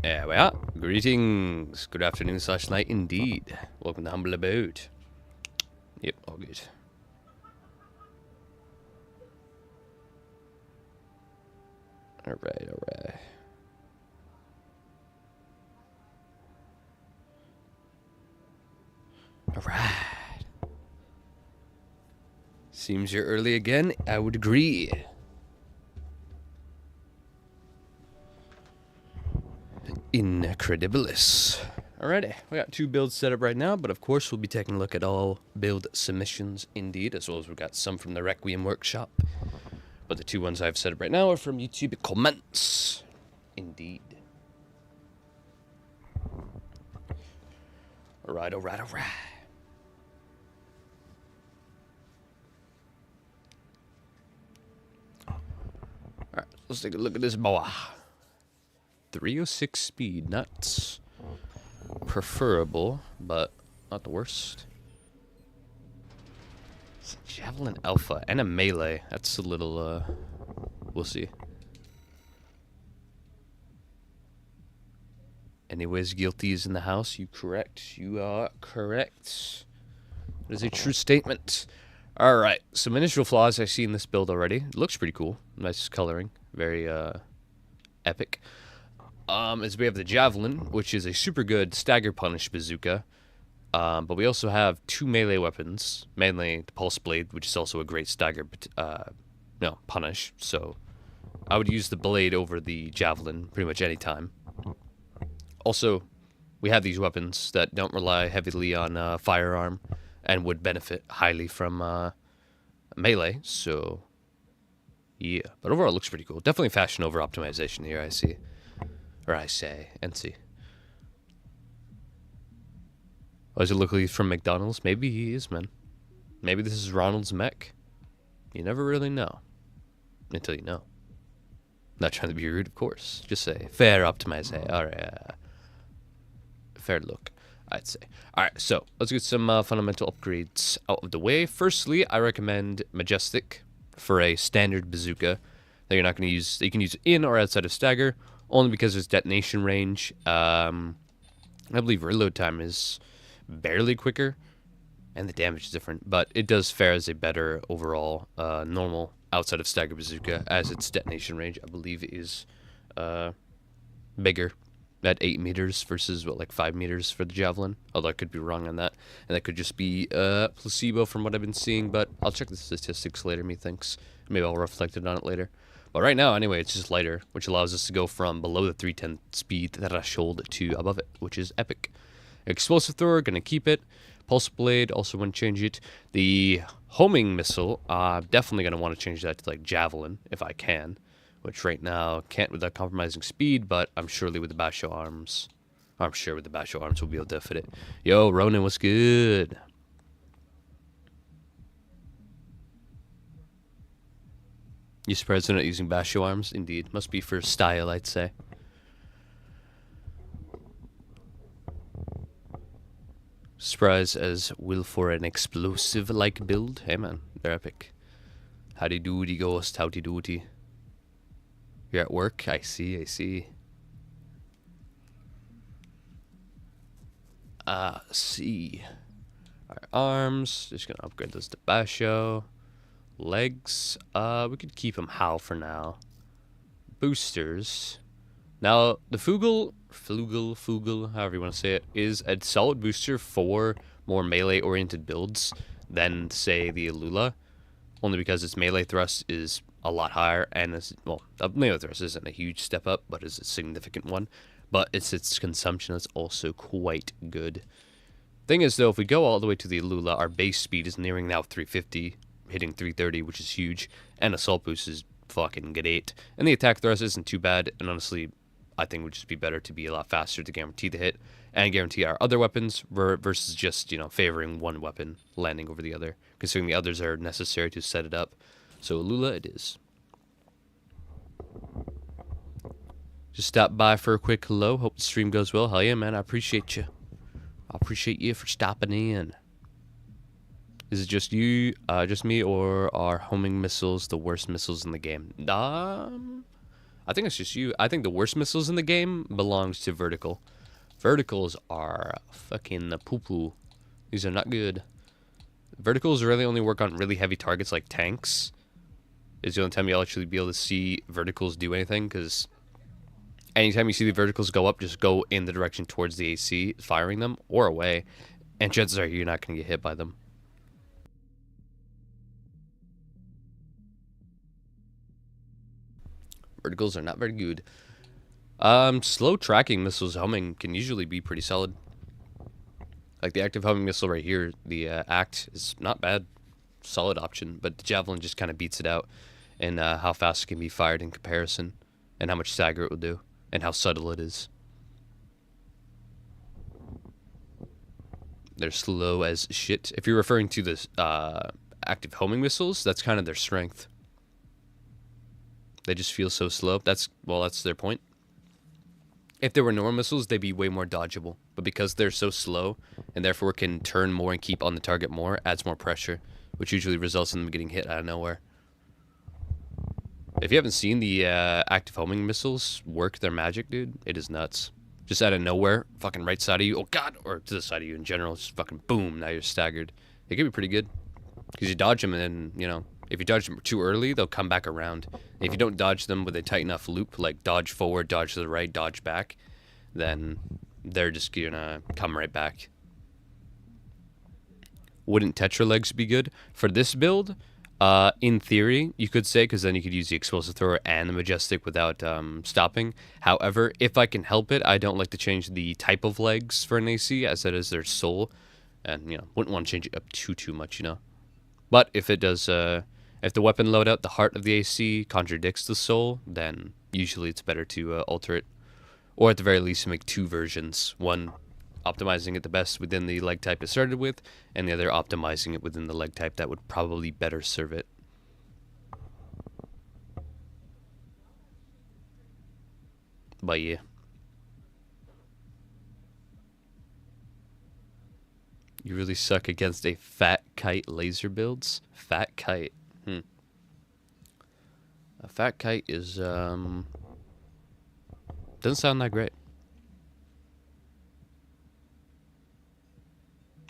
There we are. Greetings. Good afternoon slash night indeed. Welcome to Humble Abode. Yep, all good. Alright, alright. Alright. Seems you're early again. I would agree. Incredibilis. Alrighty, we got 2 builds set up right now, but of course we'll be taking a look at all build submissions indeed, as well as we've got some from the Requiem workshop. But the 2 ones I've set up right now are from YouTube comments. Indeed. Alright, alright, alright. Alright, let's take a look at this boy. 306 speed, not preferable, but not the worst. It's a Javelin Alpha and a melee. That's a little, we'll see. Anyways, guilty is in the house. You correct. You are correct. That is a true statement. Alright, some initial flaws I see in this build already. It looks pretty cool. Nice coloring. Very, epic. Is we have the Javelin, which is a super good stagger punish bazooka. But we also have 2 melee weapons, mainly the Pulse Blade, which is also a great stagger punish. So I would use the blade over the Javelin pretty much any time. Also, we have these weapons that don't rely heavily on firearm and would benefit highly from melee. So yeah, but overall it looks pretty cool. Definitely fashion over optimization here, I see. Or I say, NC. Oh, does it look like he's from McDonald's? Maybe he is, man. Maybe this is Ronald's mech. You never really know. Until you know. Not trying to be rude, of course. Just say, fair optimize. Alright, fair look, I'd say. Alright, so, let's get some fundamental upgrades out of the way. Firstly, I recommend Majestic for a standard bazooka that you're not going to use. That you can use in or outside of stagger. Only because its detonation range, I believe reload time is barely quicker, and the damage is different, but it does fare as a better overall normal outside of stagger bazooka, as its detonation range, I believe, is bigger at 8 meters versus, what, like 5 meters for the Javelin, although I could be wrong on that, and that could just be placebo from what I've been seeing, but I'll check the statistics later, methinks. Maybe I'll reflect on it later. But right now, anyway, it's just lighter, which allows us to go from below the 310 speed threshold to above it, which is epic. Explosive thrower, gonna keep it. Pulse blade, also want to change it. The homing missile, definitely gonna want to change that to like Javelin if I can, which right now can't without compromising speed, but I'm surely with the Basho arms. I'm sure with the Basho arms we'll be able to fit it. Yo, Ronan, what's good? You surprised they're not using Basho arms? Indeed. Must be for style, I'd say. Surprise as will for an explosive-like build. Hey man, they're epic. Howdy doody ghost, howdy doody. You're at work? I see, I see. See. Our arms, just gonna upgrade those to Basho. Legs, we could keep them how for now. Boosters. Now, the Fugel, however you want to say it, is a solid booster for more melee-oriented builds than, say, the Alula. Only because its melee thrust is a lot higher, and it's, well, the melee thrust isn't a huge step up, but is a significant one. But its consumption is also quite good. Thing is, though, if we go all the way to the Alula, our base speed is nearing now 350. Hitting 330, which is huge, and assault boost is fucking great. And the attack thrust isn't too bad, and honestly, I think it would just be better to be a lot faster to guarantee the hit, and guarantee our other weapons, versus just, you know, favoring one weapon landing over the other, considering the others are necessary to set it up. So Lula it is. Just stop by for a quick hello, hope the stream goes well. Hell yeah, man, I appreciate you. I appreciate you for stopping in. Is it just you, just me, or are homing missiles the worst missiles in the game? I think it's just you. I think the worst missiles in the game belongs to vertical. Verticals are fucking the poo-poo. These are not good. Verticals really only work on really heavy targets like tanks. Is the only time you'll actually be able to see verticals do anything, because anytime you see the verticals go up, just go in the direction towards the AC, firing them, or away, and chances are you're not going to get hit by them. Verticals are not very good. Slow tracking missiles homing can usually be pretty solid. Like the active homing missile right here, the ACT is not bad. Solid option, but the Javelin just kind of beats it out in how fast it can be fired in comparison, and how much stagger it will do, and how subtle it is. They're slow as shit. If you're referring to the active homing missiles, that's kind of their strength. They just feel so slow. That's their point. If there were normal missiles, they'd be way more dodgeable. But because they're so slow, and therefore can turn more and keep on the target more, adds more pressure, which usually results in them getting hit out of nowhere. If you haven't seen the active homing missiles work their magic, dude, it is nuts. Just out of nowhere, fucking right side of you, oh god, or to the side of you in general, just fucking boom, now you're staggered. It can be pretty good. Because you dodge them, and then, you know, if you dodge them too early, they'll come back around. If you don't dodge them with a tight enough loop, like dodge forward, dodge to the right, dodge back, then they're just gonna come right back. Wouldn't Tetra legs be good? For this build, in theory, you could say, because then you could use the explosive thrower and the majestic without stopping. However, if I can help it, I don't like to change the type of legs for an AC, as that is their soul. And, you know, wouldn't want to change it up too much, you know. But if it does, if the weapon loadout, the heart of the AC, contradicts the soul, then usually it's better to alter it. Or at the very least, make two versions. One optimizing it the best within the leg type it started with, and the other optimizing it within the leg type that would probably better serve it. But yeah. You really suck against a fat kite laser builds? Fat kite. A fat kite is, doesn't sound that great.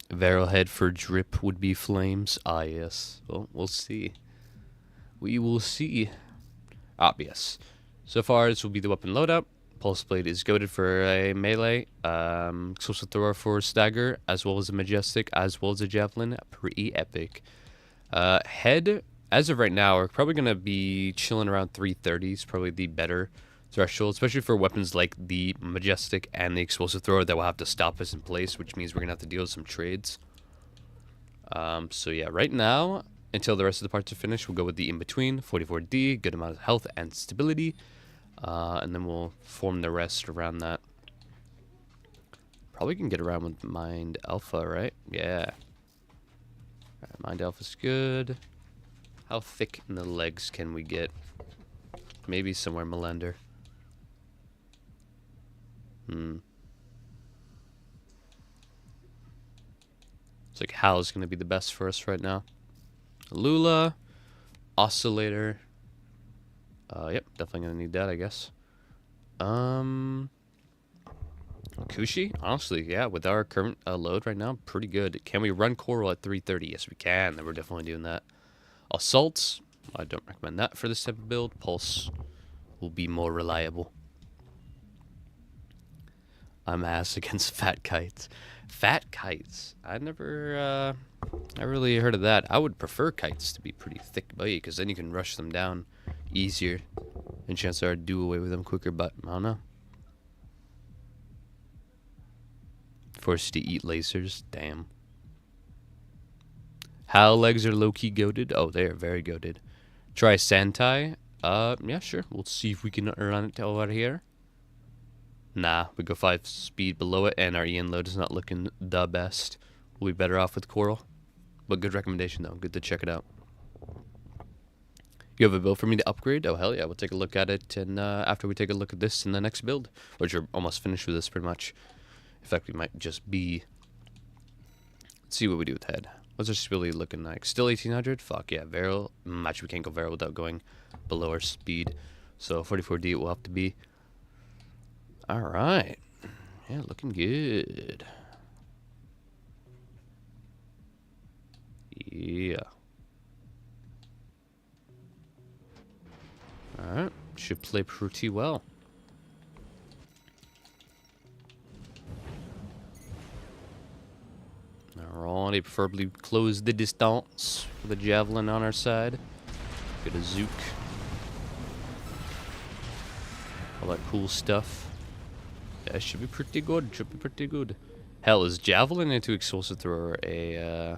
Barrelhead for drip would be flames. Ah, yes. Well, we'll see. We will see. Ah, yes. So far, this will be the weapon loadout. Pulse Blade is goaded for a melee. Explosive Thrower for stagger, as well as a majestic, as well as a javelin. Pretty epic. Head, as of right now, we're probably going to be chilling around 330s. Probably the better threshold, especially for weapons like the majestic and the explosive thrower that will have to stop us in place, which means we're gonna have to deal with some trades. So yeah, right now, until the rest of the parts are finished, we'll go with the in-between, 44D, good amount of health and stability, and then we'll form the rest around that. Probably can get around with Mind Alpha, right? Yeah. Right, Mind Alpha's good. How thick in the legs can we get? Maybe somewhere Melender. It's like Hal's gonna be the best for us right now. Lula, Oscillator. Yep, definitely gonna need that, I guess. Kushi, honestly, yeah, with our current load right now, pretty good. Can we run Coral at 330? Yes, we can. Then we're definitely doing that. Assaults, I don't recommend that for this type of build. Pulse will be more reliable. I'm ass against fat kites. Fat kites. I never really heard of that. I would prefer kites to be pretty thick body, because then you can rush them down easier, and chances are do away with them quicker. But I don't know. Forced to eat lasers. Damn. How legs are low-key goated? Oh, they are very goated. Try Santai. Yeah, sure. We'll see if we can run it over here. Nah, we go 5 speed below it, and our Ian load is not looking the best. We'll be better off with Coral. But good recommendation, though. Good to check it out. You have a build for me to upgrade? Oh, hell yeah. We'll take a look at it, and after we take a look at this in the next build, which we're almost finished with this pretty much. In fact, we might just be... Let's see what we do with head. What's our stability looking like? Still 1800? Fuck yeah. Varel. Actually, we can't go Varel without going below our speed. So 44D it will have to be. All right. Yeah, looking good. Yeah. All right. Should play pretty well. Alrighty, preferably close the distance with a javelin on our side. Get a zook. All that cool stuff. Yeah, should be pretty good. Should be pretty good. Hell, is javelin into explosive thrower a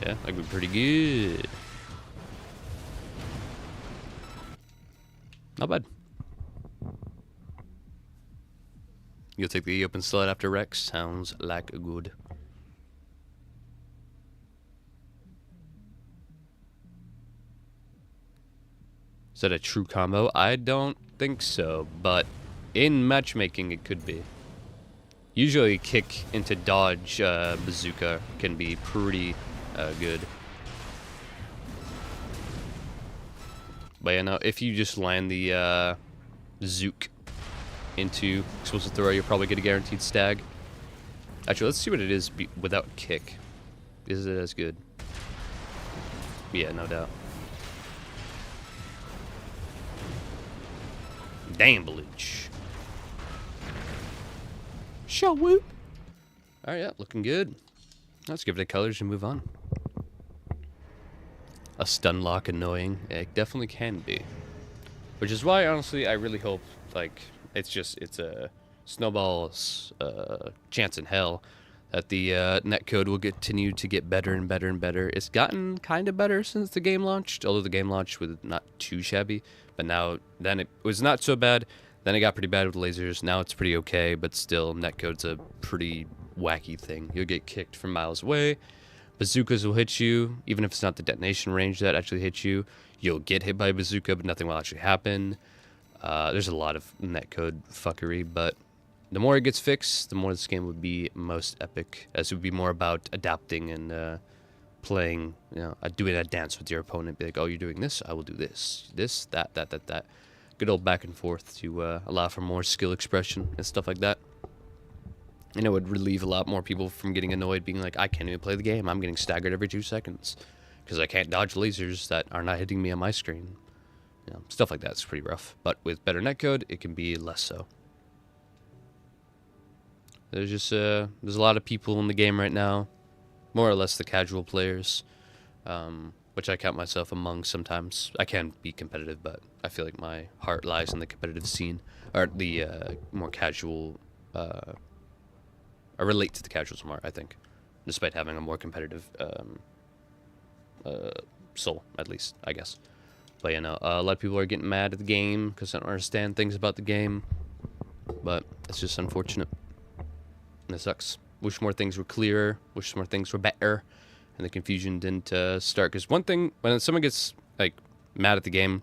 yeah, that'd be pretty good. Not bad. You'll take the open slot after Rex. Sounds like a good. Is that a true combo? I don't think so, but in matchmaking it could be. Usually kick into dodge bazooka can be pretty good. But you know, if you just land the zook into explosive thrower, you'll probably get a guaranteed stag. Actually, let's see what it is without kick. Is it as good? Yeah, no doubt. Damn, Bleach. Show whoop. Alright, yeah, looking good. Let's give it a colors and move on. A stun lock annoying? Yeah, it definitely can be. Which is why, honestly, I really hope, like, it's a snowball's chance in hell that the netcode will continue to get better and better and better. It's gotten kind of better since the game launched, although the game launched was not too shabby. But now, then it was not so bad. Then it got pretty bad with lasers. Now it's pretty okay, but still, netcode's a pretty wacky thing. You'll get kicked from miles away. Bazookas will hit you, even if it's not the detonation range that actually hits you. You'll get hit by a bazooka, but nothing will actually happen. There's a lot of netcode fuckery, but the more it gets fixed, the more this game would be most epic, as it would be more about adapting and playing, you know, doing a dance with your opponent. Be like, oh, you're doing this, I will do this. This, that. Good old back and forth to allow for more skill expression and stuff like that. And it would relieve a lot more people from getting annoyed, being like, I can't even play the game. I'm getting staggered every 2 seconds because I can't dodge lasers that are not hitting me on my screen. You know, stuff like that is pretty rough. But with better netcode, it can be less so. There's just there's a lot of people in the game right now, more or less the casual players, which I count myself among sometimes. I can be competitive, but I feel like my heart lies in the competitive scene, or the more casual. I relate to the casuals more, I think, despite having a more competitive soul, at least, I guess. But, you know, a lot of people are getting mad at the game because they don't understand things about the game. But it's just unfortunate. And it sucks. Wish more things were clearer. Wish more things were better. And the confusion didn't start. Because one thing, when someone gets, like, mad at the game,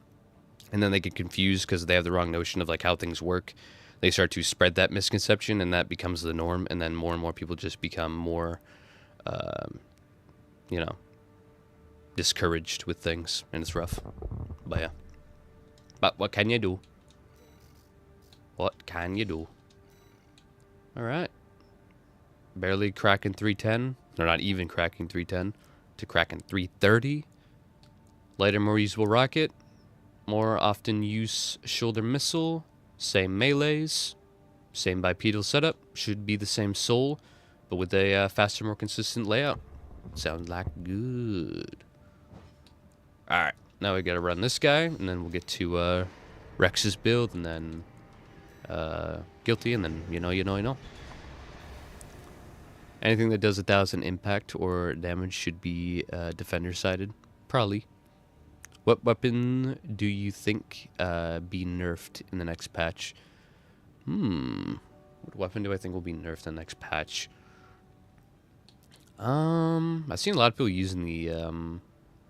and then they get confused because they have the wrong notion of, like, how things work, they start to spread that misconception, and that becomes the norm. And then more and more people just become more, you know, discouraged with things. And it's rough. But, yeah. But what can you do? What can you do? Alright. Barely cracking 310. They're not even cracking 310. To cracking 330. Lighter, more usable rocket. More often use shoulder missile. Same melees. Same bipedal setup. Should be the same soul, but with a faster, more consistent layout. Sounds like good. Alright. Now we gotta run this guy, and then we'll get to Rex's build, and then Guilty, and then you know. Anything that does 1,000 impact or damage should be defender sided. Probably. What weapon do you think be nerfed in the next patch? What weapon do I think will be nerfed in the next patch? I've seen a lot of people using the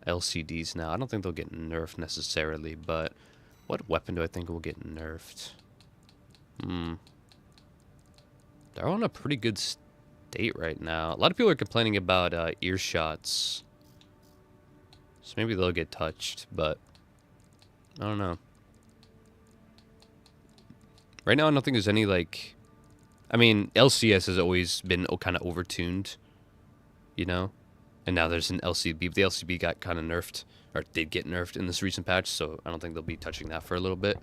LCDs now. I don't think they'll get nerfed necessarily, but what weapon do I think will get nerfed? They're on a pretty good state right now. A lot of people are complaining about ear shots. So maybe they'll get touched, but I don't know. Right now, I don't think there's any, like... I mean, LCS has always been kind of overtuned, you know? And now there's an LCB, but the LCB got kind of nerfed, or did get nerfed in this recent patch, so I don't think they'll be touching that for a little bit.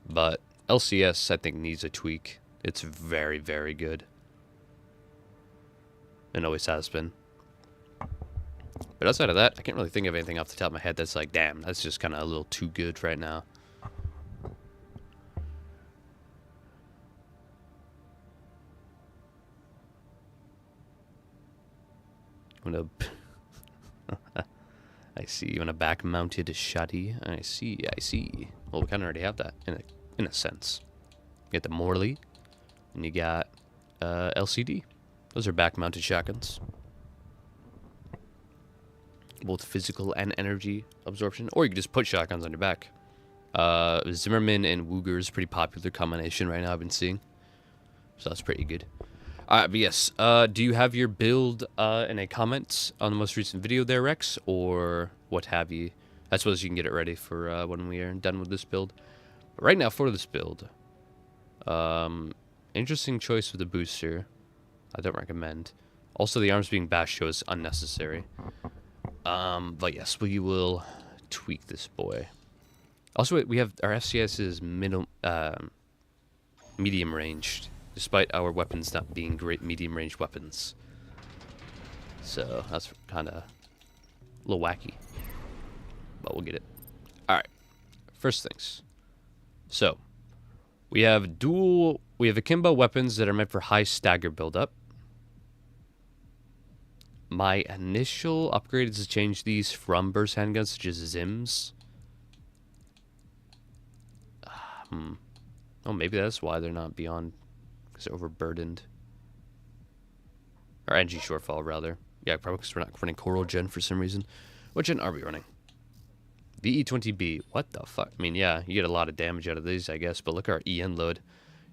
But LCS, I think, needs a tweak. It's very, very good. And always has been. But outside of that, I can't really think of anything off the top of my head that's like, damn, that's just kind of a little too good right now. I'm gonna... I see. You want a back-mounted shotty? I see, I see. Well, we kind of already have that, in a sense. You got the Morley, and you got LCD. Those are back-mounted shotguns. Both physical and energy absorption. Or you can just put shotguns on your back. Zimmerman and Wooger is a pretty popular combination right now I've been seeing. So that's pretty good. Alright, but yes. Do you have your build in a comment on the most recent video there, Rex? Or what have you? I suppose you can get it ready for when we are done with this build. But right now, for this build, interesting choice with the booster. I don't recommend. Also, the arms being bashed show is unnecessary. But yes, we will tweak this boy. Also, we have our FCS is medium ranged, despite our weapons not being great medium range weapons. So that's kind of a little wacky, but we'll get it. All right, first things. So we have akimbo weapons that are meant for high stagger buildup. My initial upgrade is to change these from burst handguns, such as Zims. Oh, maybe that's why they're not beyond, because they're overburdened. Or NG shortfall, rather. Yeah, probably because we're not running Coral Gen for some reason. What gen are we running? VE20B. What the fuck? I mean, yeah, you get a lot of damage out of these, I guess, but look at our EN load.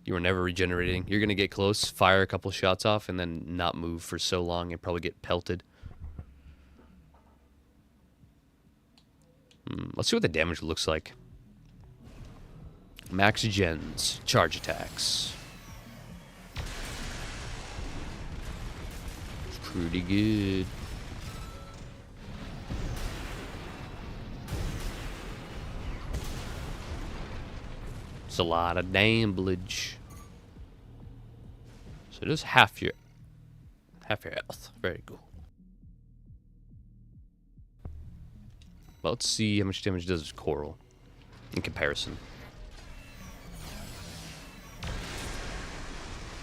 You are never regenerating. You're going to get close, fire a couple shots off, and then not move for so long and probably get pelted. Let's see what the damage looks like. Max gens, charge attacks. It's pretty good. It's a lot of damage. So it is half your health. Very cool. Well, let's see how much damage does Coral in comparison.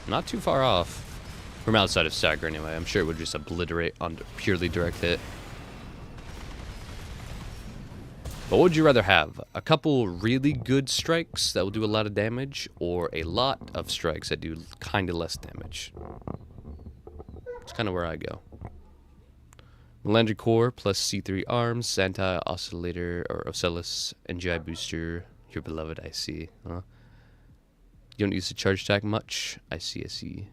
Not too far off. From outside of stagger anyway. I'm sure it would just obliterate on purely direct hit. But what would you rather have? A couple really good strikes that will do a lot of damage, or a lot of strikes that do kind of less damage? It's kind of where I go. Melandra Core plus C3 arms, Santa, Oscillator, or Ocellus, NGI booster, your beloved I see. Huh? You don't use the charge attack much? I see, I see.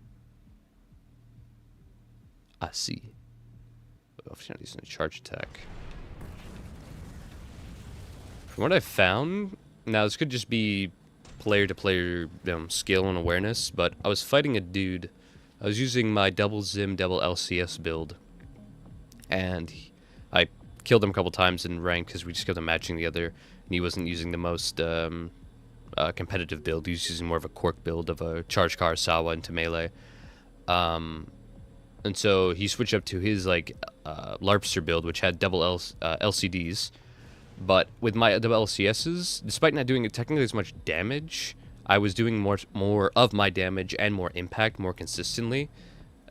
I see. Oh, if you're not using a charge attack. From what I've found, now this could just be player-to-player skill and awareness, but I was fighting a dude. I was using my double Zim, double LCS build, and I killed him a couple times in rank because we just kept on matching the other, and he wasn't using the most competitive build. He was using more of a quirk build of a charge Karasawa into melee. And so he switched up to his Larpster build, which had double LCDs. But with my double LCSs, despite not doing technically as much damage, I was doing more of my damage and more impact more consistently,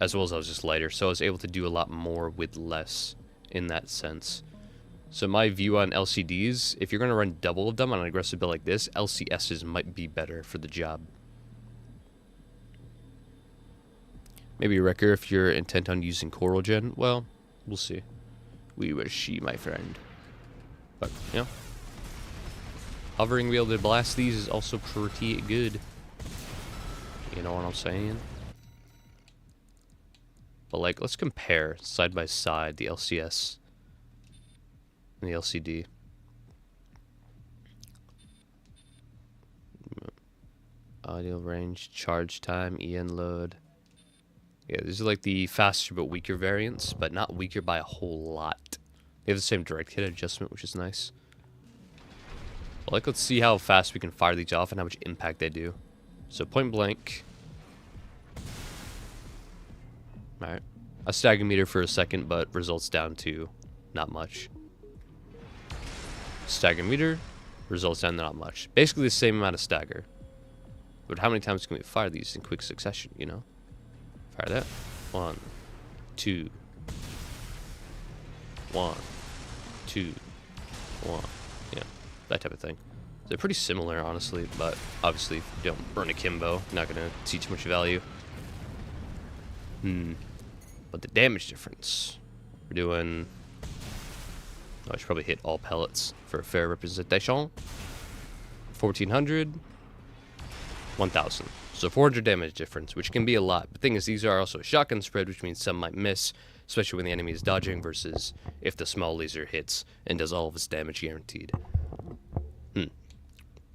as well as I was just lighter. So I was able to do a lot more with less in that sense. So my view on LCDs, if you're going to run double of them on an aggressive build like this, LCSs might be better for the job. Maybe Wrecker if you're intent on using Coral Gen. Well, we'll see. We will see, my friend. But, you know, hovering wheel to blast these is also pretty good. You know what I'm saying? But, like, let's compare side by side the LCS in the LCD. Audio range, charge time, EN load. Yeah, these are like the faster but weaker variants, but not weaker by a whole lot. They have the same direct hit adjustment, which is nice. Well, like, let's see how fast we can fire these off and how much impact they do. So point blank. Alright. A stagger meter for a second, but results down to not much. Stagger meter, results down to not much. Basically the same amount of stagger. But how many times can we fire these in quick succession, you know? Fire that. 1, 2. 1, 2, 1. Yeah, that type of thing. They're pretty similar, honestly, but obviously, if you don't run akimbo, not going to see too much value. But the damage difference. We're doing... Oh, I should probably hit all pellets for a fair representation. 1400. 1000. So 400 damage difference, which can be a lot. The thing is, these are also a shotgun spread, which means some might miss, especially when the enemy is dodging, versus if the small laser hits and does all of its damage guaranteed.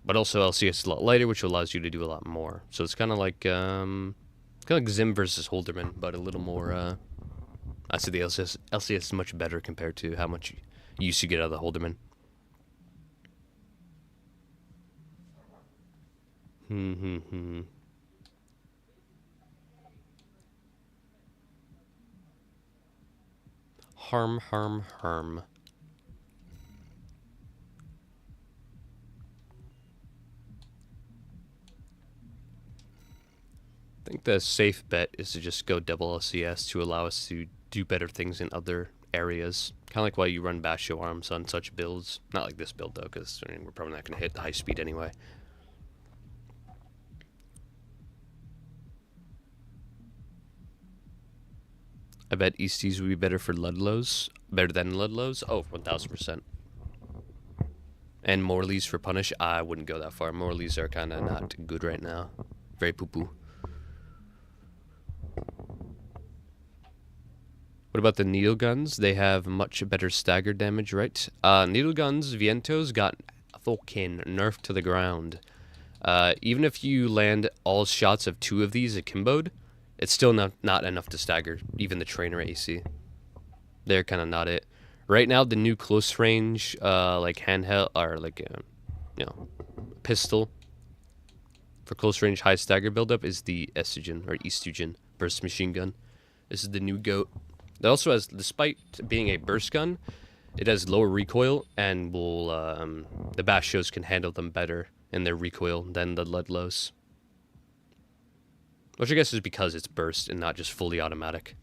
But also LCS is a lot lighter, which allows you to do a lot more. So it's kind of like Zim versus Holderman, but a little more. I'd say the LCS is much better compared to how much use you get out of the Holderman. Harm. I think the safe bet is to just go double LCS to allow us to do better things in other areas. Kind of like why you run Basho arms on such builds. Not like this build, though, because I mean, we're probably not going to hit the high speed anyway. I bet Easties would be better for Ludlows. Better than Ludlows? Oh, 1000%. And Morleys for Punish? I wouldn't go that far. Morleys are kind of not good right now. Very poo-poo. What about the needle guns? They have much better stagger damage, right? Needle guns, Vientos, got fucking nerfed to the ground. Even if you land all shots of 2 of these akimboed, it's still not enough to stagger even the trainer AC. They're kind of not it. Right now, the new close range, like handheld, or like, you know, pistol for close range high stagger buildup is the Estugen burst machine gun. This is the new GOAT. It also has, despite being a burst gun, it has lower recoil and will, the Bashos can handle them better in their recoil than the Ludlows. Which I guess is because it's burst and not just fully automatic.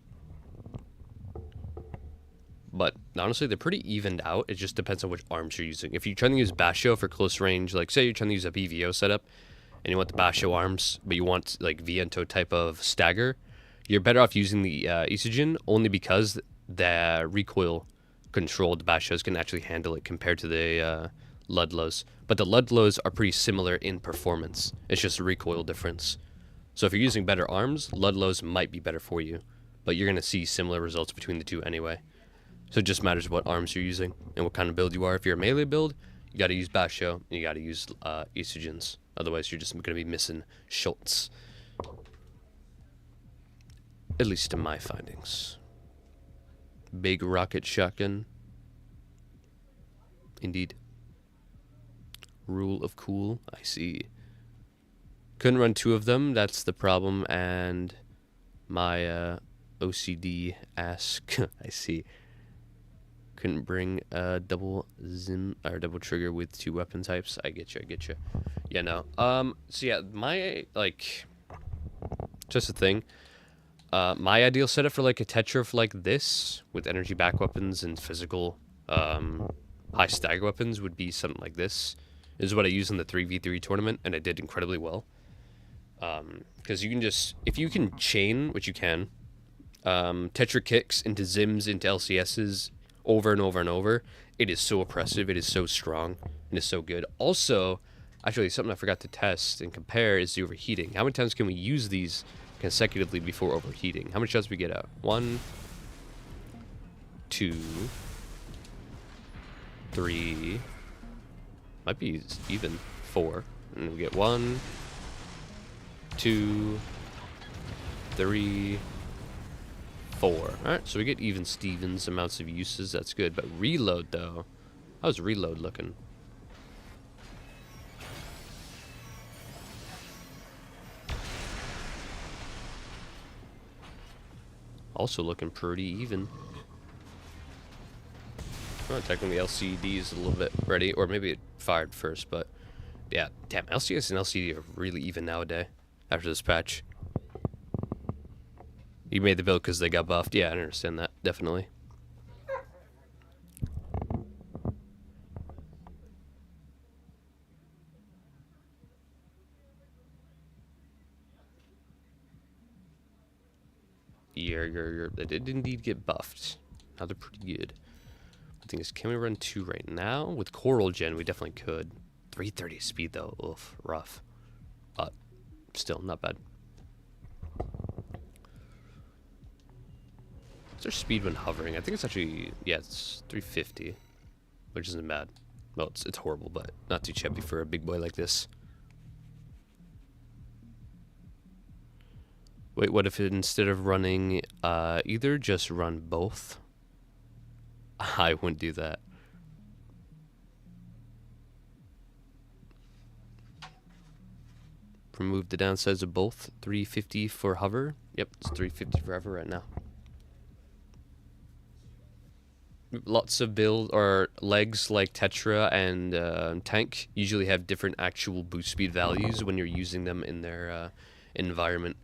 But honestly, they're pretty evened out. It just depends on which arms you're using. If you're trying to use Basho for close range, like say you're trying to use a BVO setup, and you want the Basho arms, but you want like Viento type of stagger, you're better off using the Estugen only because the recoil control the Bashos can actually handle it compared to the Ludlows. But the Ludlows are pretty similar in performance. It's just a recoil difference. So if you're using better arms, Ludlows might be better for you. But you're going to see similar results between the two anyway. So it just matters what arms you're using and what kind of build you are. If you're a melee build, you got to use Basho and you got to use Estugens. Otherwise, you're just going to be missing shots. At least in my findings. Big rocket shotgun. Indeed. Rule of cool. I see. Couldn't run 2 of them. That's the problem. And my OCD ask. I see. Couldn't bring a double zim or double trigger with 2 weapon types. I get you. Yeah, no. So yeah, my just a thing. My ideal setup for like a Tetra like this with energy back weapons and physical high stagger weapons would be something like this. This is what I used in the 3v3 tournament, and I did incredibly well. Because you can just, if you can chain, which you can, Tetra kicks into Zims, into LCSs over and over and over, it is so oppressive, it is so strong, and it's so good. Also, actually, something I forgot to test and compare is the overheating. How many times can we use these consecutively before overheating? How many shots do we get out? 1, 2, 3. Might be even 4. And we get 1, 2, 3, 4. Alright, so we get even Stevens amounts of uses. That's good. But reload, though. How's reload looking? Also looking pretty even. Well, technically LCD is a little bit ready, or maybe it fired first, but yeah, damn, LCS and LCD are really even nowadays after this patch. You made the build because they got buffed. Yeah, I understand that, definitely. Yeah, they did indeed get buffed. Now they're pretty good. The thing is, can we run 2 right now? With Coral Gen, we definitely could. 330 speed, though. Oof, rough. But still, not bad. What's our speed when hovering? I think it's actually, yeah, it's 350, which isn't bad. Well, it's horrible, but not too shabby for a big boy like this. Wait, what if instead of running either, just run both? I wouldn't do that. Remove the downsides of both. 350 for hover. Yep, it's 350 for hover right now. Lots of build or legs like Tetra and Tank usually have different actual boost speed values when you're using them in their environment.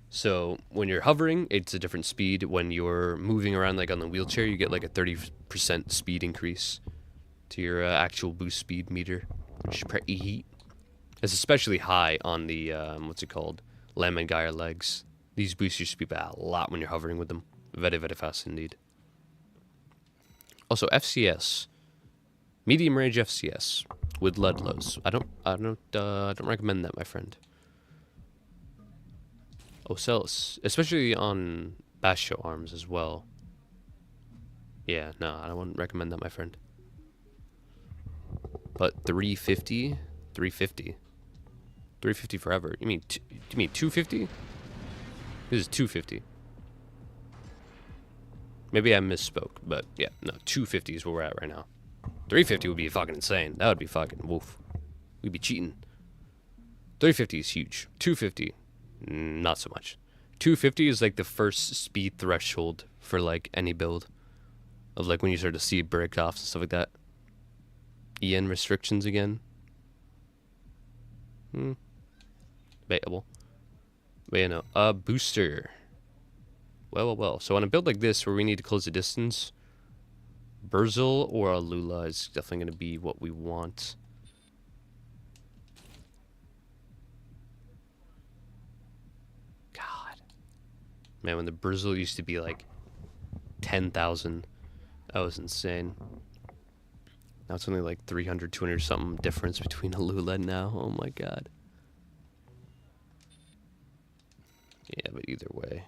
So when you're hovering, it's a different speed. When you're moving around like on the wheelchair, you get like a 30% speed increase to your actual boost speed meter, which is pretty heat. It's especially high on the, what's it called? Lemon Gyre legs. These boost your speed by a lot when you're hovering with them. Very, very fast indeed. Also, FCS. Medium range FCS with Ludlows. I don't recommend that, my friend. Ocellus, especially on Basho arms as well. Yeah, no, I wouldn't recommend that, my friend. But 350, 350, 350 forever. You mean 250? This is 250. Maybe I misspoke, but yeah, no, 250 is where we're at right now. 350 would be fucking insane. That would be fucking woof. We'd be cheating. 350 is huge. 250. Not so much. 250 is like the first speed threshold for like any build of like when you start to see break offs and stuff like that. EN restrictions again. Debatable. But you know, booster. Well. So on a build like this where we need to close the distance, Burzel or Alula is definitely going to be what we want. Man, when the Brazil used to be like 10,000, that was insane. Now it's only like 300, 200 something difference between Alula and now. Oh my god. Yeah, but either way.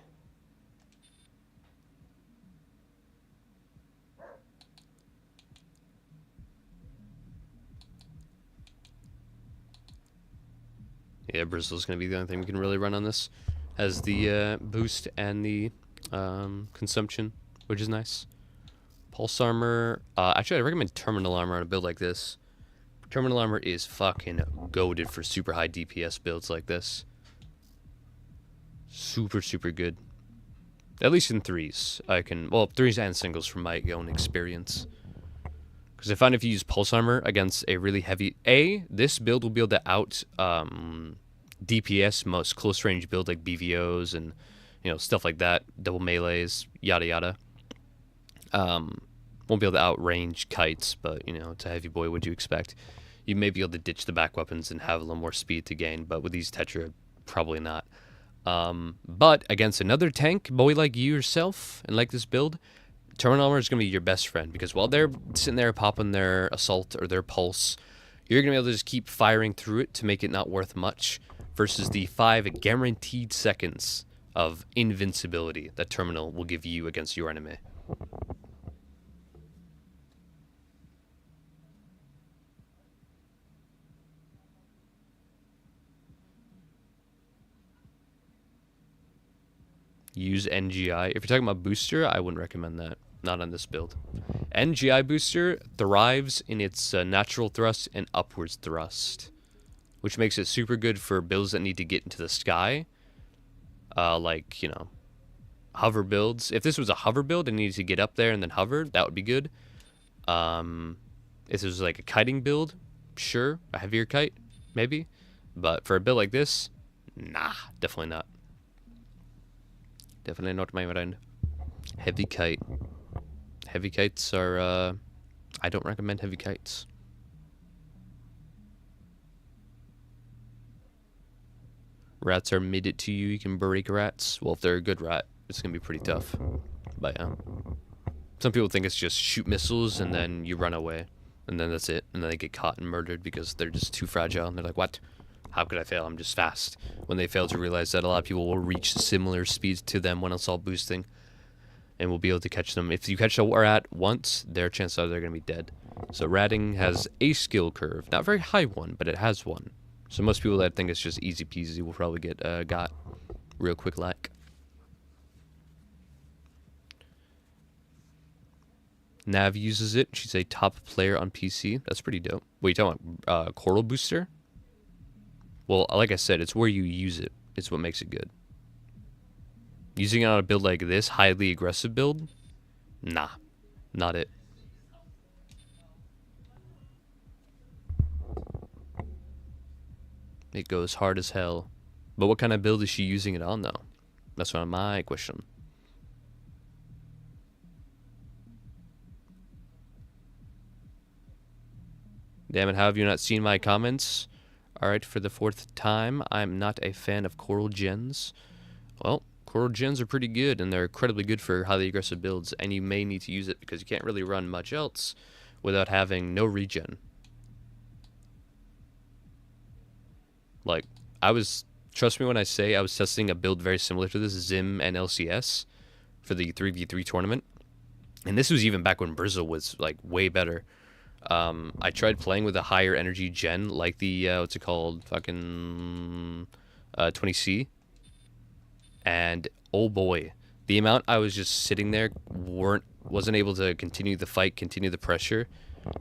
Yeah, Brazil's going to be the only thing we can really run on this. Has the boost and the consumption, which is nice. Pulse armor. Actually, I recommend terminal armor on a build like this. Terminal armor is fucking goated for super high DPS builds like this. Super, super good. At least in threes. Threes and singles from my own experience. Because I find if you use pulse armor against a really heavy... this build will be able to out... DPS most close range build like BVOs and stuff like that, double melees, yada yada. Won't be able to outrange kites, but it's a heavy boy. What do you expect? You may be able to ditch the back weapons and have a little more speed to gain, but with these Tetra, probably not. But against another tank boy like you yourself and like this build, terminal armor is gonna be your best friend, because while they're sitting there popping their assault or their pulse, you're gonna be able to just keep firing through it to make it not worth much. Versus the 5 guaranteed seconds of invincibility that Terminal will give you against your enemy. use NGI. If you're talking about booster, I wouldn't recommend that. Not on this build. NGI booster thrives in its natural thrust and upwards thrust, which makes it super good for builds that need to get into the sky. Like, you know, hover builds. If this was a hover build and needed to get up there and then hover, that would be good. If this was like a kiting build, sure, a heavier kite, maybe. But for a build like this, nah, definitely not. Definitely not my friend. Heavy kite. Heavy kites are, I don't recommend heavy kites. Rats are mid it to you. You can break rats. Well, if they're a good rat, it's going to be pretty tough. But yeah. Some people think it's just shoot missiles and then you run away. And then that's it. And then they get caught and murdered because they're just too fragile. And they're like, what? How could I fail? I'm just fast. When they fail to realize that a lot of people will reach similar speeds to them when it's all boosting. And will be able to catch them. If you catch a rat once, their chances are they're going to be dead. So ratting has a skill curve. Not a very high one, but it has one. So most people that think it's just easy peasy will probably get got real quick like. Nav uses it. She's a top player on PC. That's pretty dope. Wait, you talking about Coral Booster? Well, like I said, it's where you use it. It's what makes it good. Using it on a build like this, highly aggressive build? Nah, not it. It goes hard as hell. But what kind of build is she using it on, though? That's one of my question. Damn it, how have you not seen my comments? Alright, for the 4th time, I'm not a fan of Coral Gens. Well, Coral Gens are pretty good, and they're incredibly good for highly aggressive builds, and you may need to use it because you can't really run much else without having no regen. Like, trust me when I say I was testing a build very similar to this, Zim and LCS, for the 3v3 tournament. And this was even back when Brizzle was, like, way better. I tried playing with a higher energy gen, like the, what's it called, fucking 20C. And, oh boy, the amount I was just sitting there wasn't able to continue the fight, continue the pressure.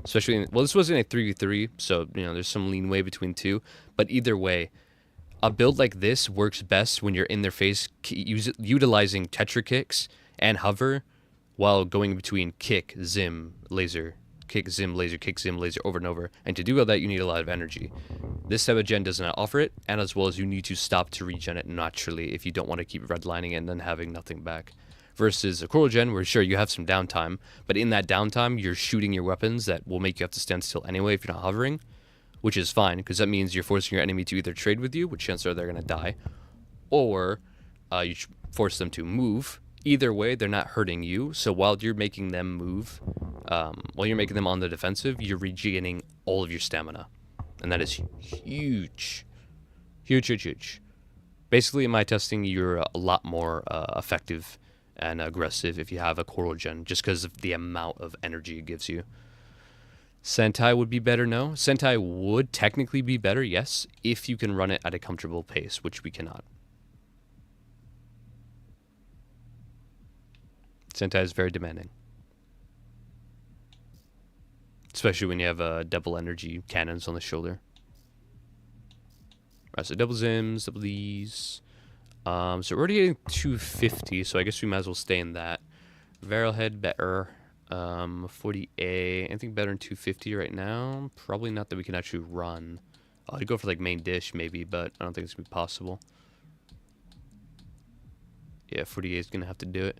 Especially, well, this wasn't a 3v3, so, you know, there's some leeway between two. But either way, a build like this works best when you're in their face, utilizing Tetra kicks and hover while going between kick, zim, laser, kick, zim, laser, kick, zim, laser over and over. And to do all that, you need a lot of energy. This type of gen does not offer it, and as well as you need to stop to regen it naturally if you don't want to keep redlining it and then having nothing back. Versus a Coral Gen, where sure, you have some downtime, but in that downtime, you're shooting your weapons that will make you have to stand still anyway if you're not hovering, which is fine, because that means you're forcing your enemy to either trade with you, which chances are they're going to die, or you force them to move. Either way, they're not hurting you, so while you're making them move, while you're making them on the defensive, you're regaining all of your stamina. And that is huge. Huge, huge, huge. Basically, in my testing, you're a lot more effective and aggressive if you have a Coral Gen, just because of the amount of energy it gives you. Sentai would be better, no. Sentai would technically be better, yes, if you can run it at a comfortable pace, which we cannot. Sentai is very demanding. Especially when you have double energy cannons on the shoulder. Alright, so double Zims, double these. So we're already getting 250, so I guess we might as well stay in that. Barrelhead better. 40A. Anything better than 250 right now? Probably not that we can actually run. I'd go for like main dish maybe, but I don't think it's gonna be possible. Yeah, 40A is gonna have to do it.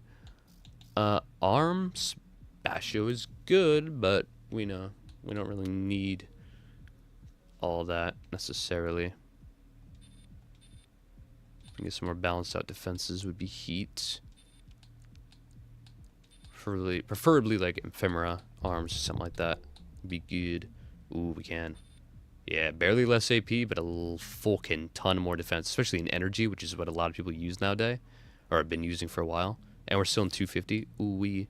Arms. Basho is good, but we know we don't really need all that necessarily. Get some more balanced out defenses would be heat. Preferably like ephemera arms or something like that would be good. Ooh, we can. Yeah, barely less AP, but a fucking ton more defense, especially in energy, which is what a lot of people use nowadays, or have been using for a while. And we're still in 250. Ooh,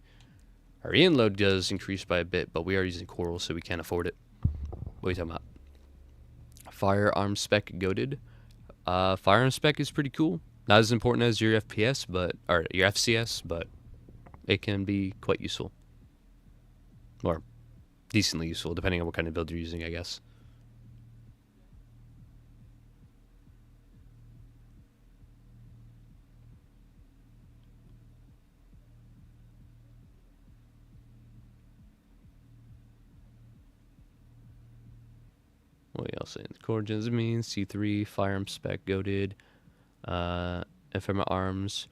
our Ian load does increase by a bit, but we are using coral, so we can't afford it. What are you talking about? Firearm spec goated. Firearm spec is pretty cool. Not as important as your FPS, or your FCS, but it can be quite useful. Or decently useful, depending on what kind of build you're using, I guess. What else? Core gens mean C3, firearm spec, goaded, ephemeral arms,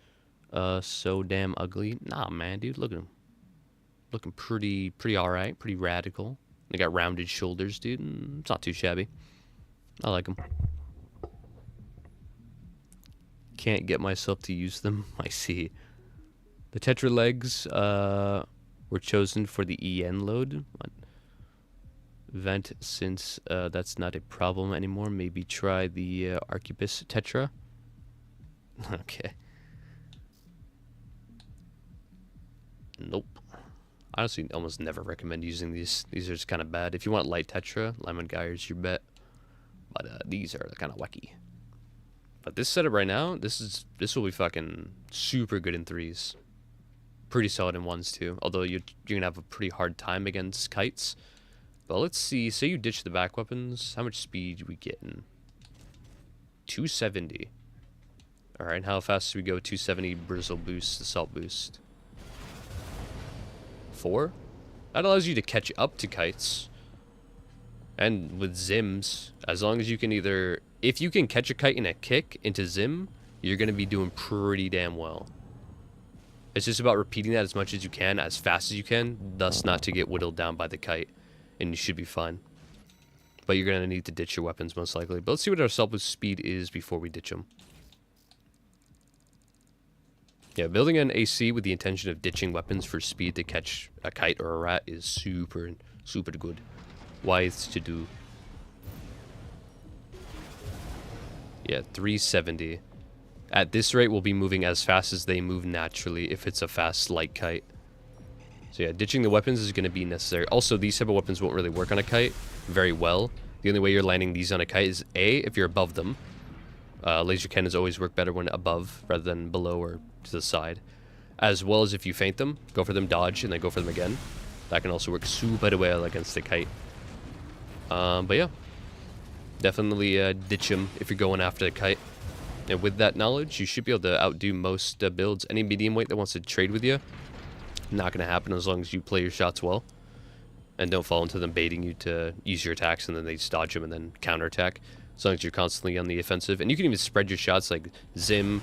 so damn ugly. Nah, man, dude, look at him. Looking pretty alright, pretty radical. They got rounded shoulders, dude. It's not too shabby. I like them. Can't get myself to use them. I see. The Tetra legs were chosen for the EN load. Vent, since that's not a problem anymore. Maybe try the Arquebus Tetra. Okay. Nope. Honestly, almost never recommend using these. These are just kind of bad. If you want light Tetra, Lyman Geyer's your bet. But these are kind of wacky. But this setup right now, this will be fucking super good in 3s. Pretty solid in 1s too. Although you're gonna have a pretty hard time against kites. But let's see. Say you ditch the back weapons. How much speed we getting? 270. All right. How fast do we go? 270 bristle boost, assault boost. 4. That allows you to catch up to kites. And with Zims, as long as you can either... If you can catch a kite in a kick into Zim, you're going to be doing pretty damn well. It's just about repeating that as much as you can, as fast as you can, thus not to get whittled down by the kite. And you should be fine. But you're going to need to ditch your weapons most likely. But let's see what our assault boost speed is before we ditch them. Yeah, building an AC with the intention of ditching weapons for speed to catch a kite or a rat is super good. Wise to do. Yeah, 370. At this rate, we'll be moving as fast as they move naturally if it's a fast, light kite. So yeah, ditching the weapons is going to be necessary. Also, these type of weapons won't really work on a kite very well. The only way you're landing these on a kite is A, if you're above them. Laser cannons always work better when above rather than below or to the side. As well as if you feint them, go for them, dodge, and then go for them again. That can also work super well against a kite. But yeah, definitely ditch them if you're going after a kite. And with that knowledge, you should be able to outdo most builds. Any medium weight that wants to trade with you, not going to happen as long as you play your shots well. And don't fall into them baiting you to use your attacks and then they just dodge them and then counterattack. As long as you're constantly on the offensive. And you can even spread your shots like Zim,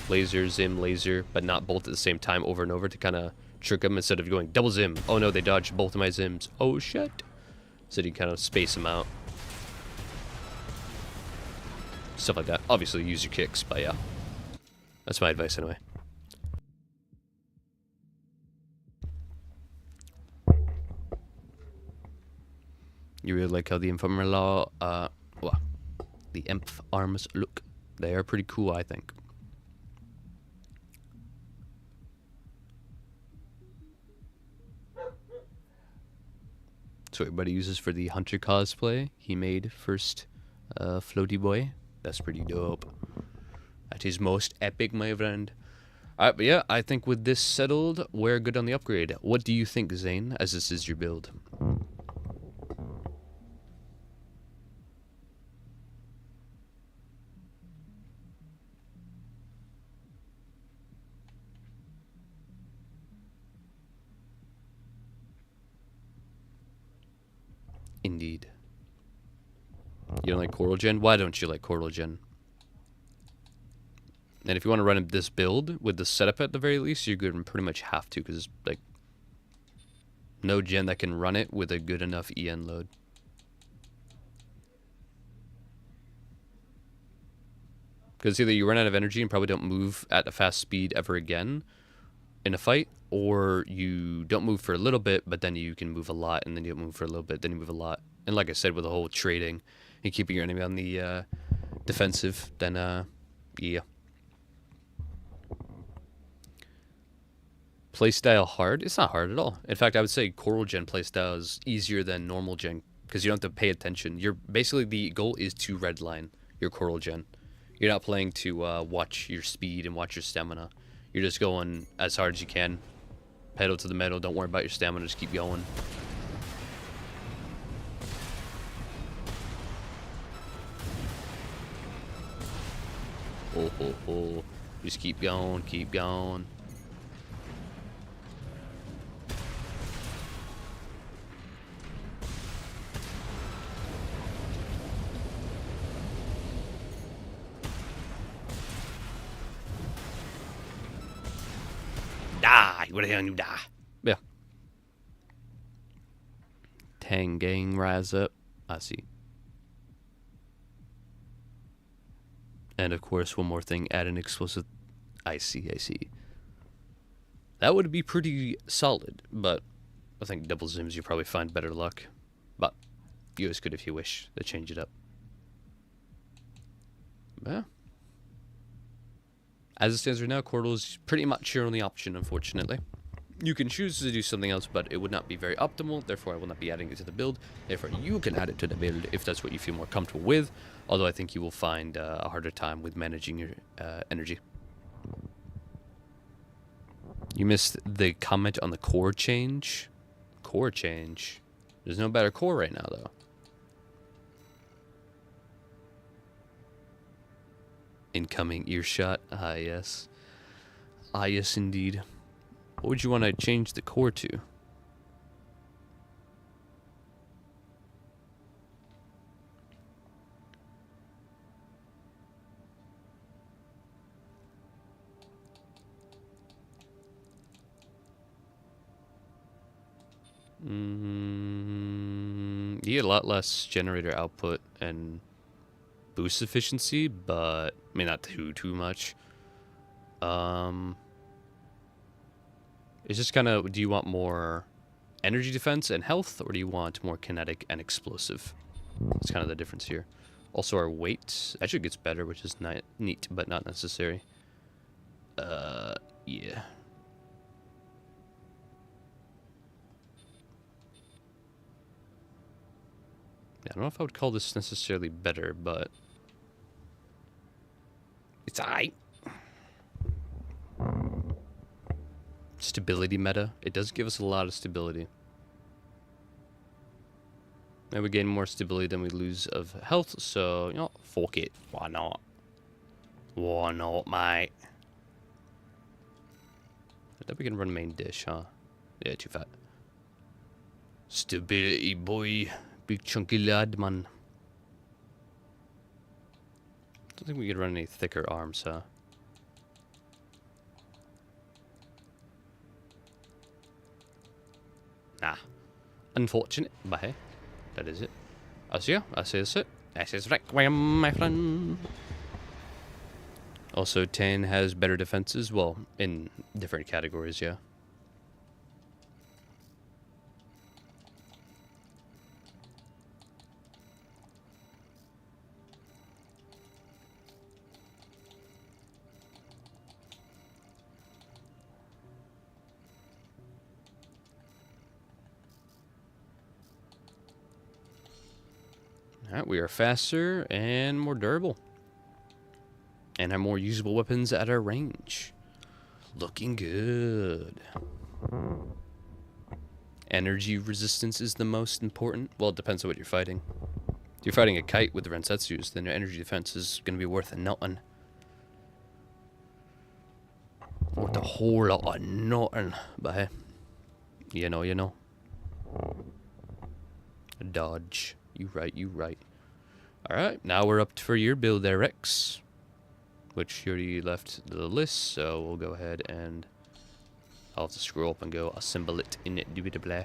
laser, Zim, laser, but not both at the same time over and over to kind of trick them instead of going double Zim. Oh no, they dodged both of my Zims. Oh shit. So you kind of space them out. Stuff like that. Obviously use your kicks, but yeah. That's my advice anyway. You really like how the ephemeral the Emph arms look. They are pretty cool, I think. So everybody uses for the Hunter cosplay. He made first floaty boy. That's pretty dope. That is most epic, my friend. Alright, but yeah, I think with this settled, we're good on the upgrade. What do you think, Zane, as this is your build? Indeed. You don't like Coral Gen? Why don't you like Coral Gen? And if you want to run this build with the setup at the very least, you're going to pretty much have to, because like no gen that can run it with a good enough EN load. Because either you run out of energy and probably don't move at a fast speed ever again in a fight, or you don't move for a little bit, but then you can move a lot, and then you don't move for a little bit, then you move a lot. And like I said, with the whole trading and keeping your enemy on the defensive, then yeah. Playstyle hard? It's not hard at all. In fact, I would say Coral Gen playstyle is easier than normal Gen, because you don't have to pay attention. You're basically, the goal is to redline your Coral Gen. You're not playing to watch your speed and watch your stamina. You're just going as hard as you can. Pedal to the metal. Don't worry about your stamina. Just keep going. Oh. Just keep going. Keep going. Die. What the hell you die? Yeah. Tang gang rise up. I see. And of course, one more thing. Add an explosive. I see. That would be pretty solid, but I think double zooms you probably find better luck. But you guys could if you wish to change it up. Yeah. As it stands right now, Cordal is pretty much your only option, unfortunately. You can choose to do something else, but it would not be very optimal. Therefore, I will not be adding it to the build. Therefore, you can add it to the build if that's what you feel more comfortable with. Although I think you will find a harder time with managing your energy. You missed the comment on the core change. Core change. There's no better core right now, though. Incoming earshot. Ah, yes. Ah, yes, indeed. What would you want to change the core to? You get a lot less generator output and boost efficiency, but I mean not too much. It's just kind of, do you want more energy defense and health, or do you want more kinetic and explosive? That's kind of the difference here. Also, our weight actually gets better, which is neat, but not necessary. Yeah. I don't know if I would call this necessarily better, but it's aight. Stability meta. It does give us a lot of stability. And we gain more stability than we lose of health, so, you know, fuck it. Why not? Why not, mate? I think we can run main dish, huh? Yeah, too fat. Stability, boy. Big chunky lad, man. Don't think we could run any thicker arms, huh? Nah. Unfortunate, but hey. That is it. I see ya. I see that's it. This is Requiem, my friend. Also, 10 has better defenses. Well, in different categories, yeah. Alright, we are faster and more durable. And have more usable weapons at our range. Looking good. Energy resistance is the most important. Well, it depends on what you're fighting. If you're fighting a kite with the Rensetsus, then your energy defense is going to be worth nothing. Worth a whole lot of nothing. But hey, you know. Dodge. You right. Alright, now we're up for your build there, Rex. Which you already left the list, so we'll go ahead and I'll have to scroll up and go assemble it in Indubitably.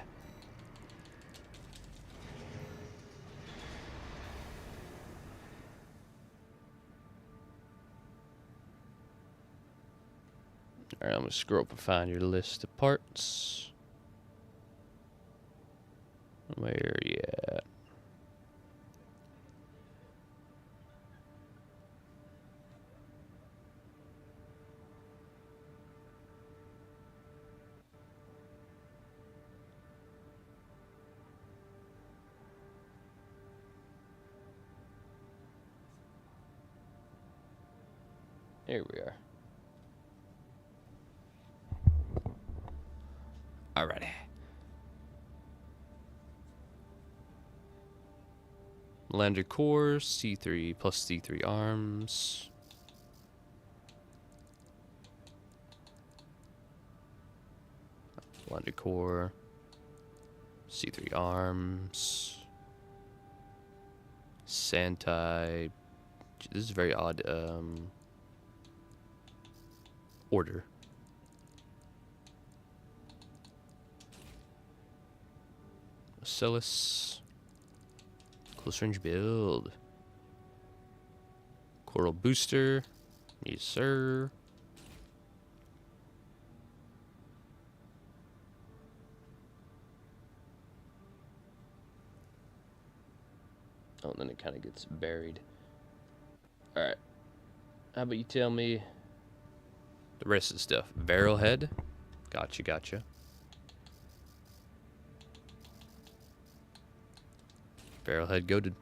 Alright, I'm gonna scroll up and find your list of parts. Where are you at? Here we are. Alrighty. Lander core, C3 plus C3 arms. Lander core, C3 arms. Santai. This is a very odd order. Ocellus. Close range build. Coral booster. Yes, sir. Oh, and then it kind of gets buried. Alright. How about you tell me the rest of the stuff? Barrel head. Gotcha, gotcha. Barrel head goated.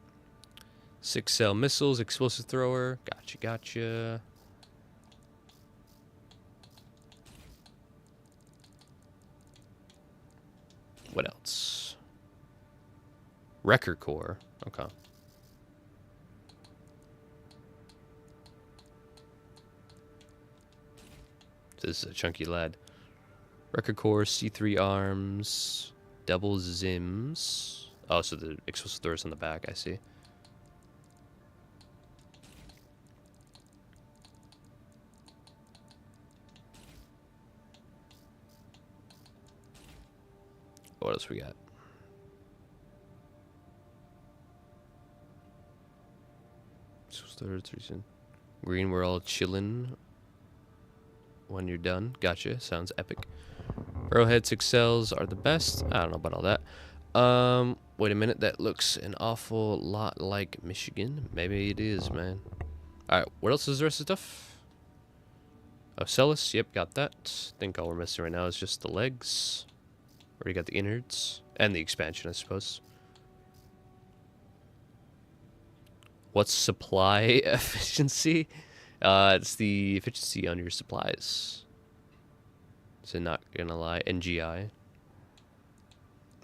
6-cell missiles, explosive thrower. Gotcha, gotcha. What else? Wrecker core. Okay. This is a chunky lad. Wrecker core, C3 arms, double Zims. Oh, so the explosive thrower's on the back, I see. What else we got? Green, we're all chillin' when you're done. Gotcha. Sounds epic. Arrowhead 6 cells are the best. I don't know about all that. Wait a minute. That looks an awful lot like Michigan. Maybe it is, man. Alright, what else is the rest of the stuff? Ocellus. Yep, got that. Think all we're missing right now is just the legs. Already got the innards. And the expansion, I suppose. What's supply efficiency? It's the efficiency on your supplies. So not gonna lie. NGI.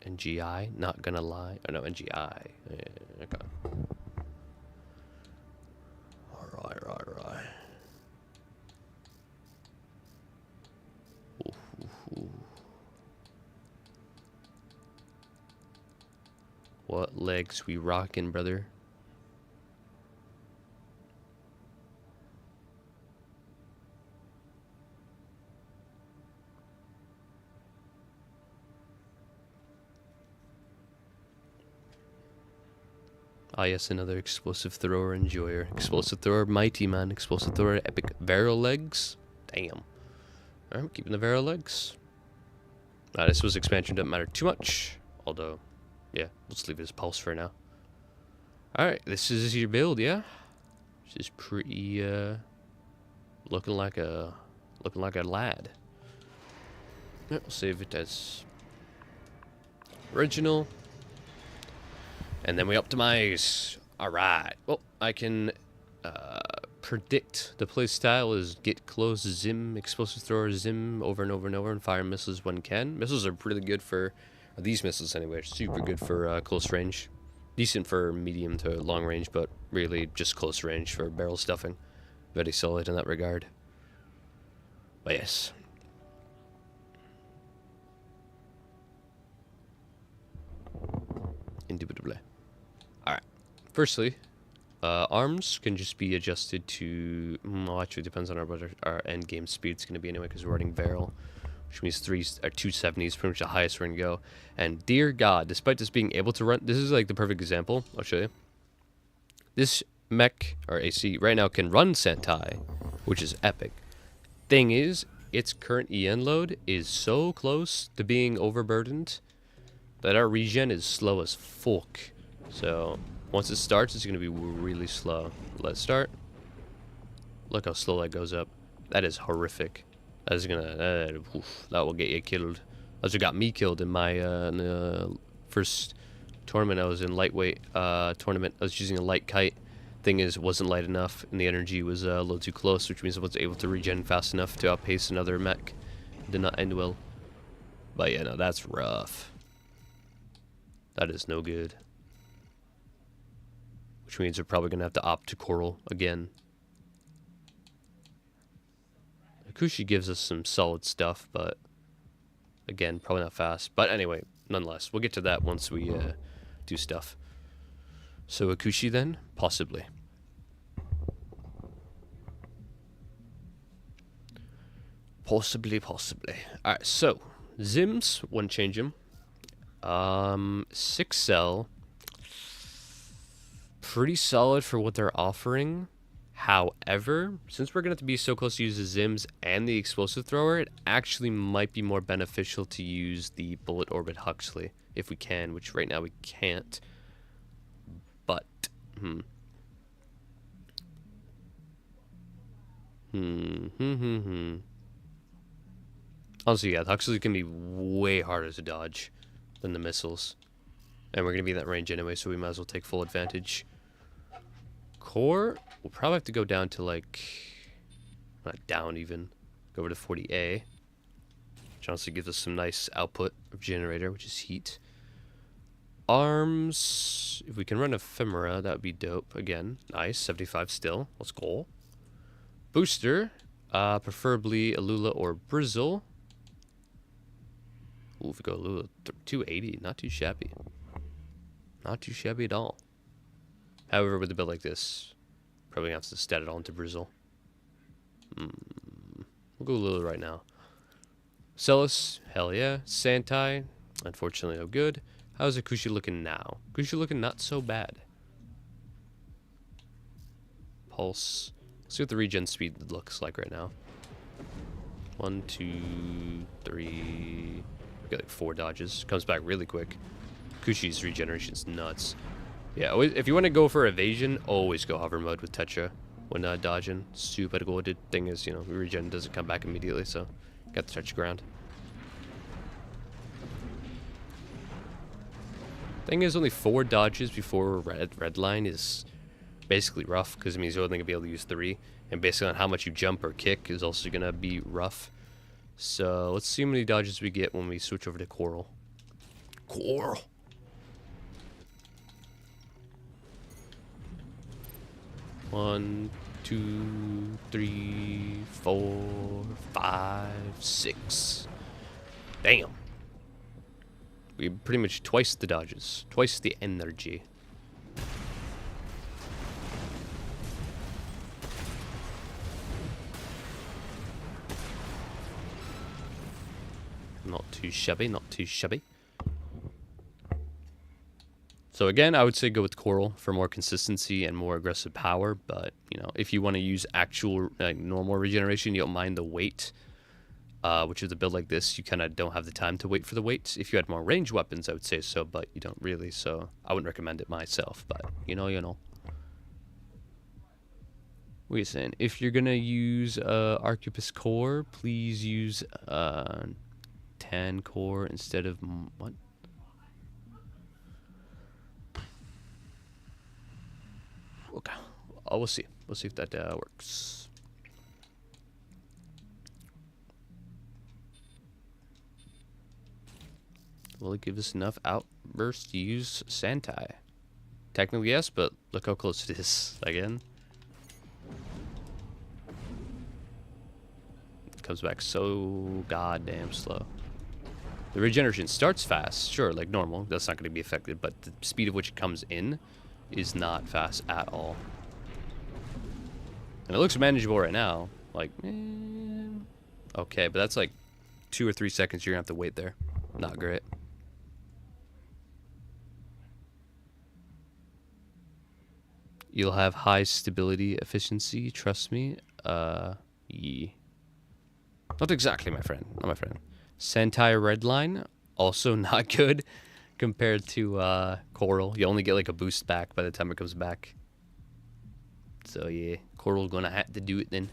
NGI, not gonna lie. Oh no, NGI. Yeah, okay. Alright. Ooh. What legs we rockin', brother? Ah, yes, another explosive thrower enjoyer. Explosive thrower, mighty man. Explosive thrower, epic. Vero legs. Damn. Alright, keeping the Vero legs. This was expansion, doesn't matter too much. Although, yeah, let's leave it as pulse for now. Alright, this is your build, yeah? This is pretty, looking like a lad. Yeah, we'll save it as original. And then we optimize. Alright. Well, I can predict the playstyle is get close, Zim, explosive thrower, Zim, over and over and over, and fire missiles when can. Missiles are really good for, these missiles anyway, are super good for close range. Decent for medium to long range, but really just close range for barrel stuffing. Very solid in that regard. But yes. Indubitably. Alright. Firstly, arms can just be adjusted to... Well, actually, it depends on what our end game speed's going to be anyway, because we're running barrel, which means 270 is pretty much the highest we're going to go. And dear God, despite this being able to run... This is like the perfect example. I'll show you. This mech, or AC, right now can run Santai, which is epic. Thing is, its current EN load is so close to being overburdened that our regen is slow as fuck. So once it starts, it's going to be really slow. Let's start. Look how slow that goes up. That is horrific. That is gonna that will get you killed. That's what got me killed in my in the first tournament. I was in lightweight tournament. I was using a light kite. Thing is, it wasn't light enough, and the energy was a little too close, which means I wasn't able to regen fast enough to outpace another mech. It did not end well. But yeah, no, that's rough. That is no good. Which means we're probably going to have to opt to Coral again. Akushi gives us some solid stuff, but again, probably not fast. But anyway, nonetheless, we'll get to that once we do stuff. So Akushi then? Possibly. Possibly. Alright, so Zims, one change him. 6 cell. Pretty solid for what they're offering. However, since we're going to have to be so close to use the Zims and the explosive thrower, it actually might be more beneficial to use the Bullet Orbit Huxley if we can, which right now we can't. But, Honestly, yeah, the Huxley can be way harder to dodge than the missiles. And we're going to be in that range anyway, so we might as well take full advantage. Core, we'll probably have to go down to like, not down even, go over to 40A. Which honestly gives us some nice output of generator, which is heat. Arms, if we can run Ephemera, that would be dope. Again, nice, 75 still, let's go. Booster, preferably Alula or Brizzle. Ooh, if we go Alula, 280, not too shabby. Not too shabby at all. However, with a build like this, probably gonna have to stat it all into Brizzle. We'll go Alula right now. Celis, hell yeah. Santai, unfortunately no good. How's Akushi looking now? Akushi looking not so bad. Pulse. Let's see what the regen speed looks like right now. 1, 2, 3. We got like 4 dodges. Comes back really quick. Akushi's regeneration's nuts. Yeah, always, if you want to go for evasion, always go hover mode with Tetra when dodging. Super good. Thing is, you know, regen doesn't come back immediately, so got to touch the ground. Thing is, only 4 dodges before red line is basically rough, because it means you're only going to be able to use 3. And basically on how much you jump or kick is also going to be rough. So let's see how many dodges we get when we switch over to Coral. Coral! One, 2, 3, 4, 5, 6. Damn. We pretty much twice the dodges. Twice the energy. Not too shabby, not too shabby. So again, I would say go with Coral for more consistency and more aggressive power. But, you know, if you want to use actual normal regeneration, you don't mind the weight. Which is a build like this, you kind of don't have the time to wait for the weight. If you had more ranged weapons, I would say so, but you don't really, so I wouldn't recommend it myself, but you know. What are you saying? If you're going to use Arcupus Core, please use 10 Core instead of, what? Okay, we'll see. We'll see if that works. Will it give us enough outburst to use Santai? Technically yes, but look how close it is again. It comes back so goddamn slow. The regeneration starts fast, sure, like normal. That's not going to be affected, but the speed of which it comes in is not fast at all. And it looks manageable right now. Like, okay, but that's like 2 or 3 seconds you're going to have to wait there. Not great. You'll have high stability efficiency, trust me. Not exactly, my friend. Not my friend. Santai Redline, also not good compared to Coral. You only get like a boost back by the time it comes back. So yeah, Coral gonna have to do it then.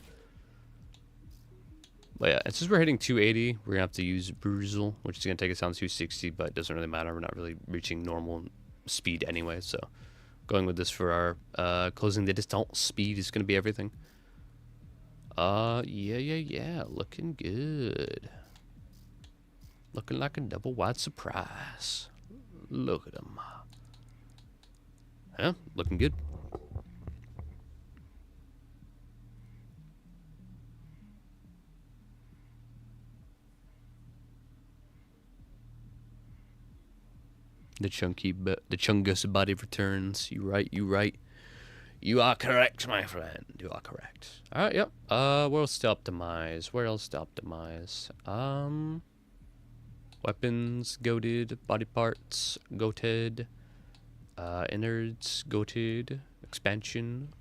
But yeah, since we're hitting 280, we're gonna have to use Brizzle, which is gonna take us down to 260, but it doesn't really matter. We're not really reaching normal speed anyway, so Going with this for our closing the distance. Speed is going to be everything. Yeah. Looking good. Looking like a double wide surprise. Look at him. Yeah, looking good. The chungus body returns. You right. You are correct, my friend. You are correct. All right. Yep. Where else to optimize? Weapons goated. Body parts goated. Innards goated. Expansion.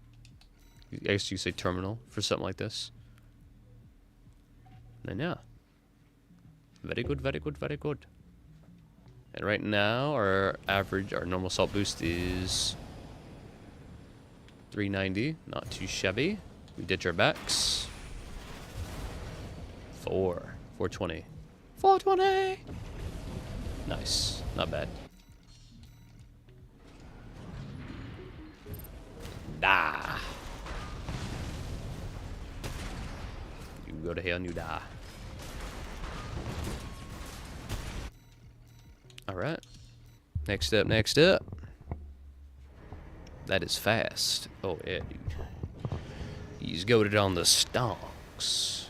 I guess you say terminal for something like this. And yeah. Very good. And right now, our normal assault boost is 390. Not too shabby. We ditch our backs. 420. 420! Nice. Not bad. Die. You go to hell and you die. Alright. Next up. That is fast. Oh, yeah, dude. He's goated on the stonks.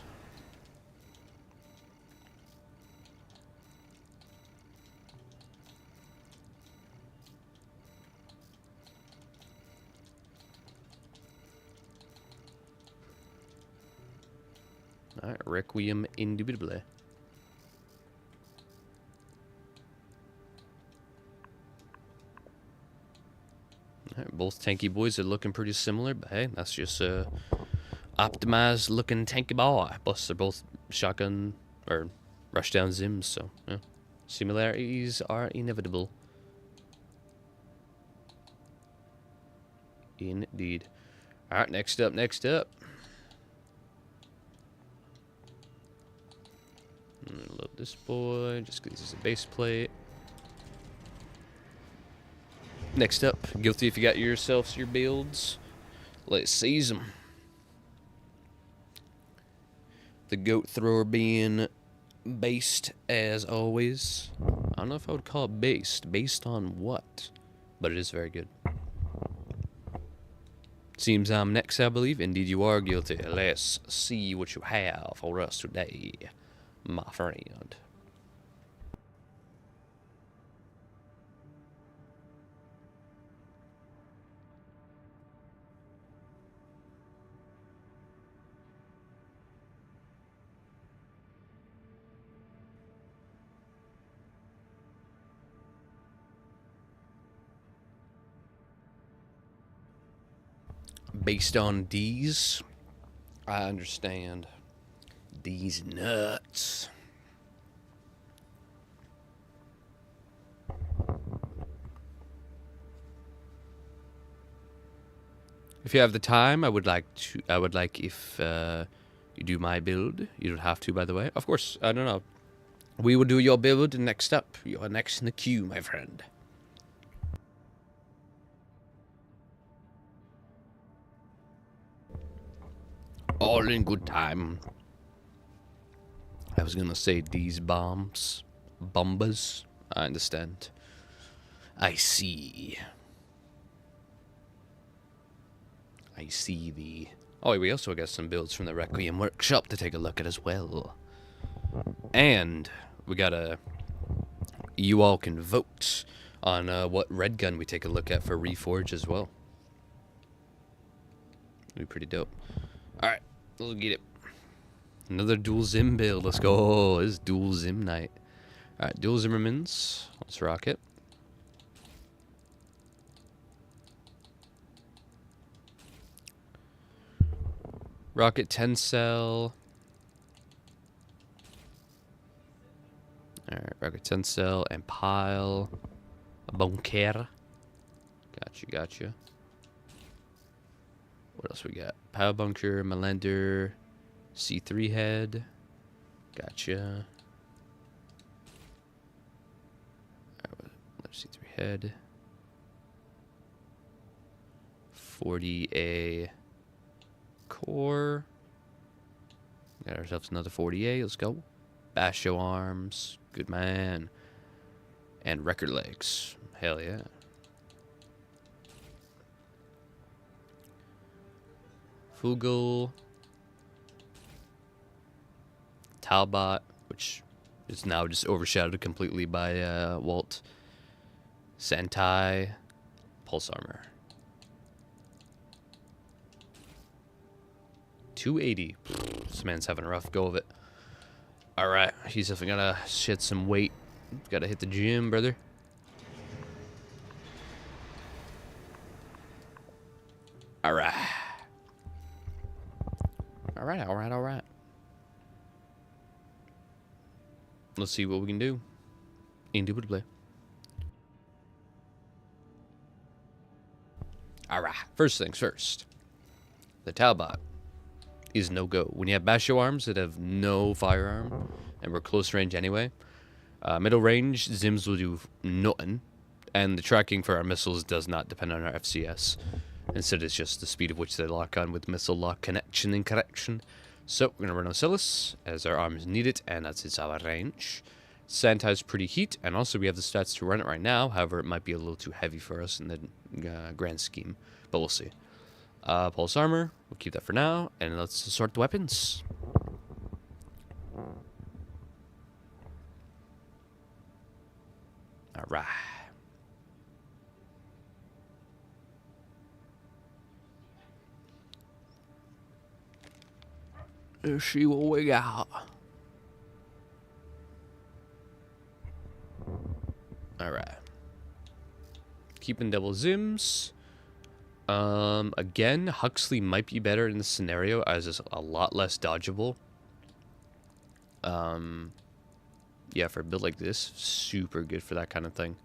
Alright, Requiem indubitably. Alright, both tanky boys are looking pretty similar, but hey, that's just a optimized looking tanky boy. Plus, they're both shotgun or rushdown zims, so yeah. Similarities are inevitable. Indeed. Alright, next up. Load this boy, just because this is a base plate. Next up, guilty if you got yourselves your builds. Let's seize them. The goat thrower being based as always. I don't know if I would call it based. Based on what? But it is very good. Seems I'm next, I believe. Indeed you are, guilty. Let's see what you have for us today, my friend. Based on D's, I understand. D's nuts. If you have the time, I would like if you do my build. You don't have to, by the way. Of course, I don't know. We will do your build next up. You are next in the queue, my friend. All in good time. I was gonna say these bombs. Bombas. I understand. I see. Oh, we also got some builds from the Requiem workshop to take a look at as well. And we got a... You all can vote on what red gun we take a look at for Reforge as well. It'll be pretty dope. Alright, let's get it. Another dual Zim build. Let's go. This is dual Zim night. Alright, dual Zimmermans. Let's rock it. Rocket 10 cell. Alright, rocket 10 cell and pile. A bunker. Gotcha. What else we got? Pile bunker, Melender, C3 head. Gotcha. Alright, C3 head. 40A core. Got ourselves another 40A. Let's go. Basho arms. Good man. And record legs. Hell yeah. Fugel. Talbot, which is now just overshadowed completely by Walt. Sentai. Pulse armor. 280. This man's having a rough go of it. Alright, he's definitely gotta shed some weight. Gotta hit the gym, brother. Alright. Alright. Let's see what we can do. Indubitably. Alright, first things first. The Talbot is no go. When you have Basho arms that have no firearm, and we're close range anyway, middle range, Zims will do nothing, and the tracking for our missiles does not depend on our FCS. Instead, it's just the speed of which they lock on with missile lock connection and correction. So, we're going to run Ocellus, as our arms need it, and that's its our range. Santai's pretty heat, and also we have the stats to run it right now. However, it might be a little too heavy for us in the grand scheme, but we'll see. Pulse armor, we'll keep that for now, and let's sort the weapons. Alright. Let's see what we got. Alright. Keeping double Zims. Again, Huxley might be better in this scenario as it's a lot less dodgeable. Yeah, for a build like this, super good for that kind of thing.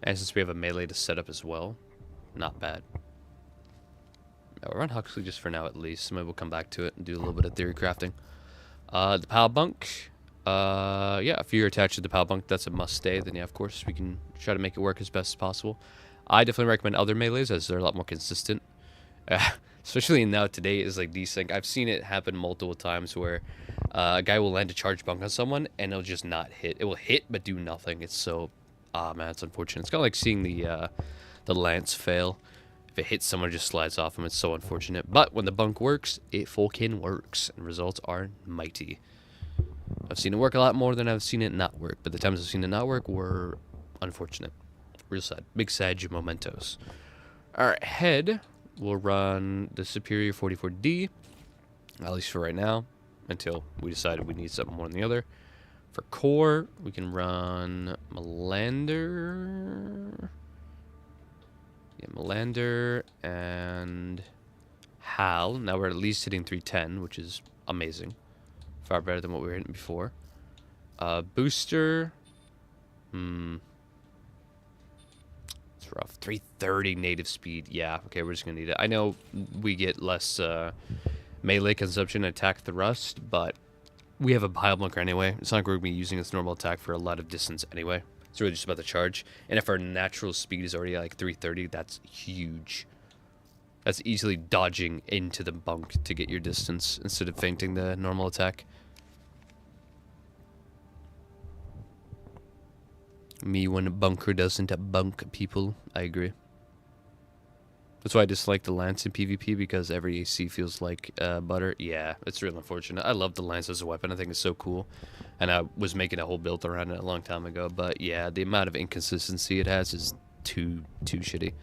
And since we have a melee to set up as well, not bad. I'll run Huxley just for now at least. Maybe we'll come back to it and do a little bit of theory crafting. The PAL bunk. Yeah, if you're attached to the PAL bunk, that's a must stay. Then yeah, of course, we can try to make it work as best as possible. I definitely recommend other melees as they're a lot more consistent. Especially now today is like desync. I've seen it happen multiple times where a guy will land a charge bunk on someone and it'll just not hit. It will hit but do nothing. It's so, man, it's unfortunate. It's kind of like seeing the lance fail. If it hits someone, it just slides off them. It's so unfortunate. But when the bunk works, it fucking works, and results are mighty. I've seen it work a lot more than I've seen it not work, but the times I've seen it not work were unfortunate. Real sad. Big sad mementos. Alright, head. We'll run the Superior 44D, at least for right now, until we decided we need something more than the other. For core, we can run Melander. Yeah, Melander and Hal. Now we're at least hitting 310, which is amazing. Far better than what we were hitting before. Booster. It's rough. 330 native speed. Yeah, okay, we're just going to need it. I know we get less melee consumption and attack thrust, but we have a pile bunker anyway. It's not like we're going to be using this normal attack for a lot of distance anyway. It's really just about the charge. And if our natural speed is already like 330, that's huge. That's easily dodging into the bunk to get your distance instead of feinting the normal attack. Me when a bunker doesn't bunk people. I agree. That's why I dislike the lance in PvP, because every AC feels like butter. Yeah, it's real unfortunate. I love the lance as a weapon. I think it's so cool. And I was making a whole build around it a long time ago. But yeah, the amount of inconsistency it has is too shitty.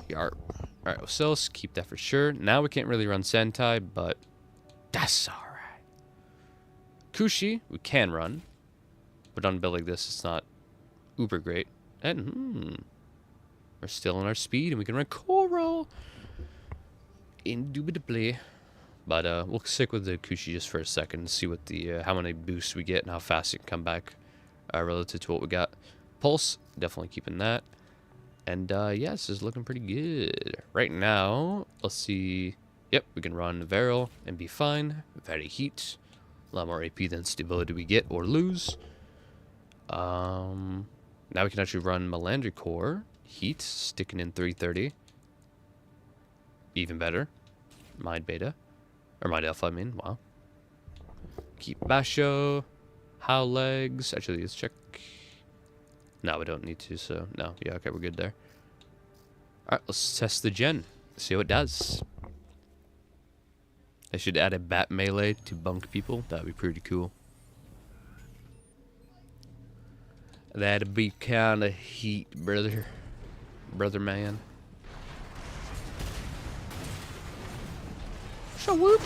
Yarp. Alright, Ocellus, keep that for sure. Now we can't really run Sentai, but that's alright. Kushi, we can run. But on a build like this, it's not uber great. And, we're still on our speed, and we can run Coral. Indubitably. But, we'll stick with the Kushi just for a second and see what the, how many boosts we get and how fast it can come back, relative to what we got. Pulse, definitely keeping that. And, yeah, this is looking pretty good. Right now, let's see. Yep, we can run Varel and be fine. Very heat. A lot more AP than stability we get or lose. Now we can actually run Melandri Core. Heat, sticking in 330. Even better. Mind Beta. Or Mind Alpha, I mean. Wow. Keep Basho. How legs. Actually, let's check. No, we don't need to, so no. Yeah, okay, we're good there. Alright, let's test the gen. See what it does. I should add a bat melee to bunk people. That'd be pretty cool. That'd be kind of heat, brother. Brother man. So whoop.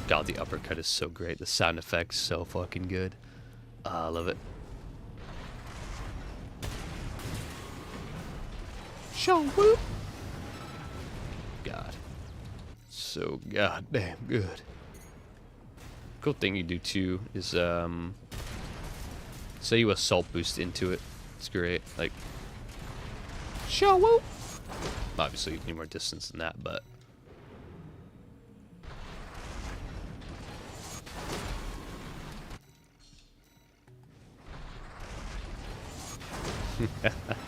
God, the uppercut is so great. The sound effects so fucking good. I love it. So whoop. God. So goddamn good. Cool thing you do too is say you assault boost into it. It's great. Like show whoop. Obviously you need more distance than that, but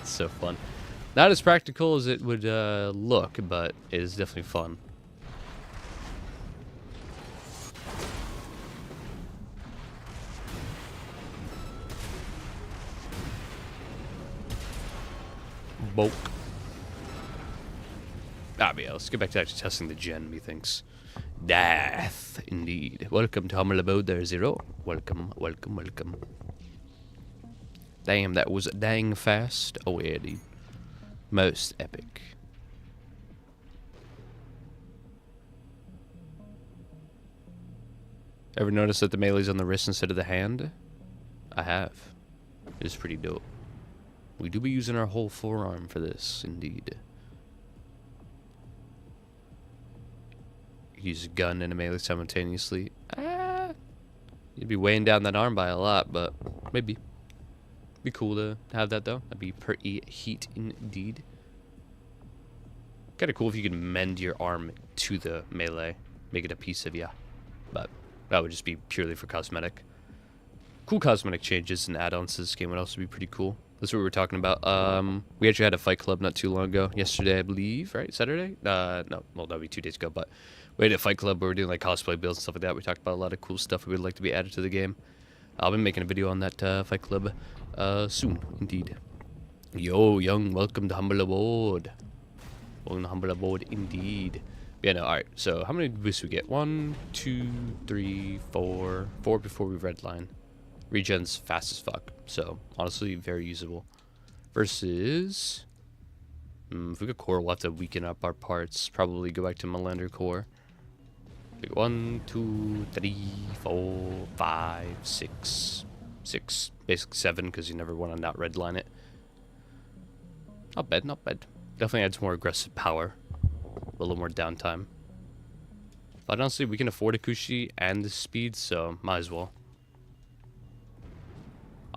so fun. Not as practical as it would look, but it is definitely fun. Bulk. But yeah, let's get back to actually testing the gen, methinks. Death, indeed. Welcome to Humble Abode there, Zero. Welcome, welcome, welcome. Damn, that was dang fast. Oh yeah, dude. Most epic. Ever notice that the melee's on the wrist instead of the hand? I have. It is pretty dope. We do be using our whole forearm for this, indeed. Use a gun and a melee simultaneously. You'd be weighing down that arm by a lot, but maybe. Be cool to have that though. That'd be pretty heat indeed. Kind of cool if you could mend your arm to the melee, make it a piece of you. But that would just be purely for cosmetic. Cool cosmetic changes and add-ons to this game would also be pretty cool. That's what we were talking about. We actually had a fight club not too long ago. Yesterday, I believe, right? Saturday? No, well, that'd be 2 days ago. But we had a fight club where we were doing like cosplay builds and stuff like that. We talked about a lot of cool stuff we would like to be added to the game. I'll be making a video on that fight club soon, indeed. Yo, young, welcome to Humble Abode. Welcome to Humble Abode, indeed. Yeah, no, alright. So, how many boosts we get? 1, 2, 3, 4. 4 before we redline. Regen's fast as fuck. So, honestly, very usable. Versus... if we get core, we'll have to weaken up our parts. Probably go back to Melandri Core. 1, 2, 3, 4, 5, 6. 6. Basically 7, because you never want to not redline it. Not bad, not bad. Definitely adds more aggressive power. A little more downtime. But honestly, we can afford a Kushi and the speed, so might as well.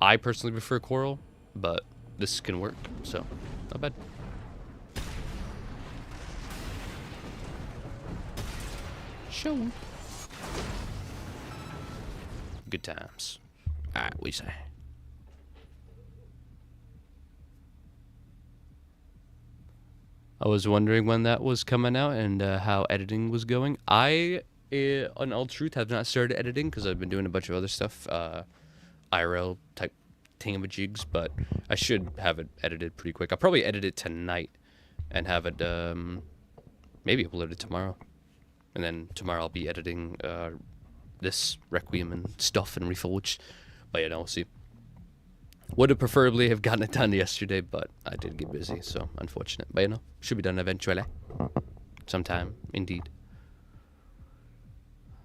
I personally prefer Coral, but this can work, so not bad. Show. Good times. Alright, we say. I was wondering when that was coming out and how editing was going. I, in all truth, have not started editing because I've been doing a bunch of other stuff. IRL type thingamajigs, but I should have it edited pretty quick. I'll probably edit it tonight and have it maybe upload it tomorrow. And then tomorrow I'll be editing this Requiem and stuff and Reforge. But yeah, no, we'll see. Would have preferably have gotten it done yesterday, but I did get busy, so unfortunate. But you know, should be done eventually. Sometime, indeed.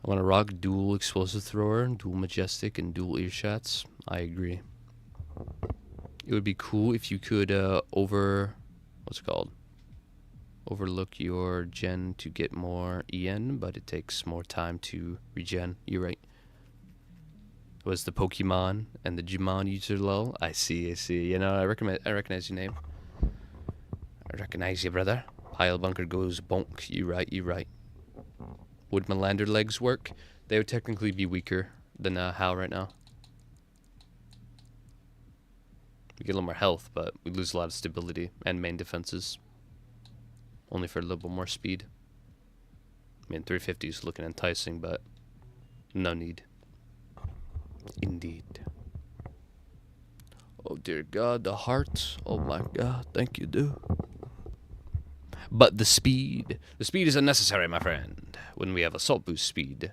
I want to rock dual explosive thrower, dual majestic, and dual earshots. I agree. It would be cool if you could what's it called? Overlook your gen to get more EN, but it takes more time to regen. You're right. Was the Pokemon and the Jimon user lull? I see. You know, I recognize your name. I recognize you, brother. Pile bunker goes bonk. You right. Would Melandri legs work? They would technically be weaker than Hal right now. We get a little more health, but we lose a lot of stability and main defenses. Only for a little bit more speed. I mean, 350 is looking enticing, but no need. Indeed. Oh, dear God, the heart. Oh, my God. Thank you, dude. But the speed. The speed is unnecessary, my friend. When we have assault boost speed,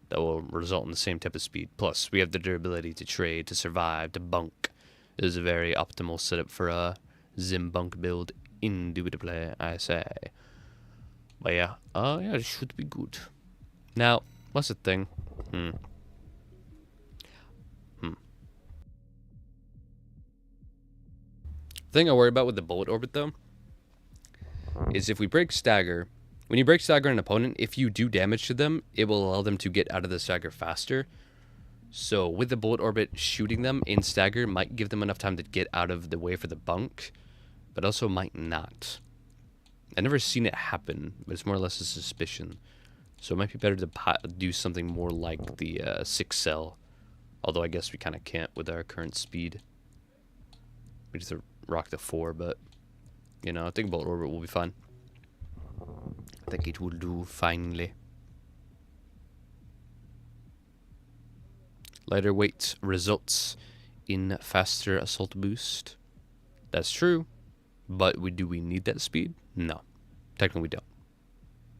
that will result in the same type of speed. Plus, we have the durability to trade, to survive, to bunk. It is a very optimal setup for a Zim bunk build. Indubitably, I say. But yeah, yeah, it should be good. Now, what's the thing? The thing I worry about with the bullet orbit, though, is if we break stagger. When you break stagger an opponent, if you do damage to them, it will allow them to get out of the stagger faster. So with the bullet orbit, shooting them in stagger might give them enough time to get out of the way for the bunk, but also might not. I've never seen it happen, but it's more or less a suspicion. So it might be better to do something more like the 6 cell, although I guess we kind of can't with our current speed. We just rock the 4, but, you know, I think bullet orbit will be fine. I think it will do finely. Lighter weight results in faster assault boost. That's true, but do we need that speed? No, technically we don't.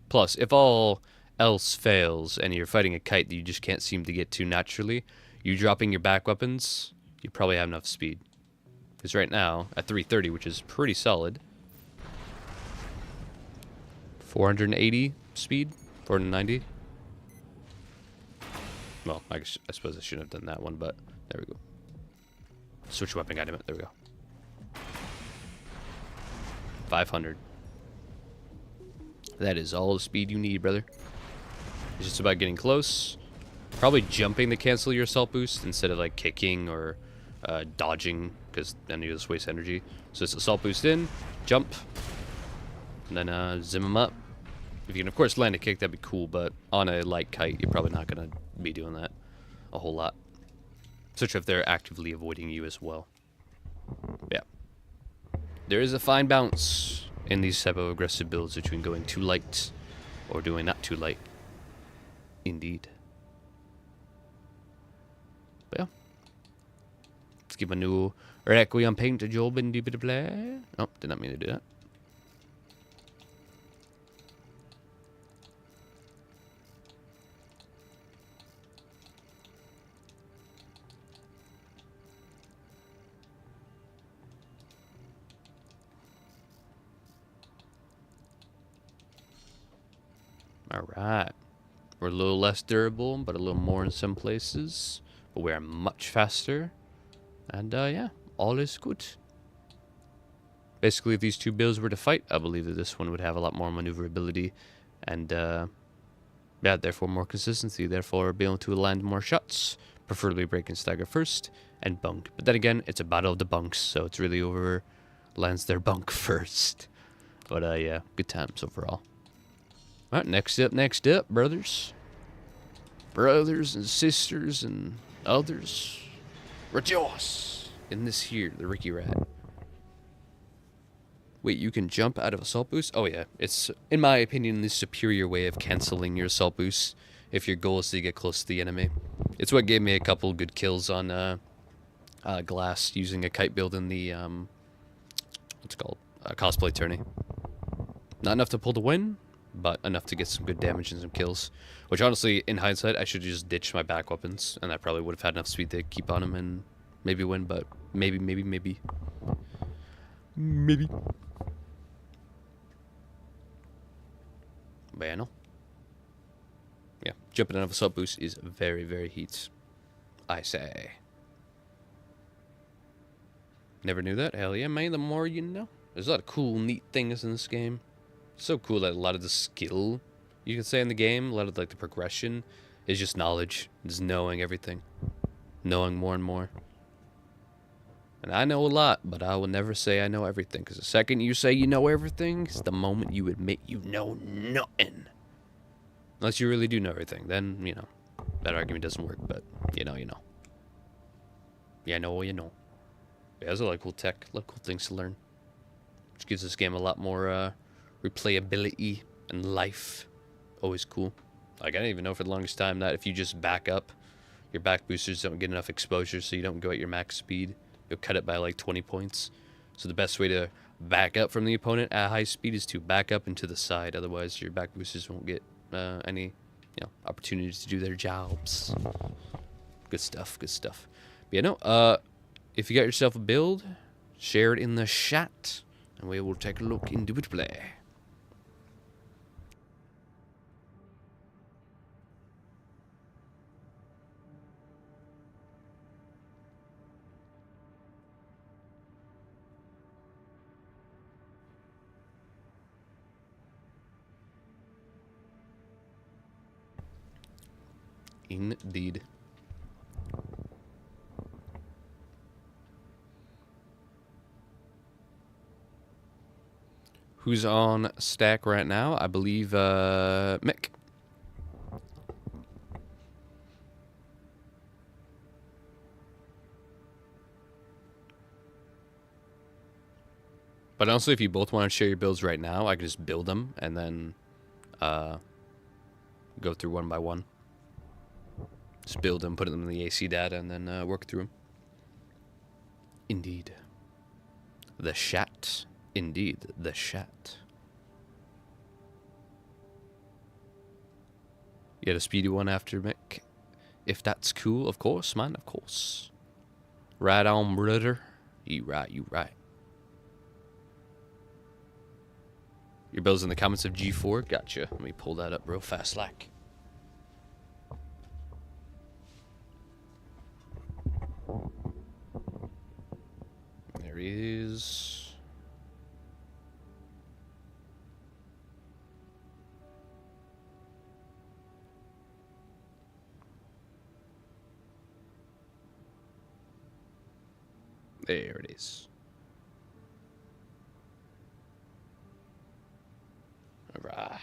Plus, if all else fails and you're fighting a kite that you just can't seem to get to naturally, you dropping your back weapons, you probably have enough speed. Because right now, at 330, which is pretty solid, 480 speed, 490. Well, I suppose I shouldn't have done that one, but there we go. Switch weapon, goddammit. There we go. 500. That is all the speed you need, brother. It's just about getting close. Probably jumping to cancel your assault boost instead of like kicking or dodging, because then you just waste energy. So it's assault boost in, jump, and then zim them up. If you can, of course, land a kick, that'd be cool, but on a light kite, you're probably not going to be doing that a whole lot. Especially if they're actively avoiding you as well. Yeah. There is a fine balance in these type of aggressive builds between going too light or doing not too light. Indeed. But yeah. Let's give a new Requiem paint a job and do a bit of play. Oh, did not mean to do that. Alright. We're a little less durable, but a little more in some places. But we are much faster. And yeah, all is good. Basically, if these two builds were to fight, I believe that this one would have a lot more maneuverability. And yeah, therefore more consistency. Therefore, be able to land more shots. Preferably break and stagger first. And bunk. But then again, it's a battle of the bunks. So it's really over lands their bunk first. But yeah, good times overall. Alright, next up, brothers. Brothers and sisters and others. Rejoice in this here, the Ricky Rat. Wait, you can jump out of assault boost? Oh yeah, it's, in my opinion, the superior way of canceling your assault boost if your goal is to get close to the enemy. It's what gave me a couple good kills on glass using a kite build in the, what's it called? Cosplay tourney. Not enough to pull the win, but enough to get some good damage and some kills. Which, honestly, in hindsight, I should have just ditched my back weapons, and I probably would have had enough speed to keep on him and maybe win, but maybe. Bueno. Yeah, jumping out of assault boost is very, very heat, I say. Never knew that? Hell yeah, man, the more you know. There's a lot of cool, neat things in this game. So cool that a lot of the skill, you can say, in the game, a lot of like the progression, is just knowledge. Just knowing everything. Knowing more and more. And I know a lot, but I will never say I know everything. Because the second you say you know everything, it's the moment you admit you know nothing. Unless you really do know everything. Then, you know, that argument doesn't work. But, you know. Yeah, I know, you know. Yeah, there's a lot of cool tech, a lot of cool things to learn. Which gives this game a lot more replayability and life. Always cool. Like, I didn't even know for the longest time that if you just back up, your back boosters don't get enough exposure, so you don't go at your max speed. You'll cut it by like 20 points. So the best way to back up from the opponent at high speed is to back up and to the side. Otherwise, your back boosters won't get any opportunities to do their jobs. Good stuff, good stuff. But yeah, no, if you got yourself a build, share it in the chat, and we will take a look into it play. Indeed. Who's on stack right now? I believe Mick. But honestly, if you both want to share your builds right now, I can just build them and then go through one by one. Just build them, put them in the AC data, and then work through them. Indeed. The chat. Indeed, the chat. You had a speedy one after Mick. If that's cool, of course, man, of course. Right on, brother. You right, you right. Your build's in the comments of G4. Gotcha. Let me pull that up real fast, like. There he is. There it is. All right.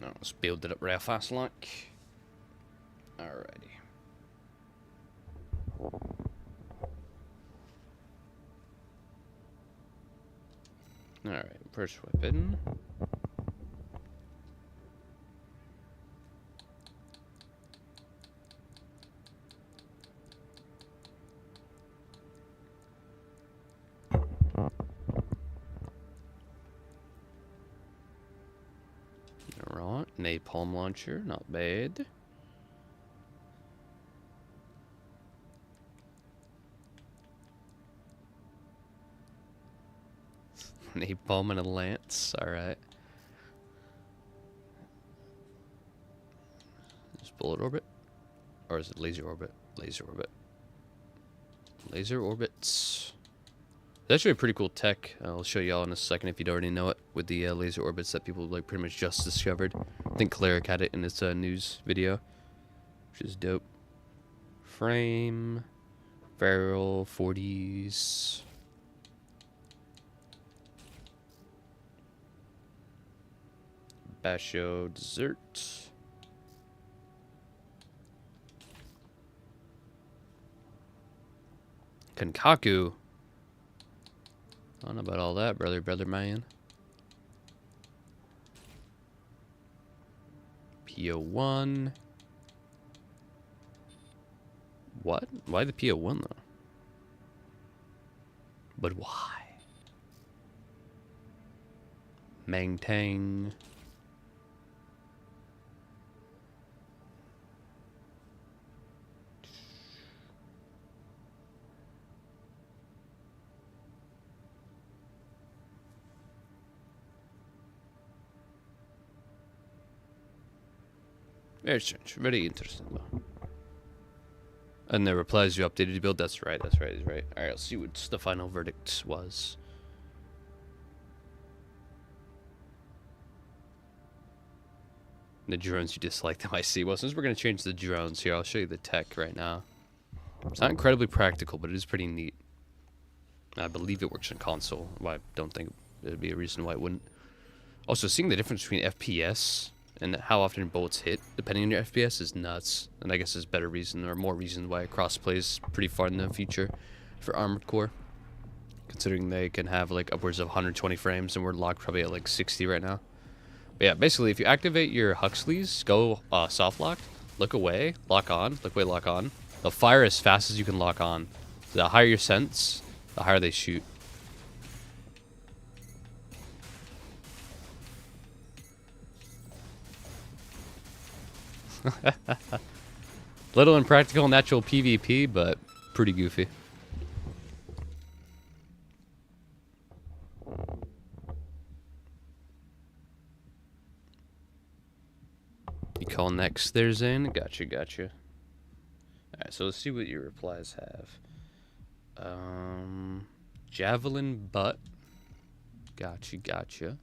Now let's build it up real fast, like. Alrighty. Alright, first weapon. Alright, napalm launcher, not bad. Napalm and a lance, alright. Is bullet orbit? Or is it laser orbit? Laser orbit. Laser orbits. It's actually a pretty cool tech. I'll show y'all in a second if you don't already know it. With the laser orbits that people like pretty much just discovered. I think Cleric had it in its news video, which is dope. Frame. Barrel. 40s. Basho dessert. Kankaku. I don't know about all that, brother man. PO1. What? Why the PO1 though? But why? Mang Tang. Very strange. Very interesting, though. And the replies you updated your build. That's right. That's right. That's right. All right. Let's see what the final verdict was. The drones you dislike them, I see. Well, since we're going to change the drones here, I'll show you the tech right now. It's not incredibly practical, but it is pretty neat. I believe it works on console. Well, I don't think There'd be a reason why it wouldn't. Also, seeing the difference between FPS and how often bullets hit, depending on your FPS, is nuts. And I guess there's better reason, or more reason, why cross plays pretty far in the future for Armored Core. Considering they can have like upwards of 120 frames, and we're locked probably at like 60 right now. But yeah, basically, if you activate your Huxleys, go soft lock, look away, lock on, look away, lock on. They'll fire as fast as you can lock on. So the higher your sense, the higher they shoot. Little impractical natural PvP, but pretty goofy. You call next there, Zane? Gotcha, gotcha. Alright, so let's see what your replies have. Javelin butt. Gotcha, gotcha.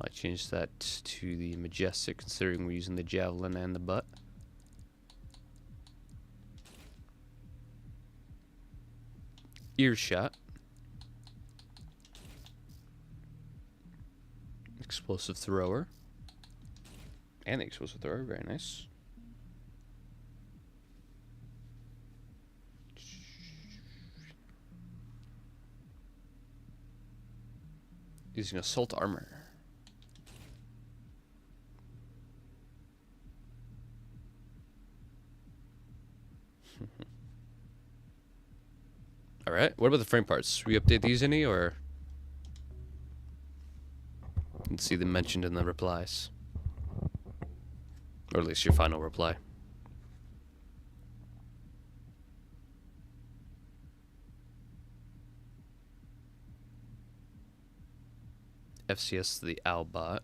Might change that to the majestic, considering we're using the javelin and the butt. Earshot. Explosive thrower. And the explosive thrower, very nice. Using assault armor. Alright, what about the frame parts? Should we update these any, or? You can see them mentioned in the replies. Or at least your final reply. FCS the Owlbot.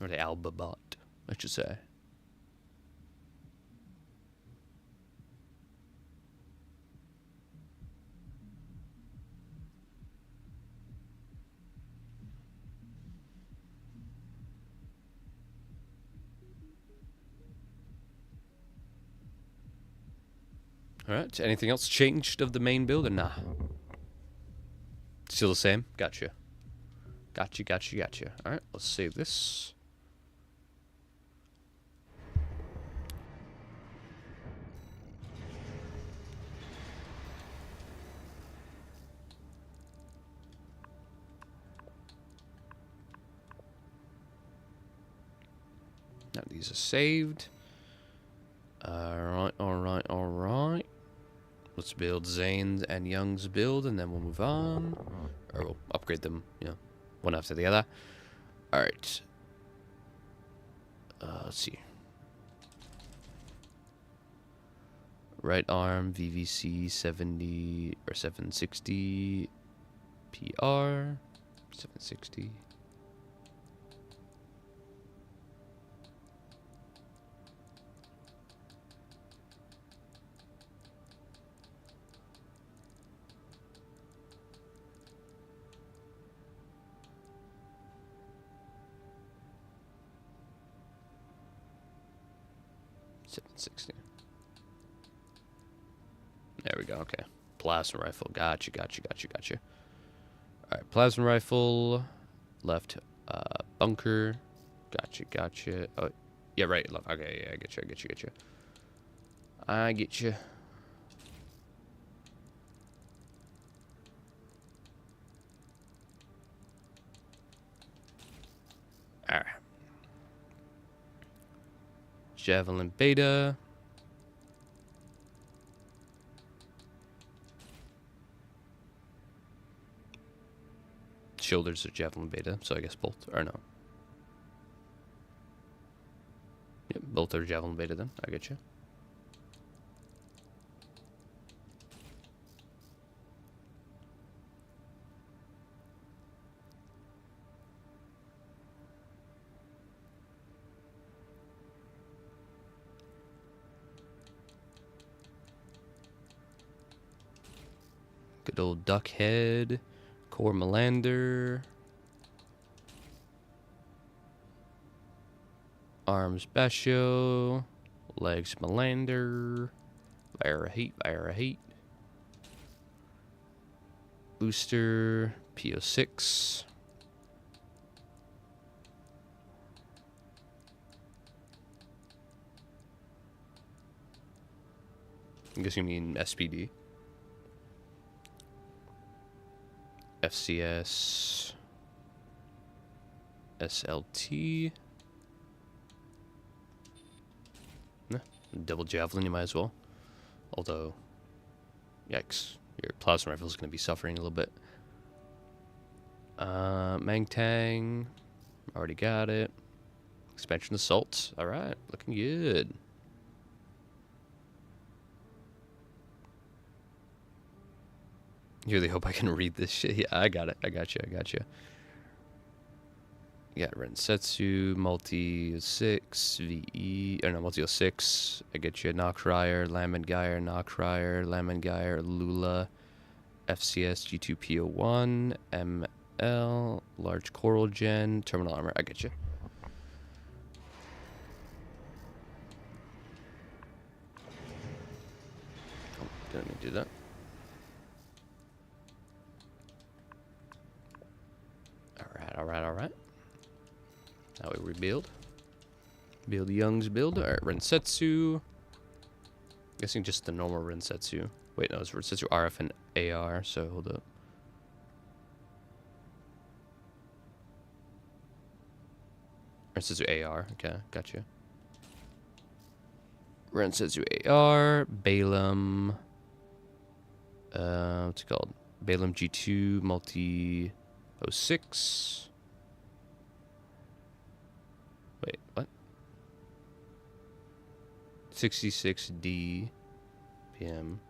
Or the Albabot, I should say. Alright, anything else changed of the main build or nah? Still the same? Gotcha. Gotcha, gotcha, gotcha. Alright, let's save this. Now these are saved. Alright, alright, alright. Let's build Zane's and Young's build, and then we'll move on. Or we'll upgrade them, you know, one after the other. Alright. Let's see. Right arm, VVC 70 or 760 PR 760. There we go, okay. Plasma rifle, gotcha, gotcha, gotcha, gotcha. Alright, plasma rifle, left bunker, gotcha, gotcha. Oh, yeah, right, left. Okay, yeah, I get you, I get you, get you. I get you. Alright. Javelin beta. Shoulders are javelin beta, so I guess both are no. Yep, both are javelin beta then. I get you. Good old duck head, core Melander, arms Basho, legs Melander. Fire hate, fire hate. Booster, PO6. I guess you mean SPD. FCS. SLT. Nah, double javelin, you might as well. Although, yikes, your plasma rifle is going to be suffering a little bit. Mangtang, already got it. Expansion assault, all right, looking good. You really hope I can read this shit. Yeah, I got it. I got you. You got Rensetsu, Multi 6, VE, or no, Multi 06. I get you Knockrier, Lamengire, Knockrier, Lamengire, Lula, FCS, G2PO1, ML, Large Coral Gen, Terminal Armor. I get you. Oh, didn't mean to do that. Alright. Now we rebuild. Build Young's build. Alright, Rensetsu. Guessing just the normal Rensetsu. Wait, no, it's Rensetsu RF and AR, so hold up. Rensetsu AR, okay, gotcha. Rensetsu AR, Balaam. What's it called? Balaam G2 Multi 06. Wait, what? 66D PM.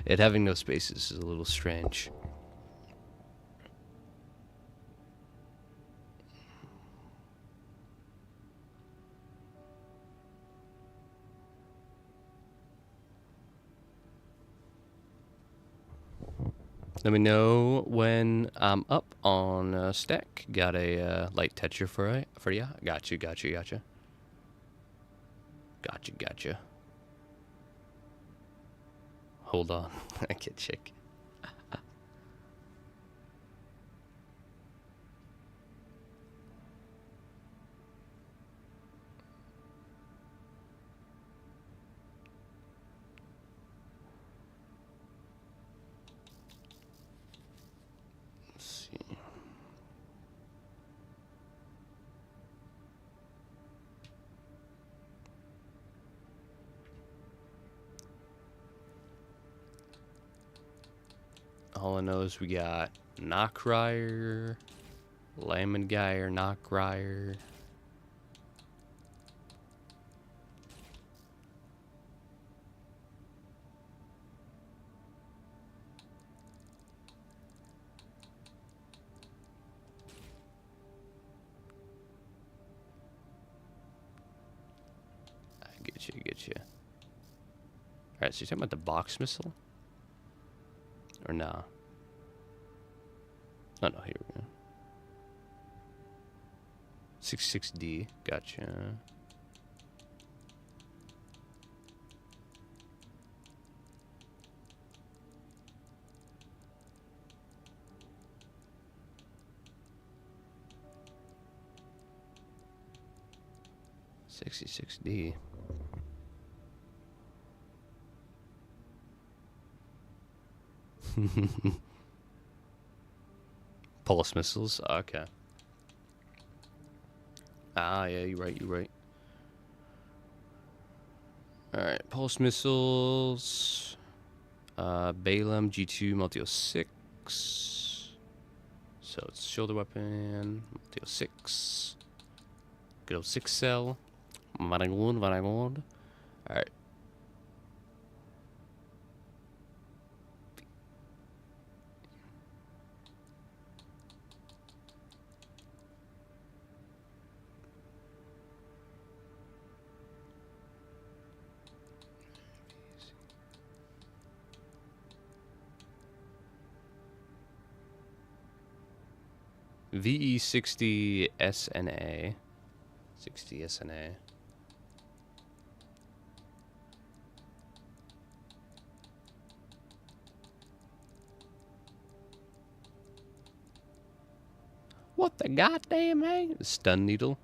It having no spaces is a little strange. Let me know when I'm up on stack. Got a light tetcher for ya. Gotcha. Hold on. I can't check. Let's see. All I know is we got Knockrier, Lamengire, Knockrier. I get you. Alright, so you're talking about the box missile? Or nah? Oh no, here we go. 66D, gotcha. $66D. Pulse missiles, okay. Ah, yeah, you're right. Alright, pulse missiles. Balaam G2 Multi 06. So it's shoulder weapon, Multi 06. Good old 6 cell. Very good. Alright. VE60 SNA. 60 SNA. What the goddamn, hey? Stun needle.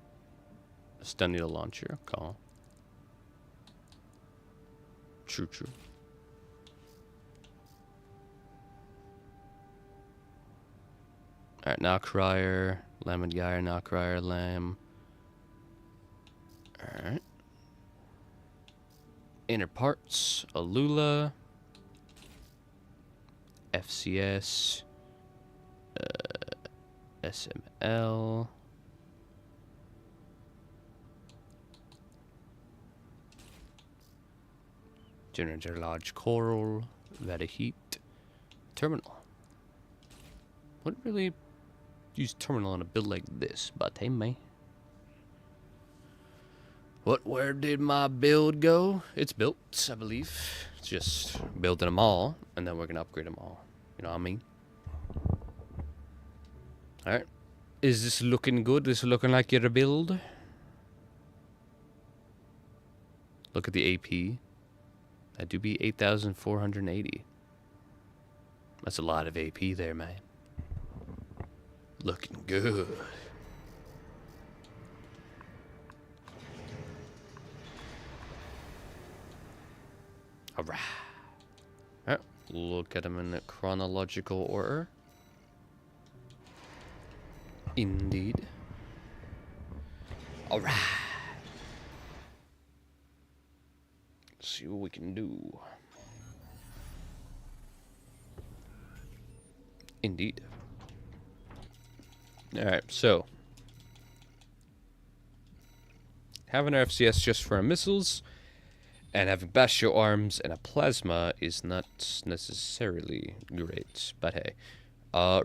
Stun needle launcher. Call. True. Alright, Knockrier, Lamb and Gyre, Knockrier, Lamb. Alright. Inner parts, Alula. FCS. SML. Generator Large Coral. Veta Heat. Terminal. Wouldn't really use terminal on a build like this, but hey, man. Where did my build go? It's built, I believe. It's just building them all, and then we're gonna upgrade them all. You know what I mean? Alright. Is this looking good? Is this looking like your build? Look at the AP. That do be 8,480. That's a lot of AP there, man. Looking good. Alright. Alright. Look at them in chronological order. Indeed. Alright. Let's see what we can do. Indeed. Alright, so. Having our FCS just for our missiles, and having Bastio arms and a plasma is not necessarily great. But hey.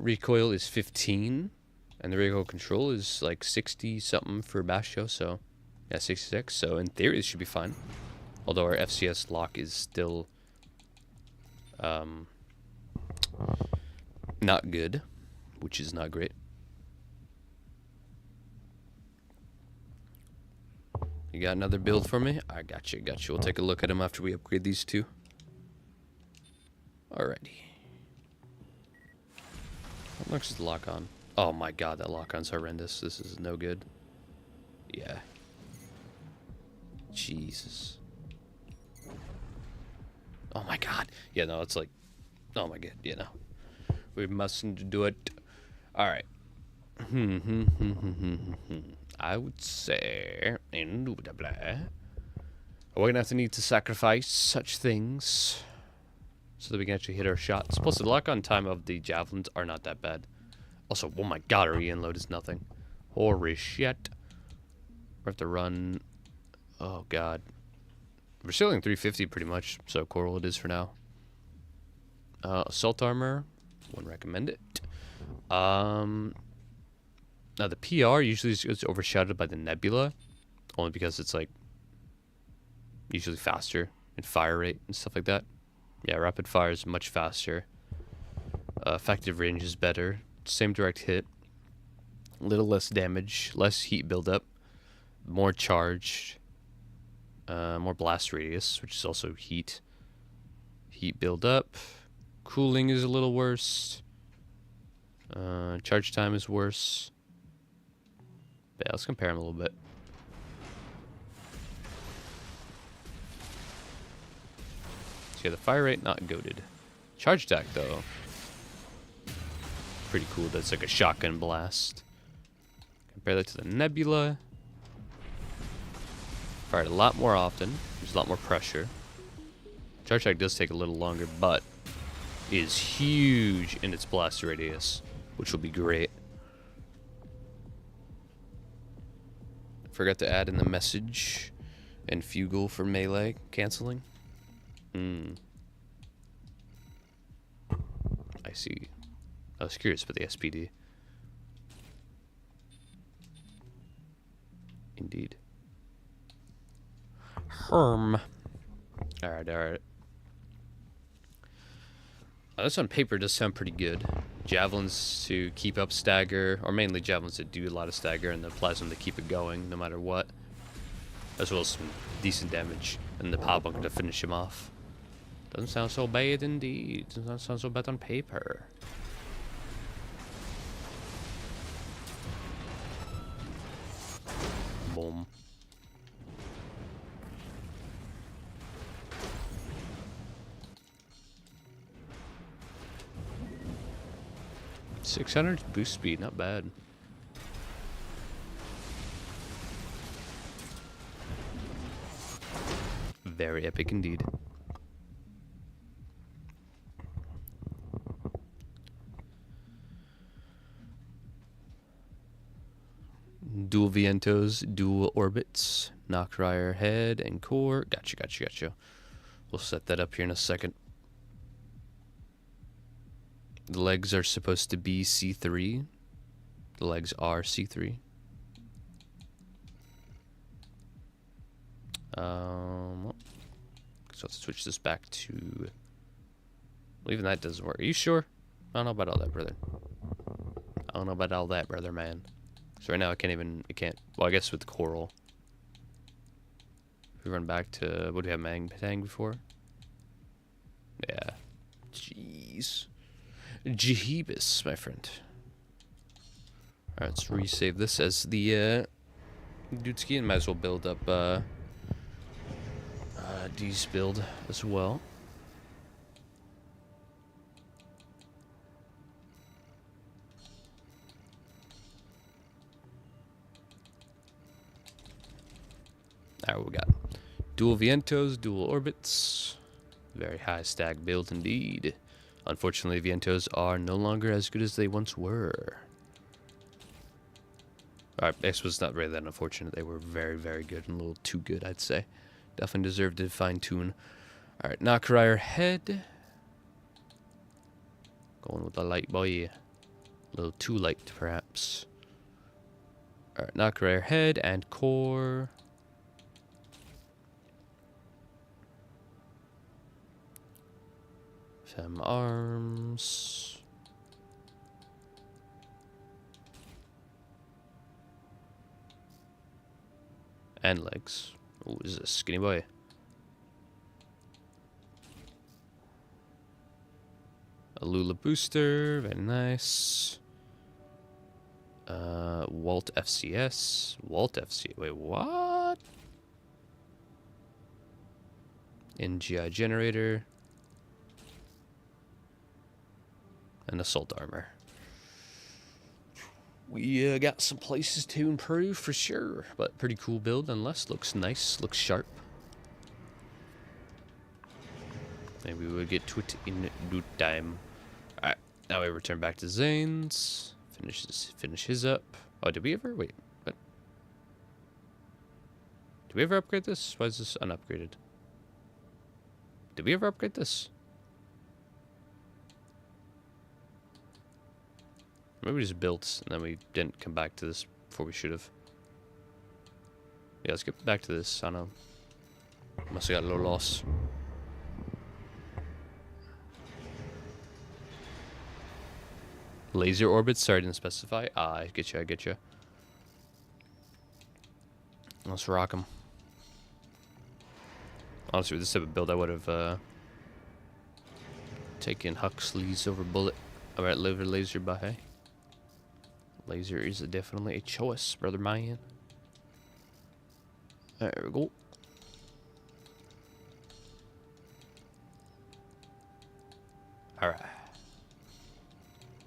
Recoil is 15. And the recoil control is like 60 something for Bastio, so yeah, 66. So in theory, it should be fine. Although our FCS lock is still not good, which is not great. You got another build for me? I got you. We'll take a look at them after we upgrade these two. Alrighty. What looks is the lock on? Oh my god, that lock-on's horrendous. This is no good. Yeah. Jesus. Oh my god. Yeah, no, it's like... Oh my god, you know. We mustn't do it. Alright. I would say... Indubitably. We're gonna have to need to sacrifice such things so that we can actually hit our shots. Plus, the lock-on time of the javelins are not that bad. Also, oh my god, our EN load is nothing. Holy shit. We have to run... Oh god. We're sailing 350 pretty much, so Coral it is for now. Assault armor. Wouldn't recommend it. Now the PR usually is overshadowed by the Nebula. Only because it's like... usually faster in fire rate and stuff like that. Yeah, rapid fire is much faster. Effective range is better. Same direct hit, a little less damage, less heat buildup, more charged, more blast radius, which is also heat buildup. Cooling is a little worse. Charge time is worse. But yeah, let's compare them a little bit. So yeah, the fire rate not goated. Charge attack though. Pretty cool. That's like a shotgun blast. Compare that to the Nebula. Fired a lot more often. There's a lot more pressure. Charge attack does take a little longer, but is huge in its blast radius, which will be great. Forgot to add in the message and Fugal for melee canceling. I see. I was curious about the SPD. Indeed. Alright. This on paper does sound pretty good. Javelins to keep up stagger, or mainly javelins that do a lot of stagger, and the plasma to keep it going no matter what. As well as some decent damage, and the power bunker to finish him off. Doesn't sound so bad indeed. Doesn't sound so bad on paper. Boom. $600 boost speed, not bad. Very epic indeed. Dual Vientos, dual orbits, Knockrider head and core. Gotcha. We'll set that up here in a second. The legs are supposed to be C3. The legs are C3. So let's switch this back to... Well, even that doesn't work. Are you sure? I don't know about all that, brother. I don't know about all that, brother, man. So right now I can't, well, I guess with the coral. If we run back to, what do we have, Mang before? Yeah. Jeez. Jeebus, my friend. Alright, let's resave this as the, Dudeski, and might as well build up, D's build as well. Alright, what we got? Dual Vientos, dual orbits. Very high stag build indeed. Unfortunately, Vientos are no longer as good as they once were. Alright, this was not really that unfortunate. They were very, very good and a little too good, I'd say. Definitely deserved to fine-tune. Alright, Knockrider head. Going with the light boy. A little too light, perhaps. Alright, Knockrider head and core. Fem arms. And legs. Ooh, this is a skinny boy. A Lula booster, very nice. Walt FCS. Wait, what? NGI generator. And assault armor. We got some places to improve for sure, but pretty cool build nonetheless. Looks nice, looks sharp. Maybe we'll get to it in due time. Alright, now we return back to Zane's. Finish his up. Oh, did we ever? Wait, what? Did we ever upgrade this? Why is this unupgraded? Did we ever upgrade this? Maybe we just built and then we didn't come back to this before we should have. Yeah, let's get back to this. I don't know. Must have got a little loss. Laser orbits? Sorry, I didn't specify. Ah, I get you. Let's rock them. Honestly, with this type of build, I would have taken Huxley's over Bullet. Alright, laser by hey. Laser is definitely a choice, brother man. There we go. Alright.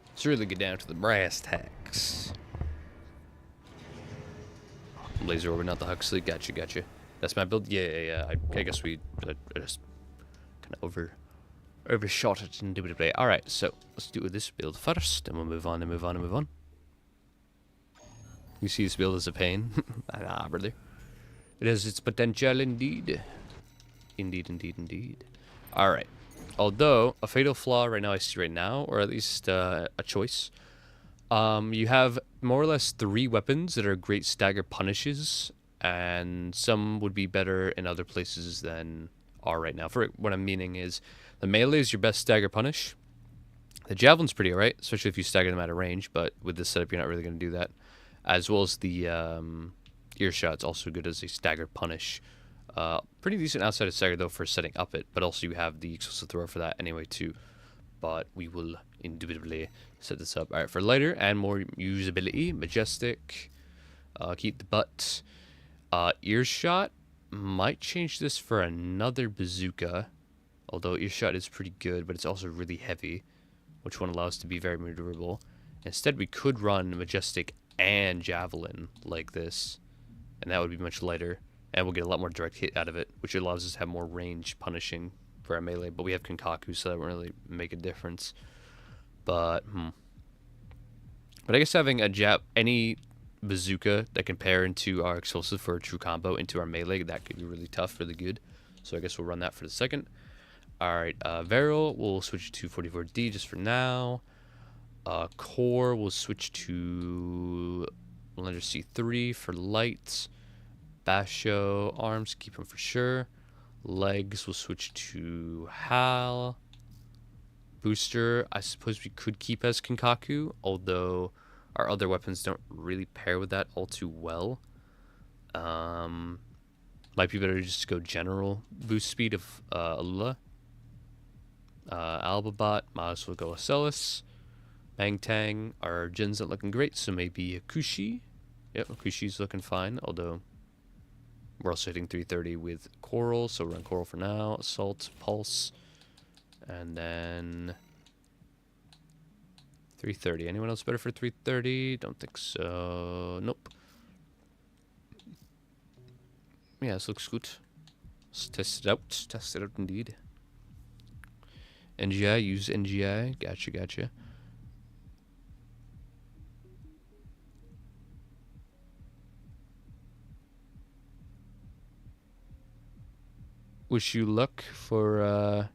Let's really get down to the brass tacks. Laser orbit, not the Huxley. Gotcha. That's my build? Yeah. I guess I just kind of overshot it indubitably. Alright, so let's do this build first, and we'll move on. You see this build as a pain? Nah, brother. It has its potential indeed. Indeed. Alright. Although, a fatal flaw right now I see right now, or at least a choice. You have more or less 3 weapons that are great stagger punishes, and some would be better in other places than are right now. For what I'm meaning is, the melee is your best stagger punish. The javelin's pretty alright, especially if you stagger them out of range, but with this setup, you're not really going to do that. As well as the earshot's also good as a stagger punish. Pretty decent outside of stagger, though, for setting up it, but also you have the explosive thrower for that anyway, too. But we will indubitably set this up. Alright, for lighter and more usability, majestic, keep the butt. Earshot, might change this for another bazooka, although earshot is pretty good, but it's also really heavy, which one allows to be very maneuverable. Instead, we could run majestic and javelin like this, and that would be much lighter, and we'll get a lot more direct hit out of it, which allows us to have more range punishing for our melee. But we have Kinkaku, so that won't really make a difference. But I guess having any bazooka that can pair into our explosive for a true combo into our melee, that could be really tough, really good. So I guess we'll run that for the second. Alright, Varil, we'll switch to 44D just for now. Core, we'll switch to Lender C3 for light. Basho, arms, keep them for sure. Legs, we'll switch to Hal. Booster, I suppose we could keep as Kinkaku, although our other weapons don't really pair with that all too well. Might be better just to go general boost speed of Alula. Albabot, might as well go Ocellus. Bang Tang, our Jin's not looking great, so maybe Akushi. Yep, Akushi's looking fine, although we're also hitting 330 with Coral, so run Coral for now. Assault, Pulse, and then 330. Anyone else better for 330? Don't think so. Nope. Yeah, this looks good. Let's test it out. Test it out indeed. NGI, use NGI. Gotcha. Wish you luck for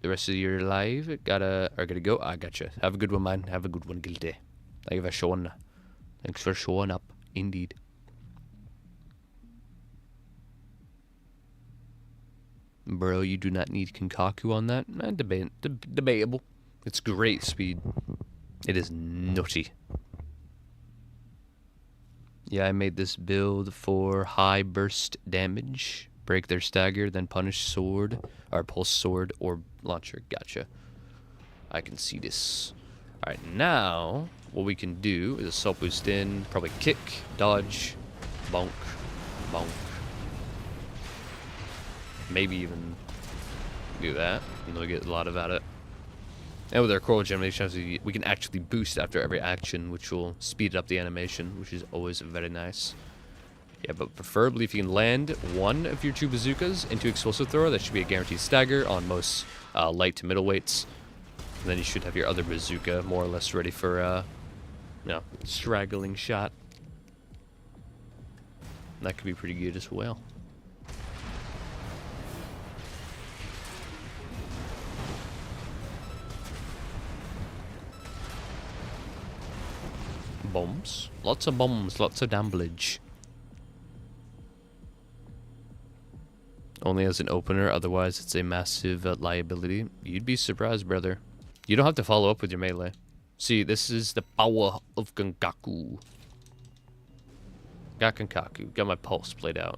the rest of your life. Gotta go. I gotcha. Have a good one, man. Have a good one, Guilty. Thank you for showing. Thanks for showing up. Indeed. Bro, you do not need Kinkaku on that. Debatable. It's great speed. It is nutty. Yeah, I made this build for high burst damage. Break their stagger, then punish sword, or pulse sword, or launcher. Gotcha. I can see this. Alright, now, what we can do is assault boost in, probably kick, dodge, bonk, bonk. Maybe even do that, and we'll get a lot of at it. And with our coral generation, we can actually boost after every action, which will speed up the animation, which is always very nice. Yeah, but preferably if you can land one of your two bazookas into explosive thrower, that should be a guaranteed stagger on most light to middleweights. And then you should have your other bazooka more or less ready for, straggling shot. That could be pretty good as well. Bombs. Lots of bombs, lots of damage. Only as an opener, otherwise it's a massive liability. You'd be surprised, brother. You don't have to follow up with your melee. See, this is the power of Kinkaku. Got Kinkaku. Got my pulse played out.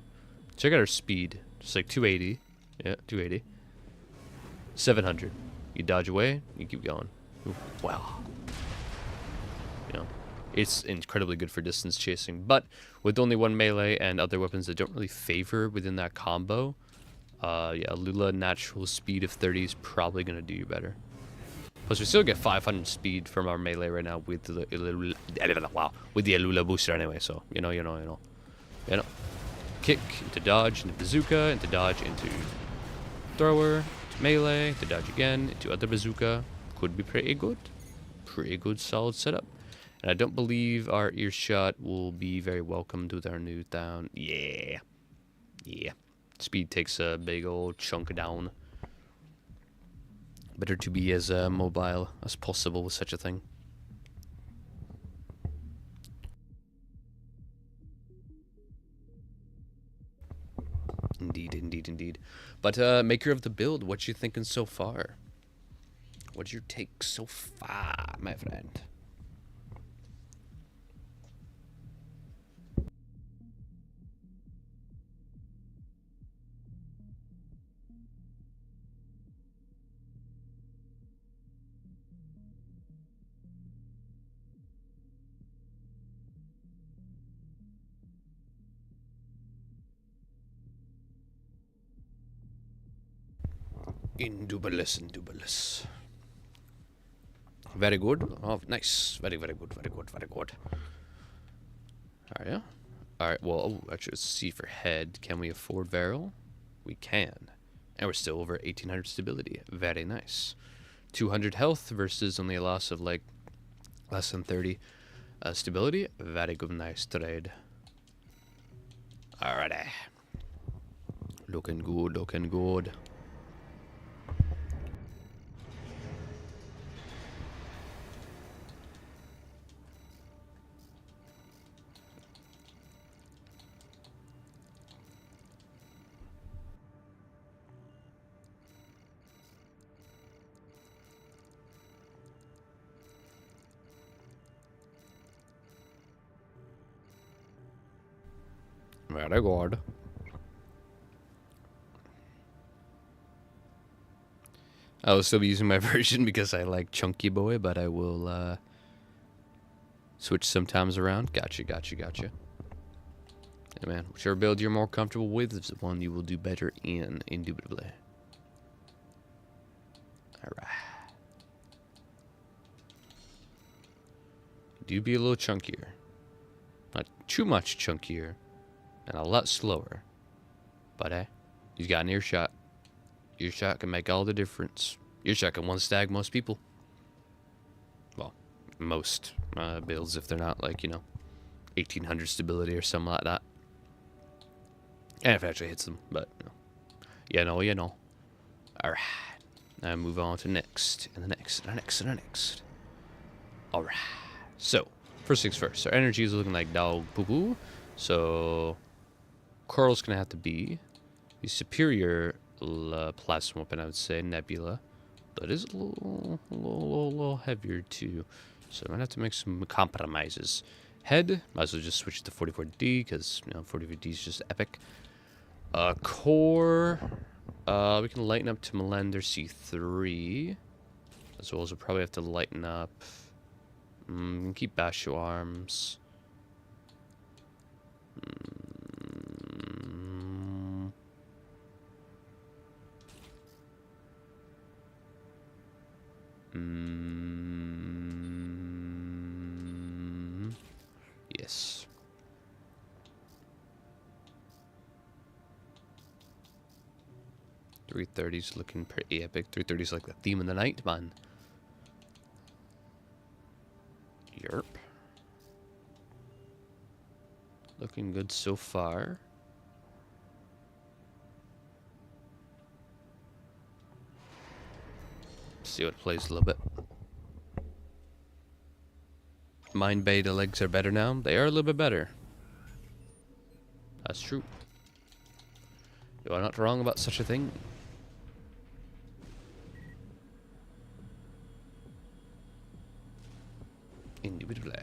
Check out our speed. Just like 280. Yeah, 280. 700. You dodge away, you keep going. Ooh, wow. You know, it's incredibly good for distance chasing. But with only one melee and other weapons that don't really favor within that combo, yeah, Lula natural speed of 30 is probably going to do you better. Plus, we still get 500 speed from our melee right now with the Alula booster anyway. So, you know. Kick, into dodge, into bazooka, into dodge, into thrower, into melee, into dodge again, into other bazooka. Could be pretty good. Pretty good, solid setup. And I don't believe our earshot will be very welcomed with our new down. Yeah. Speed takes a big old chunk down. Better to be as mobile as possible with such a thing. Indeed. But maker of the build, what you thinking so far? What'd you take so far, my friend? Indubilis, indubilis. Very good. Oh, nice. Very, very good, very good, very good. Are ya? Alright, well, actually, let's see for head. Can we afford Varel? We can. And we're still over 1800 stability. Very nice. 200 health versus only a loss of, like, less than 30 stability. Very good, nice trade. Alrighty. Looking good, looking good. Very good. I will still be using my version because I like Chunky Boy, but I will switch sometimes around. Gotcha, gotcha, gotcha. Yeah, man, whichever build you're more comfortable with is the one you will do better in, indubitably. Alright. Do be a little chunkier. Not too much chunkier. And a lot slower. But he's got an earshot. Earshot can make all the difference. Earshot can one stag most people. Well, most builds if they're not like, 1800 stability or something like that. And if it actually hits them, but you know. Alright. Now move on to next. And the next, and the next, and the next. Alright. So, first things first. Our energy is looking like dog poo poo. So Coril's gonna have to be the superior plasma weapon, I would say, Nebula. But it is a little heavier too. So I'm gonna have to make some compromises. Head, might as well just switch to 44D because 44D is just epic. Core, we can lighten up to Melender C3, as well as we'll probably have to lighten up. Keep Basho arms. Yes. .330's looking pretty epic. 330's like the theme of the night, man. Yerp. Looking good so far. See what plays a little bit. Mind beta legs are better now. They are a little bit better. That's true. You are not wrong about such a thing. Indubitably.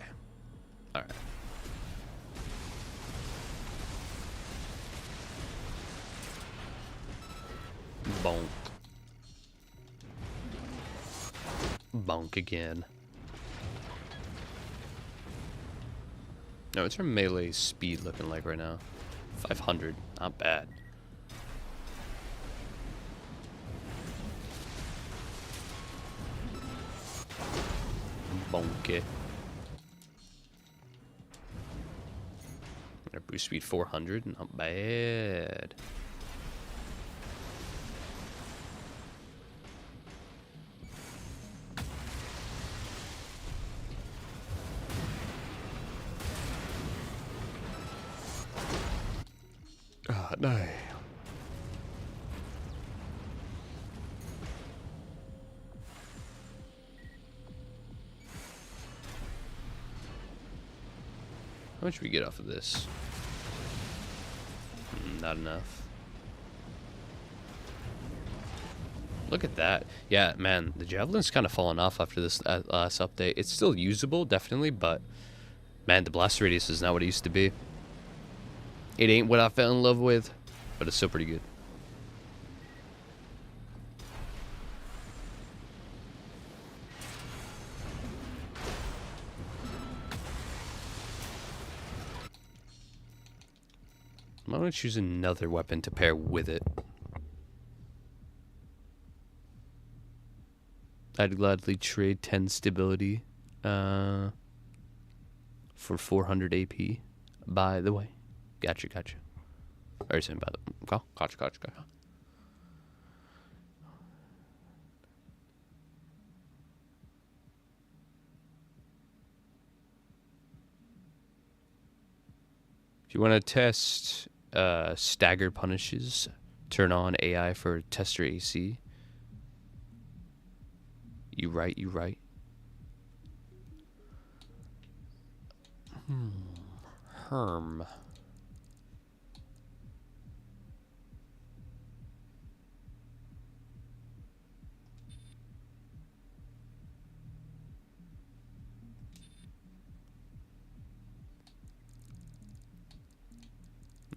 Alright. Bonk. Bonk again. No, what's our melee speed looking like right now? 500. Not bad. Bonk it. Our boost speed 400. Not bad. No. How much we get off of this? Not enough. Look at that. Yeah, man, the Javelin's kind of fallen off after this last update. It's still usable, definitely, but man, the blast radius is not what it used to be. It ain't what I fell in love with, but it's still pretty good. I'm going to choose another weapon to pair with it. I'd gladly trade 10 stability for 400 AP, by the way. Gotcha. Or you saying by the... Gotcha. If you want to test stagger punishes, turn on AI for tester AC. You right. Herm.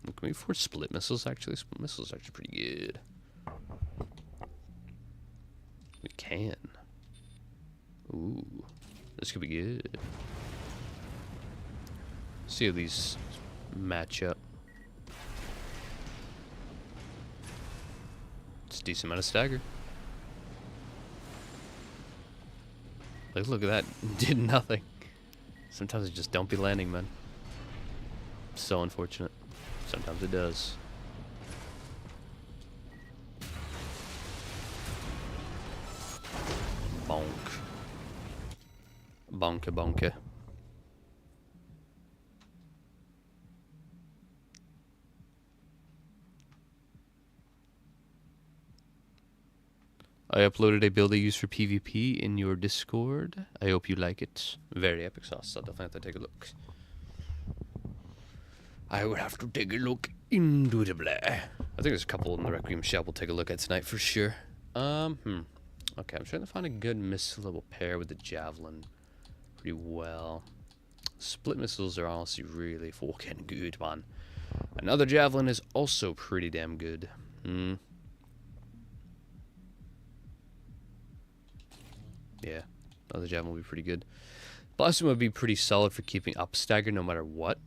Can we afford split missiles, actually? Split missiles are actually pretty good. We can. Ooh. This could be good. See how these match up. It's a decent amount of stagger. Like, look at that. Did nothing. Sometimes it just don't be landing, man. So unfortunate. Sometimes it does. Bonk. Bonka. I uploaded a build I use for PvP in your Discord. I hope you like it. Very epic sauce. I'll definitely have to take a look. I would have to take a look indubitably. I think there's a couple in the Requiem shop we'll take a look at tonight for sure. Okay, I'm trying to find a good missile that will pair with the Javelin pretty well. Split missiles are honestly really fucking good, man. Another Javelin is also pretty damn good. Yeah, another Javelin would be pretty good. Plasma would be pretty solid for keeping up stagger no matter what.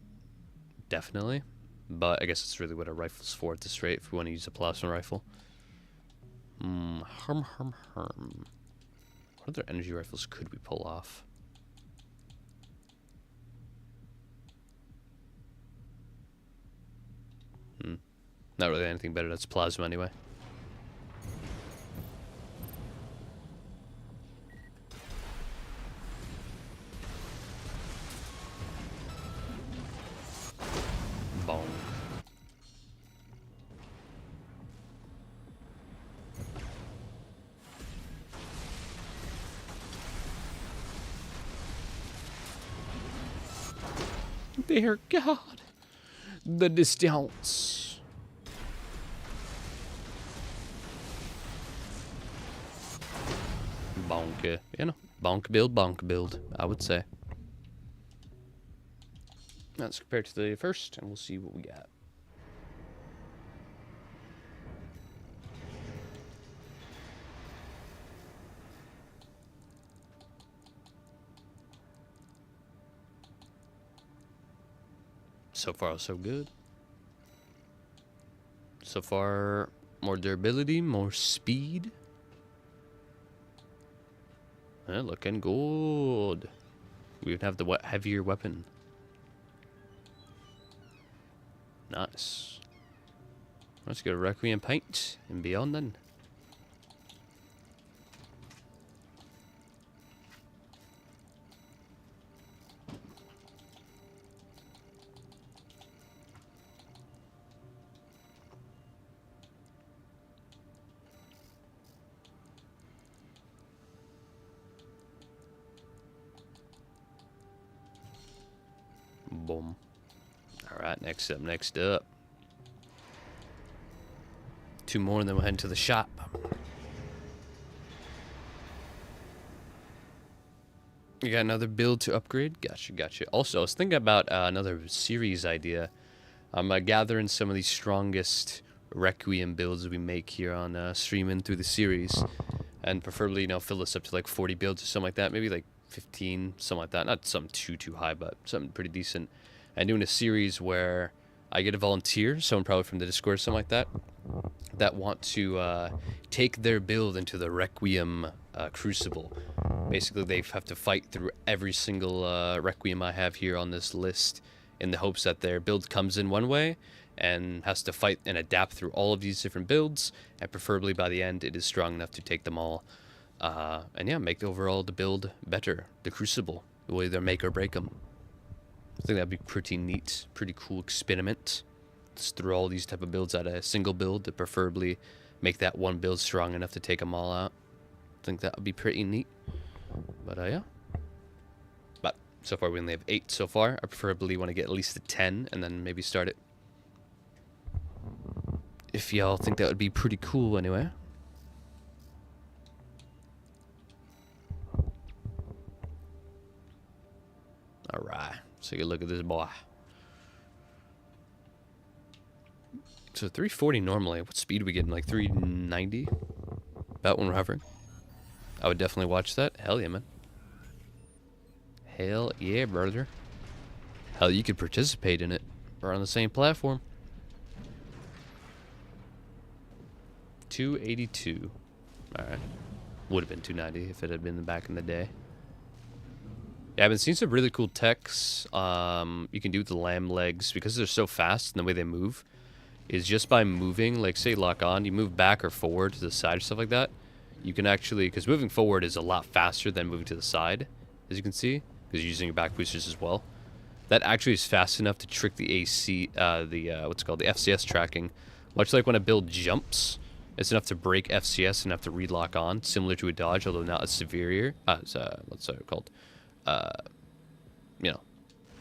Definitely. But I guess it's really what a rifle's for at this rate if we want to use a plasma rifle. What other energy rifles could we pull off? Not really anything better that's plasma anyway. Bonk. Dear God. The distance. Bonk. You know, bonk build, I would say. Let's compare to the first, and we'll see what we got. So far, so good. So far, more durability, more speed. Looking good. We would have the heavier weapon. Nice. Let's go to Requiem paint and beyond then. Boom. Alright, next up. Two more and then we'll head to the shop. You got another build to upgrade? Gotcha, gotcha. Also, I was thinking about another series idea. I'm gathering some of the strongest Requiem builds we make here on streaming through the series. And preferably, you know, fill this up to like 40 builds or something like that. Maybe like 15, something like that. Not something too high, but something pretty decent. And doing a series where I get a volunteer, someone probably from the Discord or something like that, that want to take their build into the Requiem Crucible. Basically, they have to fight through every single Requiem I have here on this list in the hopes that their build comes in one way and has to fight and adapt through all of these different builds, and preferably by the end it is strong enough to take them all. And yeah, make overall the build better. The Crucible will either make or break them. I think that'd be pretty neat, pretty cool experiment. Just throw all these type of builds at a single build to preferably make that one build strong enough to take them all out. I think that would be pretty neat. But yeah. But so far we only have 8 so far. I preferably want to get at least to 10 and then maybe start it. If y'all think that would be pretty cool anyway. Alright, let's take a look at this boy. So 340 normally. What speed are we getting? Like 390? About when we're hovering. I would definitely watch that. Hell yeah, man. Hell yeah, brother. Hell, you could participate in it. We're on the same platform. 282. Alright. Would have been 290 if it had been back in the day. Yeah, I've been seeing some really cool techs. You can do with the lamb legs because they're so fast and the way they move is just by moving, like say lock on, you move back or forward to the side or stuff like that. You can actually, because moving forward is a lot faster than moving to the side, as you can see, because you're using your back boosters as well. That actually is fast enough to trick the AC, what's it called, the FCS tracking. Much like when a build jumps, it's enough to break FCS and have to relock on, similar to a dodge, although not as severe. What's it called? You know,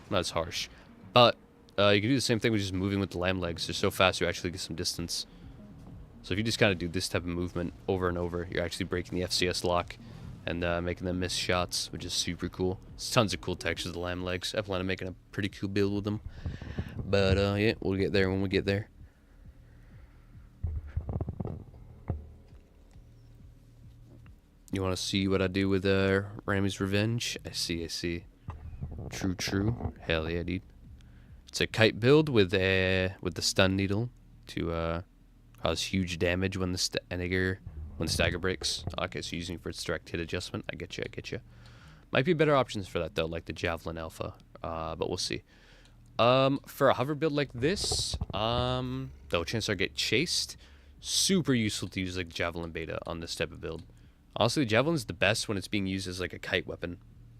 not as harsh. But you can do the same thing with just moving with the lamb legs. They're so fast you actually get some distance. So if you just kind of do this type of movement over and over, you're actually breaking the FCS lock and making them miss shots, which is super cool. There's tons of cool textures of the lamb legs. I plan on making a pretty cool build with them. But yeah, we'll get there when we get there. You want to see what I do with Ramy's Revenge? I see. True. Hell yeah, dude. It's a kite build with the stun needle to cause huge damage when the stagger breaks. Okay, so using it for its direct hit adjustment. I get you. Might be better options for that though, like the Javelin Alpha. But we'll see. For a hover build like this, though chances are get chased, super useful to use like Javelin Beta on this type of build. Honestly, the Javelin's the best when it's being used as like a kite weapon,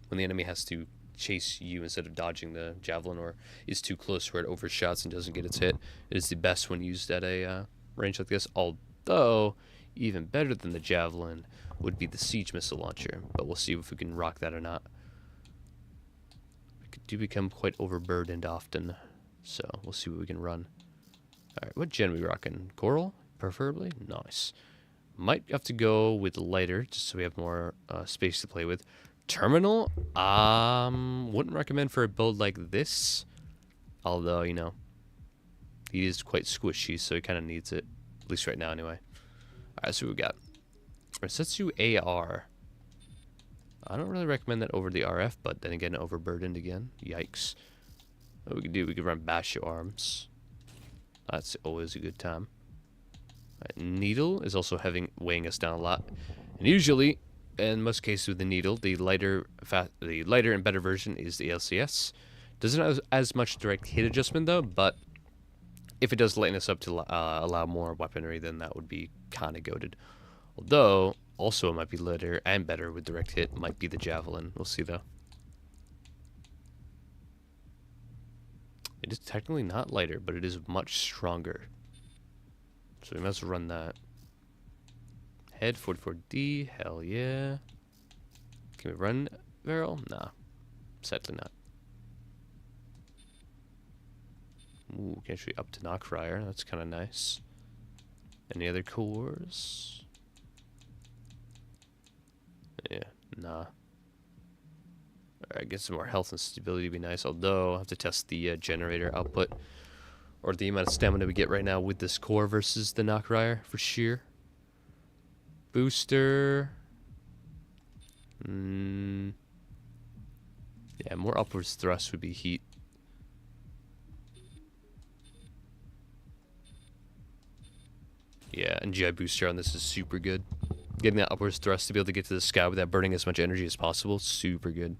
when the enemy has to chase you instead of dodging the Javelin or is too close where it overshots and doesn't get its hit. It is the best when used at a range like this, although even better than the Javelin would be the Siege Missile Launcher, but we'll see if we can rock that or not. We do become quite overburdened often, so we'll see what we can run. Alright, what gen are we rocking? Coral, preferably? Nice. Might have to go with lighter, just so we have more space to play with. Terminal? Wouldn't recommend for a build like this. Although, you know, he is quite squishy, so he kind of needs it. At least right now, anyway. Alright, so what we got. Resetsu AR. I don't really recommend that over the RF, but then again, overburdened again. Yikes. What we could do, we could run Basho Arms. That's always a good time. Needle is also weighing us down a lot, and usually, in most cases with the needle, the lighter and better version is the LCS. Doesn't have as much direct hit adjustment though, but if it does lighten us up to allow more weaponry, then that would be kind of goated. Although, also it might be lighter and better with direct hit, might be the Javelin. We'll see though. It is technically not lighter, but it is much stronger. So we must run that. Head 44D, hell yeah. Can we run Varel? Nah, sadly not. Ooh, can actually up to Knockfryer, that's kind of nice. Any other cores? Yeah, nah. Alright, get some more health and stability would be nice. Although, I'll have to test the generator output. Or the amount of stamina we get right now with this core versus the Knockrider for sheer. Booster. Yeah, more upwards thrust would be heat. Yeah, and GI booster on this is super good. Getting that upwards thrust to be able to get to the sky without burning as much energy as possible, super good.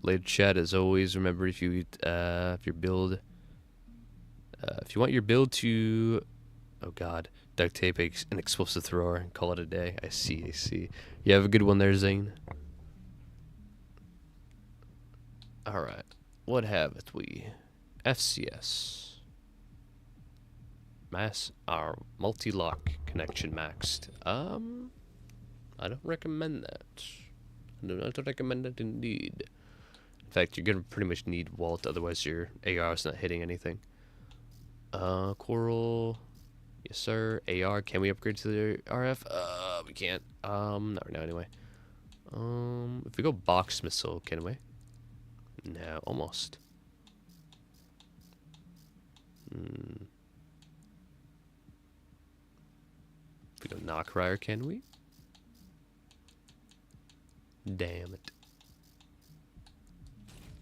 Later chat, as always, remember if you if you want your build to, oh god, duct tape an explosive thrower and call it a day. I see. You have a good one there, Zane. Alright, what haveth we? FCS. Mass, our multi-lock connection maxed. I don't recommend that. I do not recommend it indeed. In fact, you're gonna pretty much need Walt, otherwise your AR is not hitting anything. Coral. Yes, sir. AR, can we upgrade to the RF? We can't. Not right now anyway. If we go box missile, can we? No, almost. If we go Knockrider, can we? Damn it.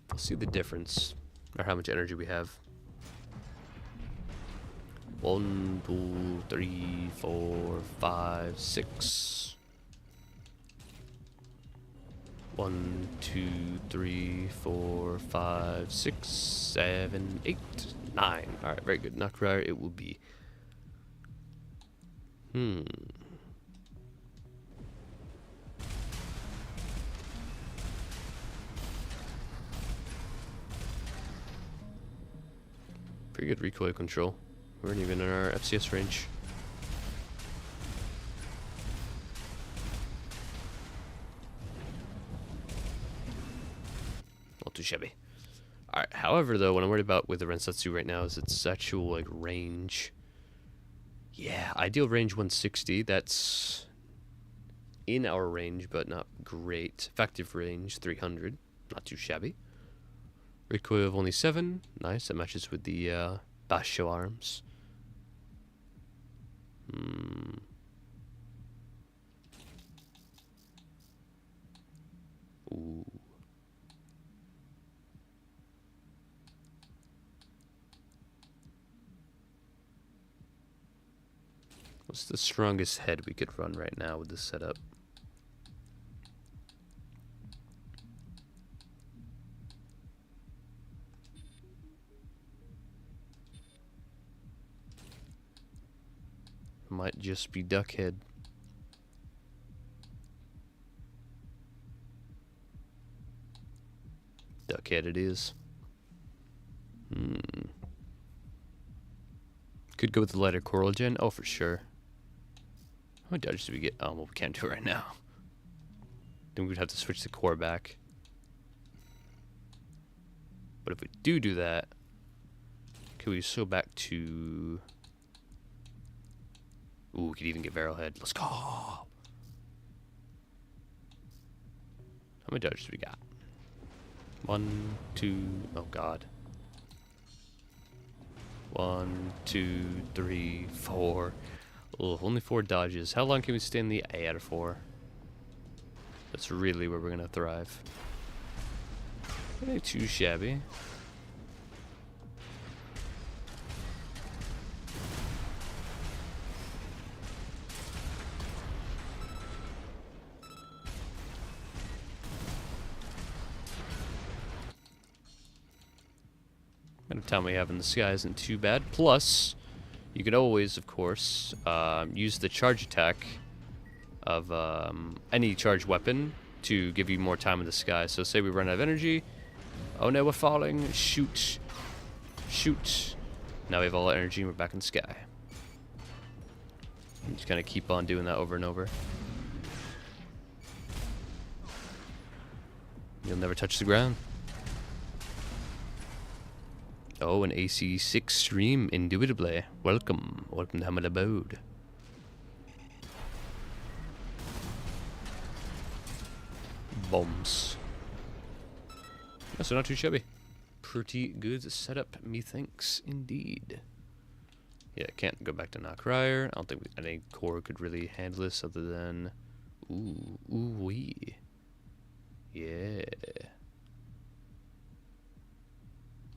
We'll see the difference, or how much energy we have. 1, 2, 3, 4, 5, 6. 1, 2, 3, 4, 5, 6, 7, 8, 9. Alright, very good. Knockrider it will be. Pretty good recoil control. We weren't even in our FCS range. Not too shabby. Alright, however though, what I'm worried about with the Rensatsu right now is its actual like range. Yeah, ideal range 160, that's in our range, but not great. Effective range 300, not too shabby. Recoil of only 7, nice, that matches with the Basho arms. Ooh. What's the strongest head we could run right now with this setup? Might just be Duckhead. Duckhead it is. Could go with the lighter coral gen. Oh, for sure. How many dodges do we get? Oh, well, we can't do it right now. Then we'd have to switch the core back. But if we do that, can we go back to... Ooh, we could even get Barrelhead. Let's go! How many dodges do we got? 1, 2... Oh, God. 1, 2, 3, 4... Oh, only 4 dodges. How long can we stay in the A out of 4? That's really where we're gonna thrive. Ain't too shabby. Amount of time we have in the sky isn't too bad. Plus, you could always, of course, use the charge attack of any charged weapon to give you more time in the sky. So say we run out of energy. Oh no, we're falling. Shoot. Shoot. Now we have all our energy and we're back in the sky. And just kind of keep on doing that over and over. You'll never touch the ground. Oh, an AC6 stream, indubitably. Welcome. Welcome to Hamid Abode. Bombs. Yeah, so not too shabby. Pretty good setup, methinks, indeed. Yeah, can't go back to Knockrier. I don't think any core could really handle this other than... Ooh-wee. Yeah.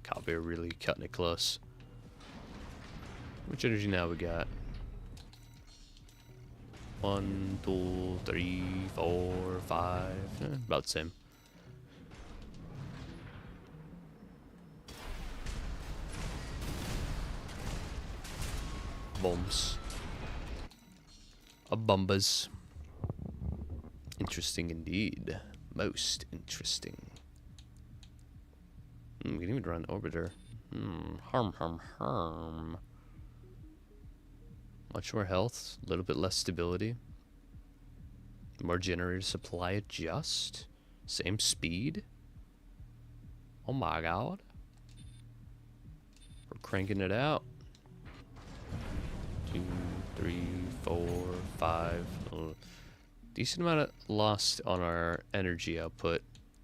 Copy really cutting it close. Which energy now we got? 1, 2, 3, 4, 5. About the same. Bombs. A bombas. Interesting indeed. Most interesting. We can even run orbiter. Harm. Much more health, a little bit less stability. More generator supply adjust. Same speed. Oh my god. We're cranking it out. 2, 3, 4, 5. Decent amount of lost on our energy output,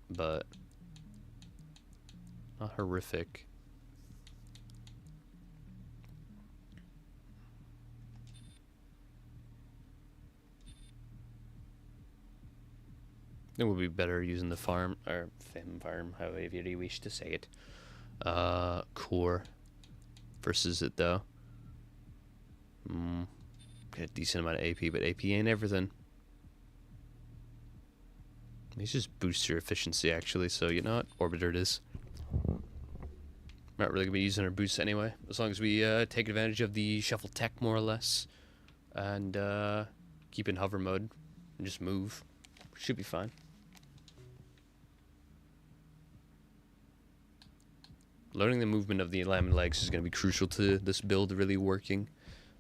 but not horrific. It would be better using the farm, or fem farm, however you wish to say it. Core versus it though. Get a decent amount of AP, but AP ain't everything. These just boost your efficiency actually, so you know what? Orbiter it is. Not really gonna be using our boosts anyway, as long as we take advantage of the shuffle tech more or less, and keep in hover mode and just move. Should be fine. Learning the movement of the lamb legs is going to be crucial to this build really working.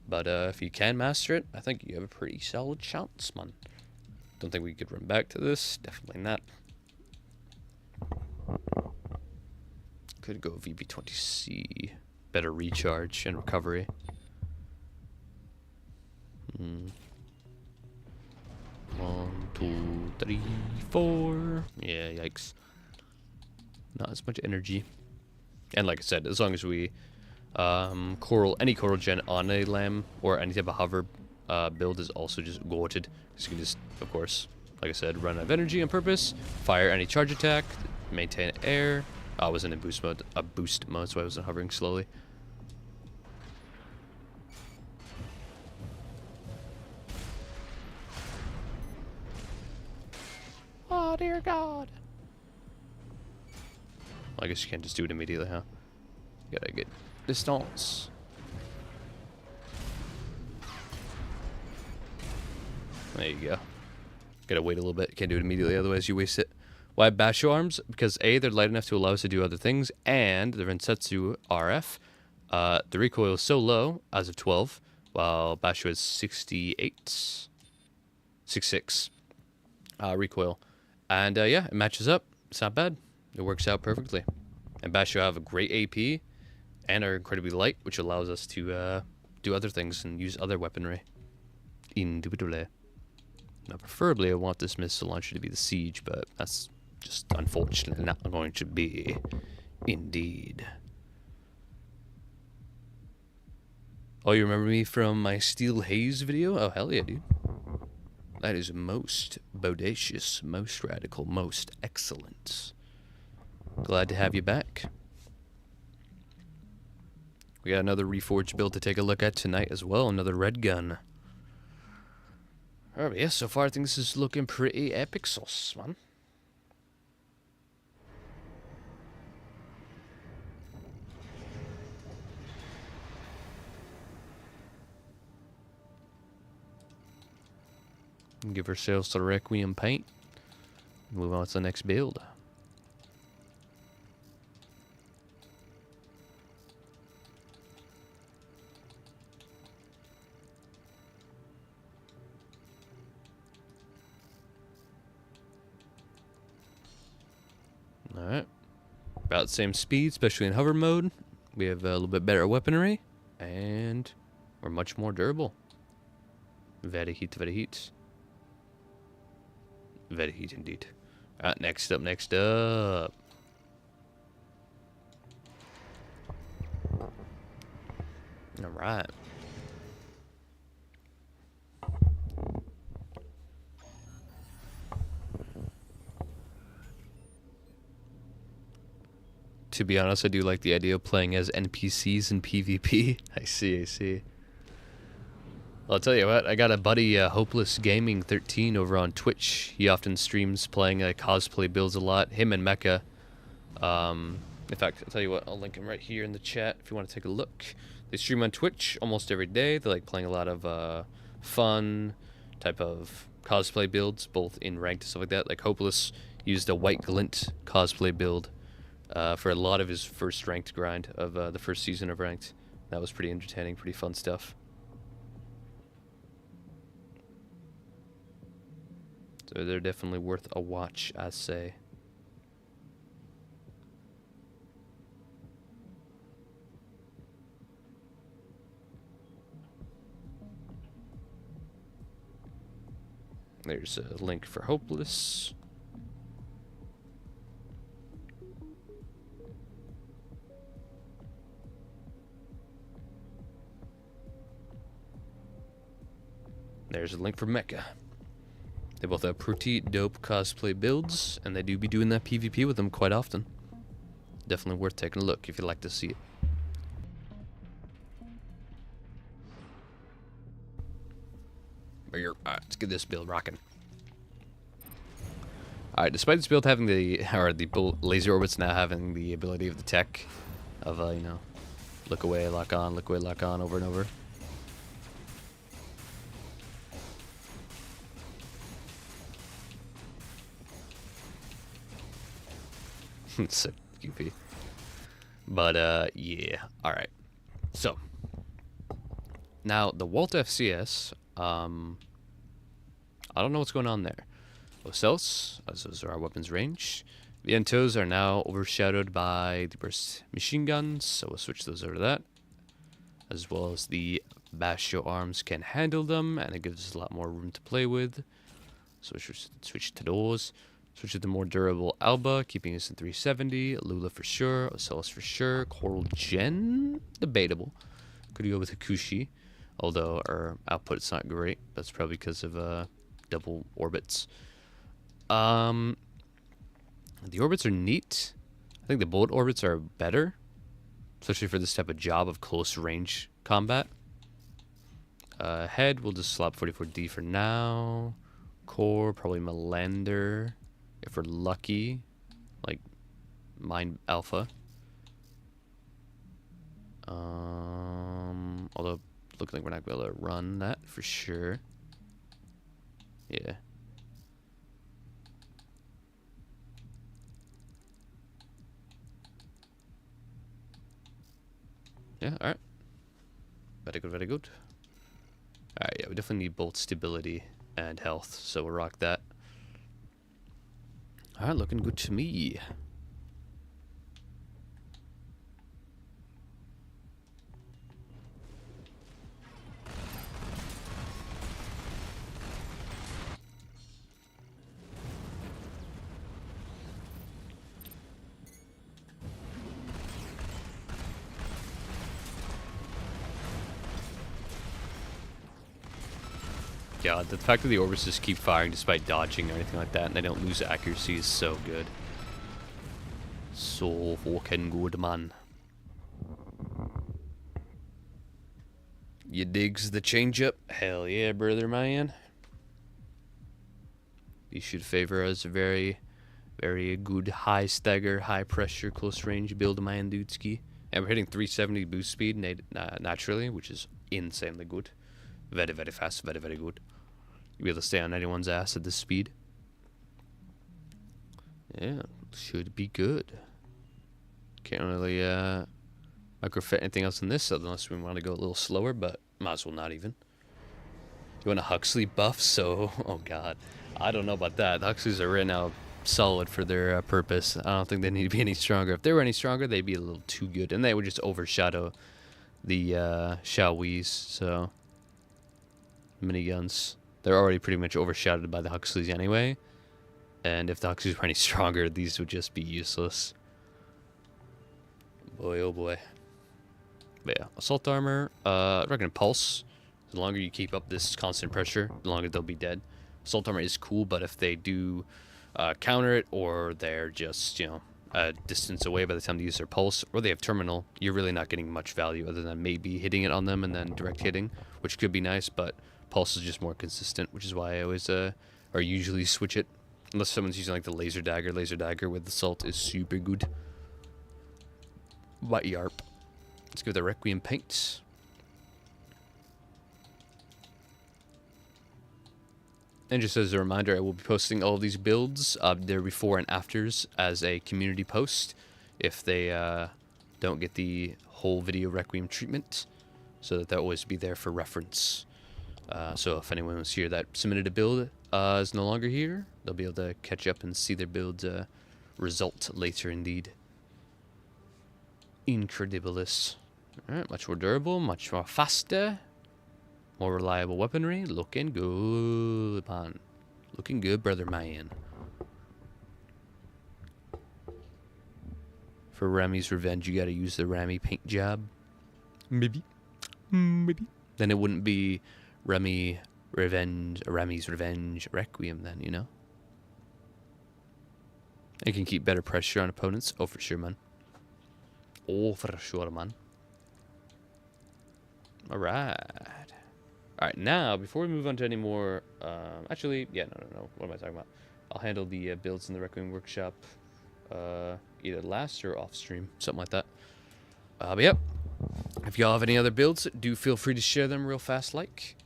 But if you can master it, I think you have a pretty solid chance, man. Don't think we could run back to this. Definitely not. Could go VB20C. Better recharge and recovery. 1, 2, 3, 4. Yeah, yikes. Not as much energy. And like I said, as long as we any coral gen on a lamb or any type of hover build is also just goated. So you can just, of course, like I said, run out of energy on purpose, fire any charge attack, maintain air. I was in a boost mode, so I wasn't hovering slowly. Oh dear God. I guess you can't just do it immediately, huh? You gotta get distance. There you go. Gotta wait a little bit. Can't do it immediately, otherwise you waste it. Why Basho arms? Because A, they're light enough to allow us to do other things, and they're Rensetsu RF. The recoil is so low as of 12, while Basho is 68. 66 recoil. And yeah, it matches up. It's not bad. It works out perfectly. And Basho have a great AP and are incredibly light, which allows us to do other things and use other weaponry. Indubitably. Now, preferably, I want this missile launcher to be the Siege, but that's just unfortunately not going to be. Indeed. Oh, you remember me from my Steel Haze video? Oh, hell yeah, dude. That is most bodacious, most radical, most excellent. Glad to have you back. We got another Reforged build to take a look at tonight as well. Another red gun. Alright, yeah, so far I think this is looking pretty epic sauce, man. Give ourselves the Requiem paint. Move on to the next build. Alright. About the same speed, especially in hover mode. We have a little bit better weaponry. And we're much more durable. Very heat, very heat. Very heat indeed. Alright, next up, next up. Alright. To be honest, I do like the idea of playing as NPCs in PvP. I see. Well, I'll tell you what, I got a buddy, Hopeless Gaming 13 over on Twitch. He often streams playing cosplay builds a lot. Him and Mecha. In fact, I'll tell you what, I'll link him right here in the chat if you want to take a look. They stream on Twitch almost every day. They like playing a lot of fun type of cosplay builds, both in ranked and stuff like that. Like Hopeless used a White Glint cosplay build for a lot of his first ranked grind of the first season of ranked. That was pretty entertaining, pretty fun stuff. So they're definitely worth a watch, I say. There's a link for Hopeless. There's a link for Mecha. They both have pretty dope cosplay builds, and they do be doing that PvP with them quite often. Definitely worth taking a look if you'd like to see it. Alright, let's get this build rocking. Alright, despite this build having the laser orbits now having the ability of the tech of, you know, look away, lock on, look away, lock on, over and over. It's so goofy. But, yeah. Alright. So. Now, the Walt FCS, I don't know what's going on there. Ocels, as those are our weapons range. Vientos are now overshadowed by the burst machine guns, so we'll switch those over to that. As well as the Basho arms can handle them, and it gives us a lot more room to play with. So switch to those. Switch to the more durable Alba, keeping us in 370. Lula for sure. Ocellus for sure. Coral Gen? Debatable. Could go with Hakushi, although our output's not great. That's probably because of double orbits. The orbits are neat. I think the bullet orbits are better, especially for this type of job of close range combat. Head, we'll just slap 44D for now. Core, probably Melander, if we're lucky. Like, Mind Alpha. Although, looking like we're not going to be able to run that for sure. Yeah. Yeah, alright. Very good, very good. Alright, yeah, we definitely need both stability and health, so we'll rock that. Alright, looking good to me. Yeah, the fact that the orbits just keep firing despite dodging or anything like that, and they don't lose accuracy is so good. So fucking good, man. You digs the changeup? Hell yeah, brother man. These should favor us very, very good high stagger, high pressure, close range build man dudeski. And we're hitting 370 boost speed naturally, which is insanely good. Very, very fast, very, very good. You'll be able to stay on anyone's ass at this speed. Yeah, should be good. Can't really microfit anything else in this unless we want to go a little slower, but might as well not even. You want a Huxley buff? So, oh god. I don't know about that. The Huxleys are right now solid for their purpose. I don't think they need to be any stronger. If they were any stronger, they'd be a little too good. And they would just overshadow the Xiaowees, so... miniguns. They're already pretty much overshadowed by the Huxleys anyway. And if the Oxys were any stronger, these would just be useless. Boy, oh boy. But yeah, assault armor. I reckon pulse. The longer you keep up this constant pressure, the longer they'll be dead. Assault armor is cool, but if they do counter it, or they're just, you know, a distance away by the time they use their pulse, or they have terminal, you're really not getting much value other than maybe hitting it on them and then direct hitting, which could be nice, but pulse is just more consistent, which is why I always, or usually switch it. Unless someone's using like the laser dagger with assault is super good. But yarp. Let's go with the Requiem paints. And just as a reminder, I will be posting all of these builds, their before and afters, as a community post if they don't get the whole video Requiem treatment, so that they'll always be there for reference. So if anyone was here that submitted a build is no longer here, they'll be able to catch up and see their build result later indeed. Incredibilis. Alright, much more durable, much more faster, more reliable weaponry. Looking good, man. Looking good, brother man. For Remy's Revenge, you gotta use the Remy paint job. Maybe. Maybe. Then it wouldn't be Remy's Revenge Requiem then, you know? It can keep better pressure on opponents. Oh, for sure, man. Oh, for sure, man. Alright. Alright, now, before we move on to any more... actually, yeah, no. What am I talking about? I'll handle the builds in the Requiem Workshop either last or off stream. Something like that. But yep. If y'all have any other builds, do feel free to share them real fast like.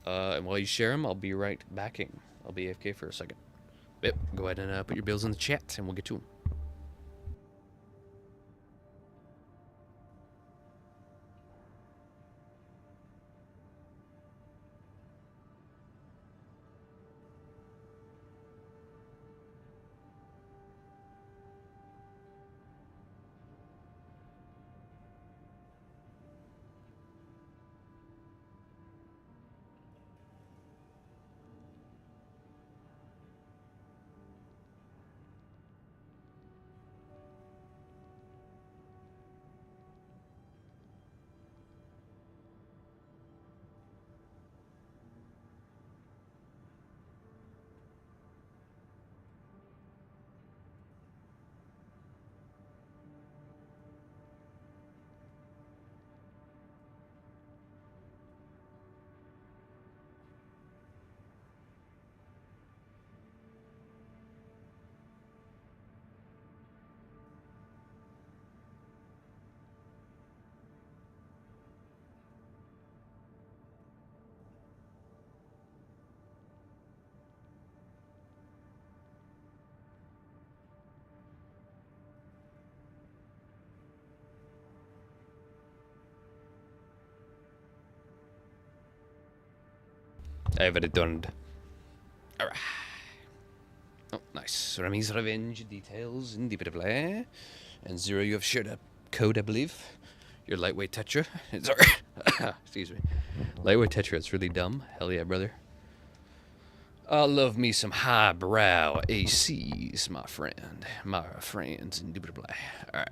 And while you share them, I'll be right backing. I'll be AFK for a second. Yep, go ahead and put your builds in the chat, and we'll get to them. I have it done. Alright. Oh, nice. Remy's Revenge details indubitably. And Zero, you have shared a code, I believe. Your lightweight tetra. Sorry. Excuse me. Lightweight tetra, it's really dumb. Hell yeah, brother. I love me some highbrow ACs, my friend. My friends, indubitably. Alright.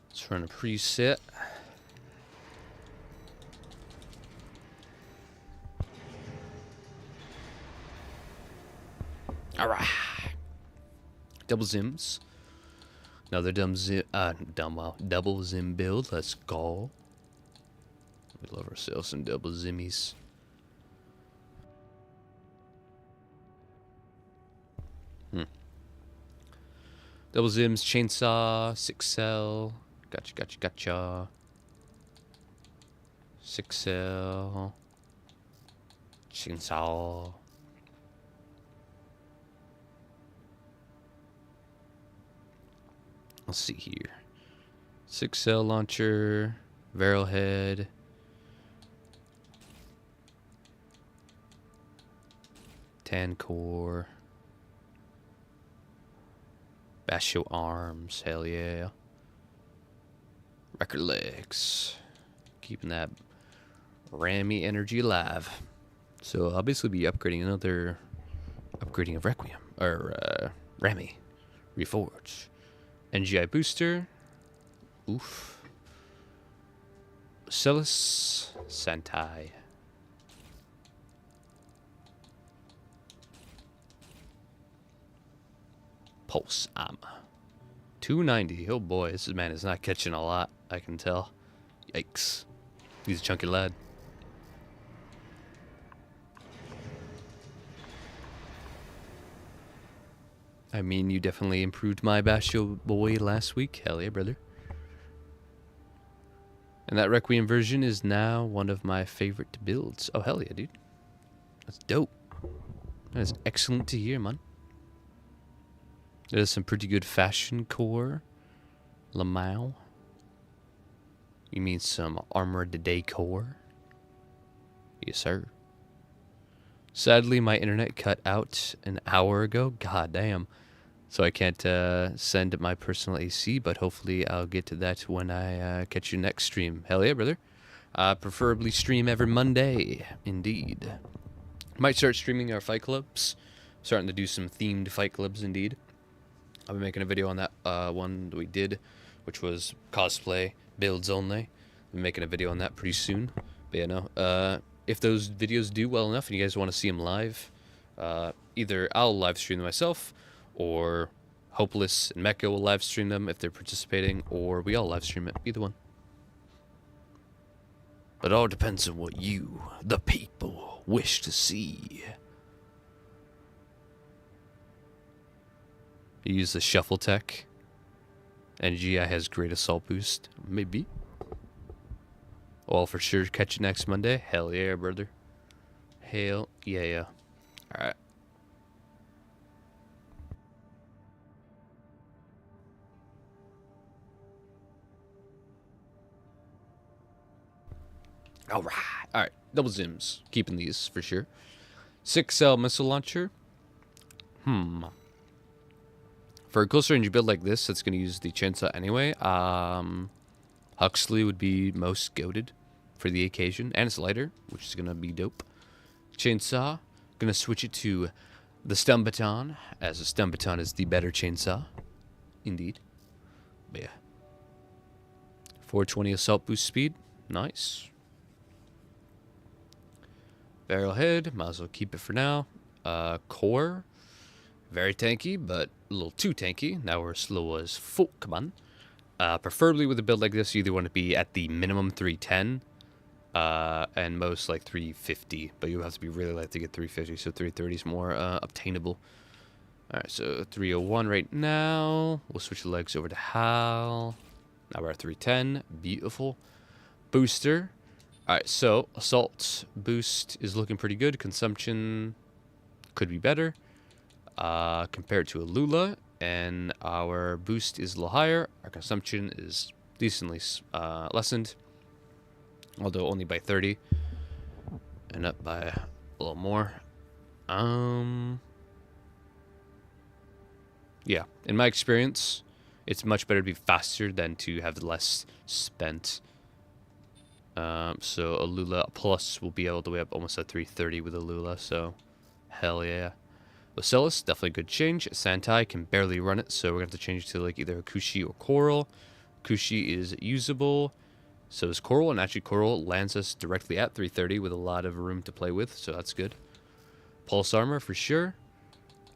Let's run a preset. Alright. Double Zims. Another double Zim build. Let's go. We love ourselves some double Zimmies. Double Zims, chainsaw, 6-cell. Gotcha. 6-cell. Chainsaw. Let's see here. 6-cell launcher, barrel head. Tan core. Basho arms, hell yeah. Record legs. Keeping that Ramy energy alive. So I'll basically be upgrading another upgrading of Requiem, or Rami, Reforge. NGI booster. Oof. Celis Sentai. Pulse Armor. 290. Oh boy, this man is not catching a lot, I can tell. Yikes. He's a chunky lad. I mean, you definitely improved my Basho boy last week. Hell yeah, brother. And that Requiem version is now one of my favorite builds. Oh, hell yeah, dude. That's dope. That is excellent to hear, man. There's some pretty good fashion core. Lamau. You mean some armored decor? Yes, sir. Sadly, my internet cut out an hour ago. God damn. So I can't send my personal AC, but hopefully I'll get to that when I catch you next stream. Hell yeah, brother. Preferably stream every Monday. Indeed. Might start streaming our fight clubs. Starting to do some themed fight clubs, indeed. I'll be making a video on that one that we did, which was cosplay builds only. I'll be making a video on that pretty soon. But yeah, no. If those videos do well enough and you guys want to see them live, either I'll live stream them myself, or Hopeless and Mecha will live stream them if they're participating, or we all live stream it. Either one. But it all depends on what you, the people, wish to see. You use the shuffle tech. NGI has great assault boost. Maybe. Well, for sure, catch you next Monday. Hell yeah, brother. Hell yeah. Alright. Alright. Double Zims. Keeping these for sure. 6-cell missile launcher. For a close range build like this, that's going to use the chainsaw anyway. Huxley would be most goated for the occasion. And it's lighter, which is going to be dope. Chainsaw. Going to switch it to the stun baton, as the stun baton is the better chainsaw. Indeed. But yeah. 420 assault boost speed. Nice. Barrel head. Might as well keep it for now. Core. Very tanky, but a little too tanky. Now we're slow as fuck, man. Preferably with a build like this, you either want to be at the minimum 310, and most like 350, but you have to be really light to get 350, so 330 is more obtainable. Alright, so 301 right now. We'll switch the legs over to Hal. Now we're at 310. Beautiful. Booster. Alright, so assault boost is looking pretty good. Consumption could be better. Compared to a Lula, and our boost is a little higher. Our consumption is decently lessened, although only by 30, and up by a little more. Yeah, in my experience, it's much better to be faster than to have less spent. So a Lula Plus will be able to way up almost at 330 with a Lula, so hell yeah. Ocellus, definitely a good change. Santai can barely run it, so we're going to have to change it to like either Kushi or Coral. Kushi is usable, so is Coral, and actually Coral lands us directly at 330 with a lot of room to play with, so that's good. Pulse Armor for sure.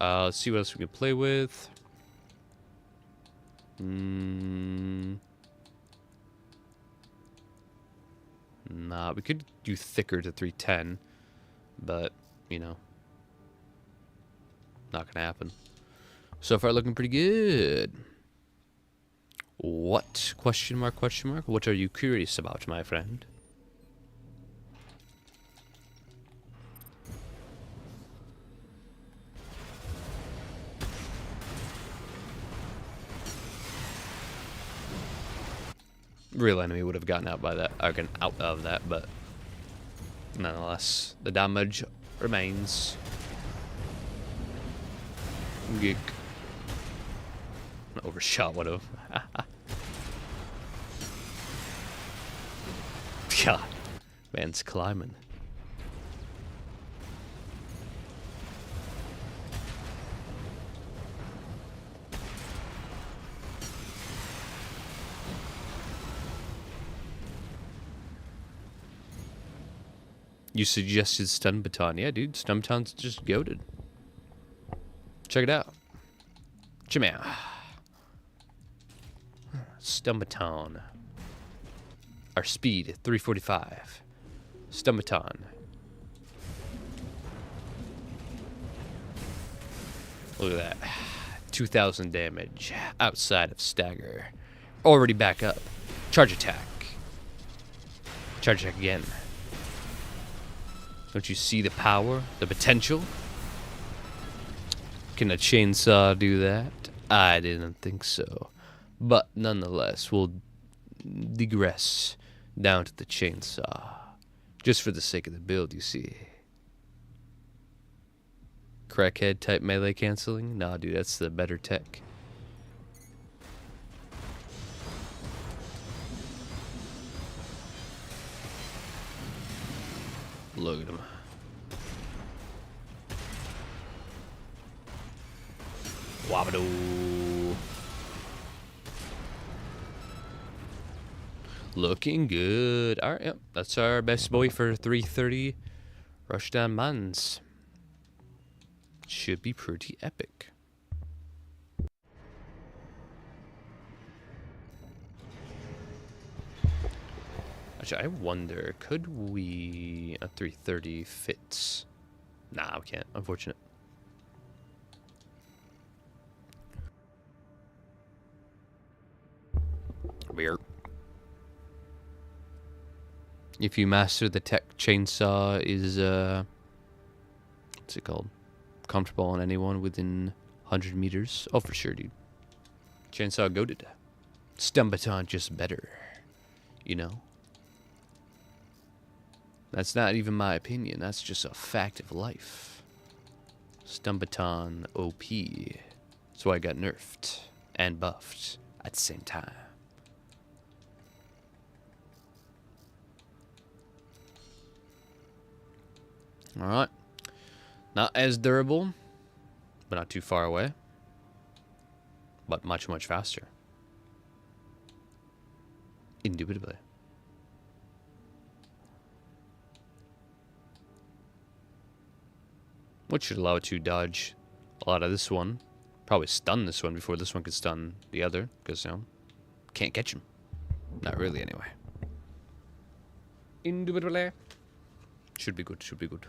Let's see what else we can play with. Nah, we could do thicker to 310, but, you know. Not gonna happen. So far looking pretty good. What? Question mark, question mark? What are you curious about, my friend? Real enemy would have gotten out by that, or gotten out of that, but nonetheless, the damage remains. Geek. Overshot one of them. God. Man's climbing. You suggested stun baton. Yeah, dude, stun baton's just goated. Check it out. Chimam. Stun baton. Our speed, 345. Stun baton. Look at that. 2,000 damage. Outside of stagger. Already back up. Charge attack. Charge attack again. Don't you see the power? The potential? Can a chainsaw do that? I didn't think so. But nonetheless, we'll digress down to the chainsaw. Just for the sake of the build, you see. Crackhead type melee canceling? Nah, dude, that's the better tech. Look at him. Wabadoo. Looking good. Alright, yep. That's our best boy for 330 Rushdown Mons. Should be pretty epic. Actually, I wonder, could we... A 330 fits? Nah, we can't. Unfortunate. Weird. If you master the tech, chainsaw is, what's it called? Comfortable on anyone within 100 meters. Oh, for sure, dude. Chainsaw goated. Stun baton just better. You know? That's not even my opinion. That's just a fact of life. Stun baton OP. That's why I got nerfed and buffed at the same time. Alright. Not as durable, but not too far away. But much, much faster. Indubitably. Which should allow it to dodge a lot of this one. Probably stun this one before this one could stun the other. Because, you know, can't catch him. Not really, anyway. Indubitably. Should be good, should be good.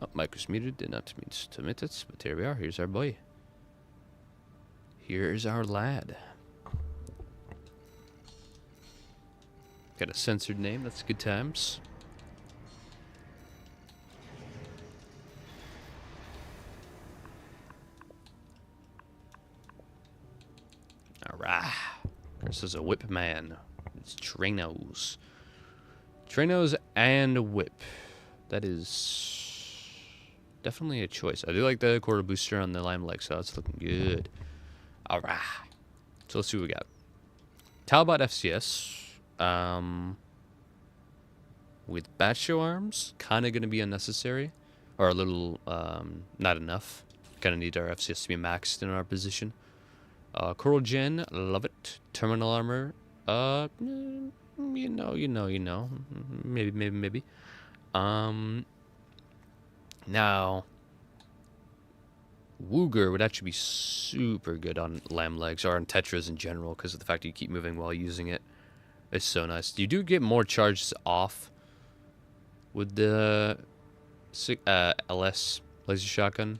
Oh, mic was muted, did not mean to admit it, but here we are. Here's our boy. Here's our lad. Got a censored name, that's good times. Alright. This is a whip man. It's Trainos. Trainos and whip. That is definitely a choice. I do like the quarter booster on the lime leg, so that's looking good. Alright. So let's see what we got. Talbot FCS. With Batcho arms, kind of going to be unnecessary. Or a little, not enough. Kind of need our FCS to be maxed in our position. Coral Gen, love it. Terminal armor, you know. Maybe. Now, Wooger would actually be super good on lamb legs, or on Tetras in general, because of the fact that you keep moving while using it. It's so nice. You do get more charges off with the LS laser shotgun,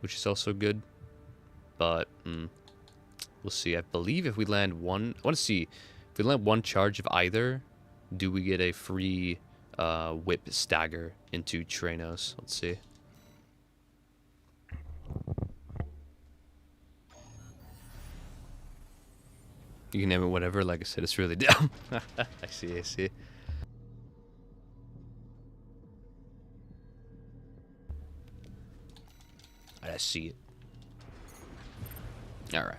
which is also good. But we'll see. I believe if we land one, I want to see if we land one charge of either, do we get a free whip stagger into Tranos? Let's see. You can name it whatever. Like I said, it's really dumb. I see. I see it. Alright.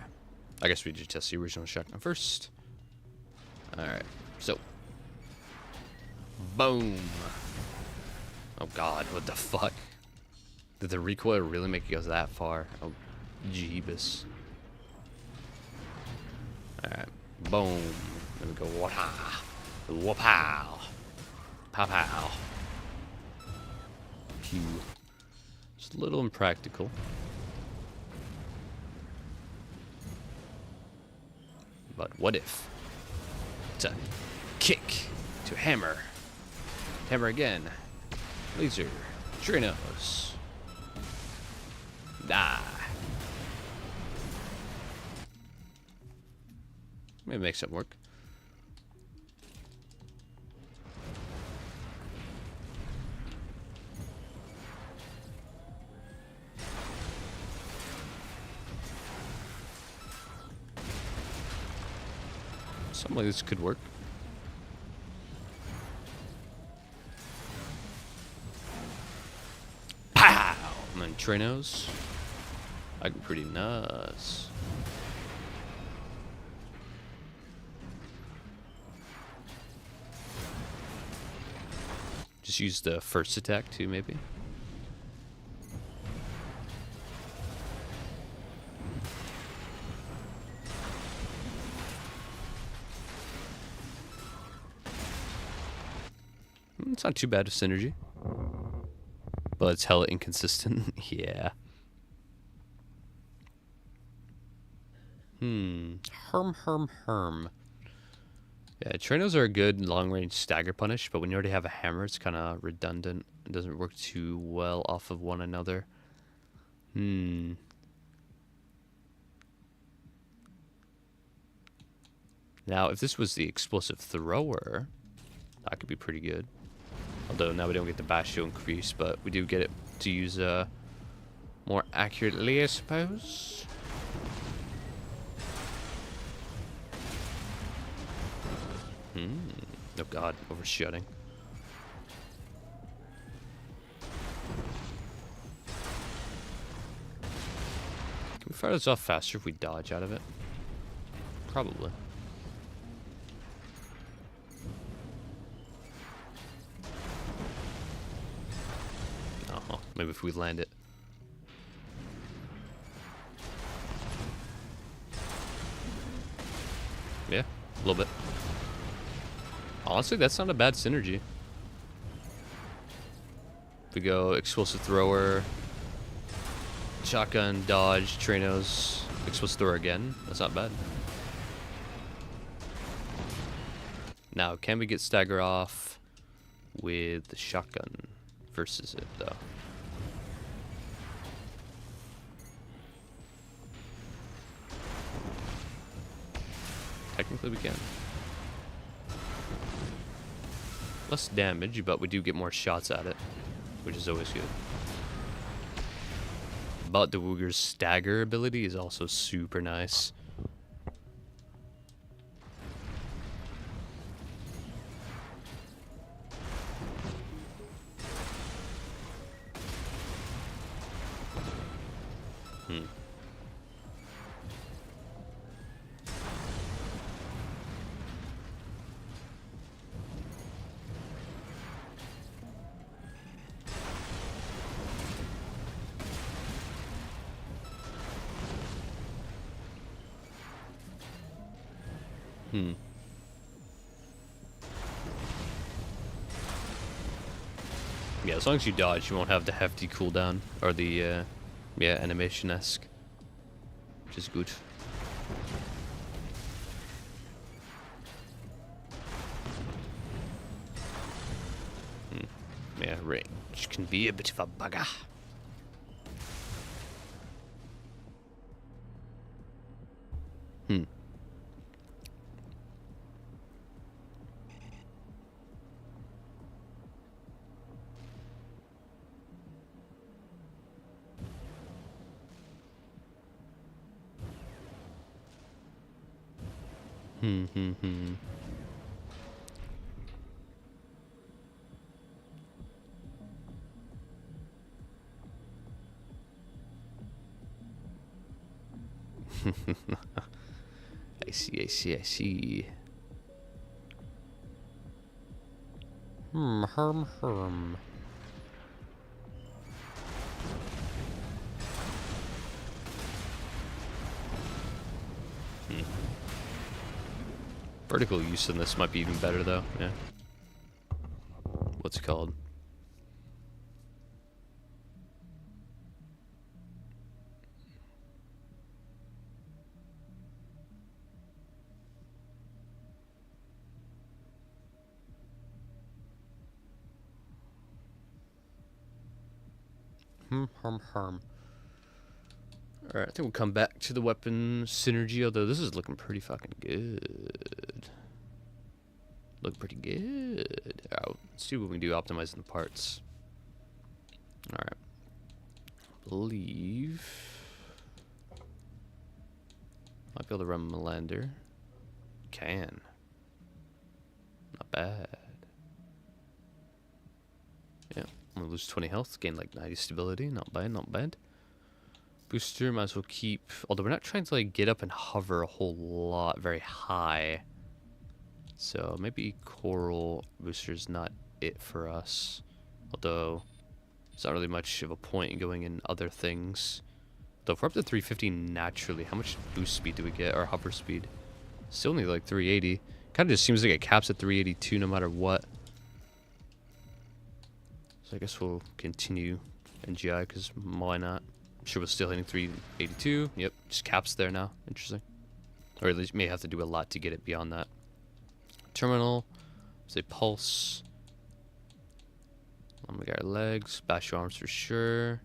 I guess we just test the original shotgun first. Alright. So. Boom. Oh god, what the fuck? Did the recoil really make it go that far? Oh, jeebus. Alright. Boom. Then we go wha-ha. Wha-pow. Pow-pow. Pew. Just a little impractical. But what if? To kick. To hammer. Hammer again. Laser. Tranos. Die. Maybe make something work. Something like this could work. Pow! And then Tranos. Like pretty nuts. Just use the first attack too, maybe. It's not too bad of synergy. But it's hella inconsistent. Yeah. Herm. Yeah, Tranos are a good long-range stagger punish, but when you already have a hammer, it's kind of redundant. It doesn't work too well off of one another. Now, if this was the explosive thrower, that could be pretty good. Although now we don't get the Basho increase, but we do get it to use more accurately, I suppose. Oh god, overshooting. Can we fire this off faster if we dodge out of it? Probably. Oh, maybe if we land it. Yeah, a little bit. Honestly, that's not a bad synergy. If we go explosive thrower, shotgun, dodge, Tranos, explosive thrower again, that's not bad. Now, can we get stagger off with the shotgun versus it, though? Technically, we can. Less damage, but we do get more shots at it, which is always good. But the Wooger's stagger ability is also super nice. Yeah, as long as you dodge, you won't have the hefty cooldown or the yeah, animation-esque, which is good. which can be a bit of a bugger. Hmm. Hmm. I see. Herm. Vertical use in this might be even better, though. Yeah. What's it called? Herm. Alright, I think we'll come back to the weapon synergy, although this is looking pretty fucking good. Look pretty good. Alright, let's see what we can do optimizing the parts. Alright. Believe might be able to run Melander. Can. Not bad. Yeah, I'm gonna lose 20 health, gain like 90 stability. Not bad. Booster might as well keep, although we're not trying to like get up and hover a whole lot very high. So maybe coral booster's not it for us. Although it's not really much of a point in going in other things. Though if we're up to 350 naturally, how much boost speed do we get, or hover speed? Still only like 380. Kind of just seems like it caps at 382 no matter what. So I guess we'll continue NGI, because why not? I'm sure we're still hitting 382. Yep, just caps there now. Interesting. Or at least may have to do a lot to get it beyond that. Terminal. Say pulse. We got our legs. Bash your arms for sure.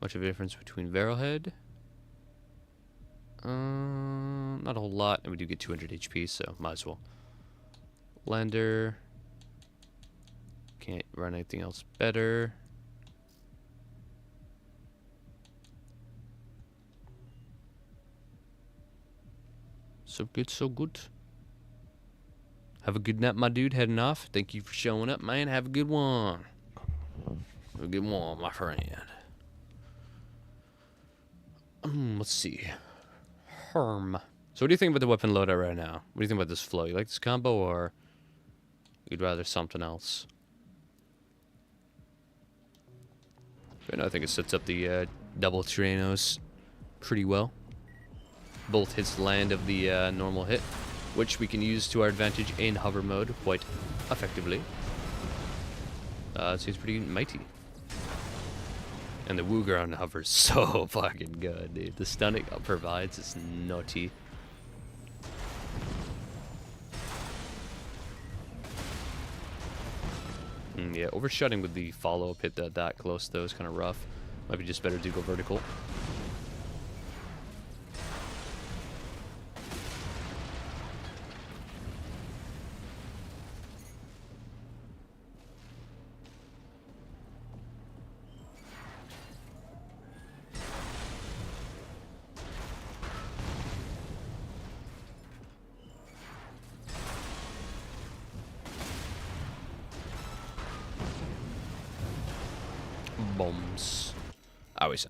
Much of a difference between Barrelhead. Not a whole lot. And we do get 200 HP, so might as well. Lander. Can't run anything else better. So good. Have a good night, my dude. Heading off. Thank you for showing up, man. Have a good one. Have a good one, my friend. Let's see. Herm. So what do you think about the weapon loadout right now? What do you think about this flow? You like this combo, or you'd rather something else? Right now, I think it sets up the double Tyrannos pretty well. Both hits land of the normal hit, which we can use to our advantage in hover mode quite effectively. It seems pretty mighty. And the Wooger on hover is so fucking good, dude. The stun it provides is nutty. Yeah, overshotting with the follow-up hit that close, though, is kind of rough. Might be just better to go vertical. Bombs. Always.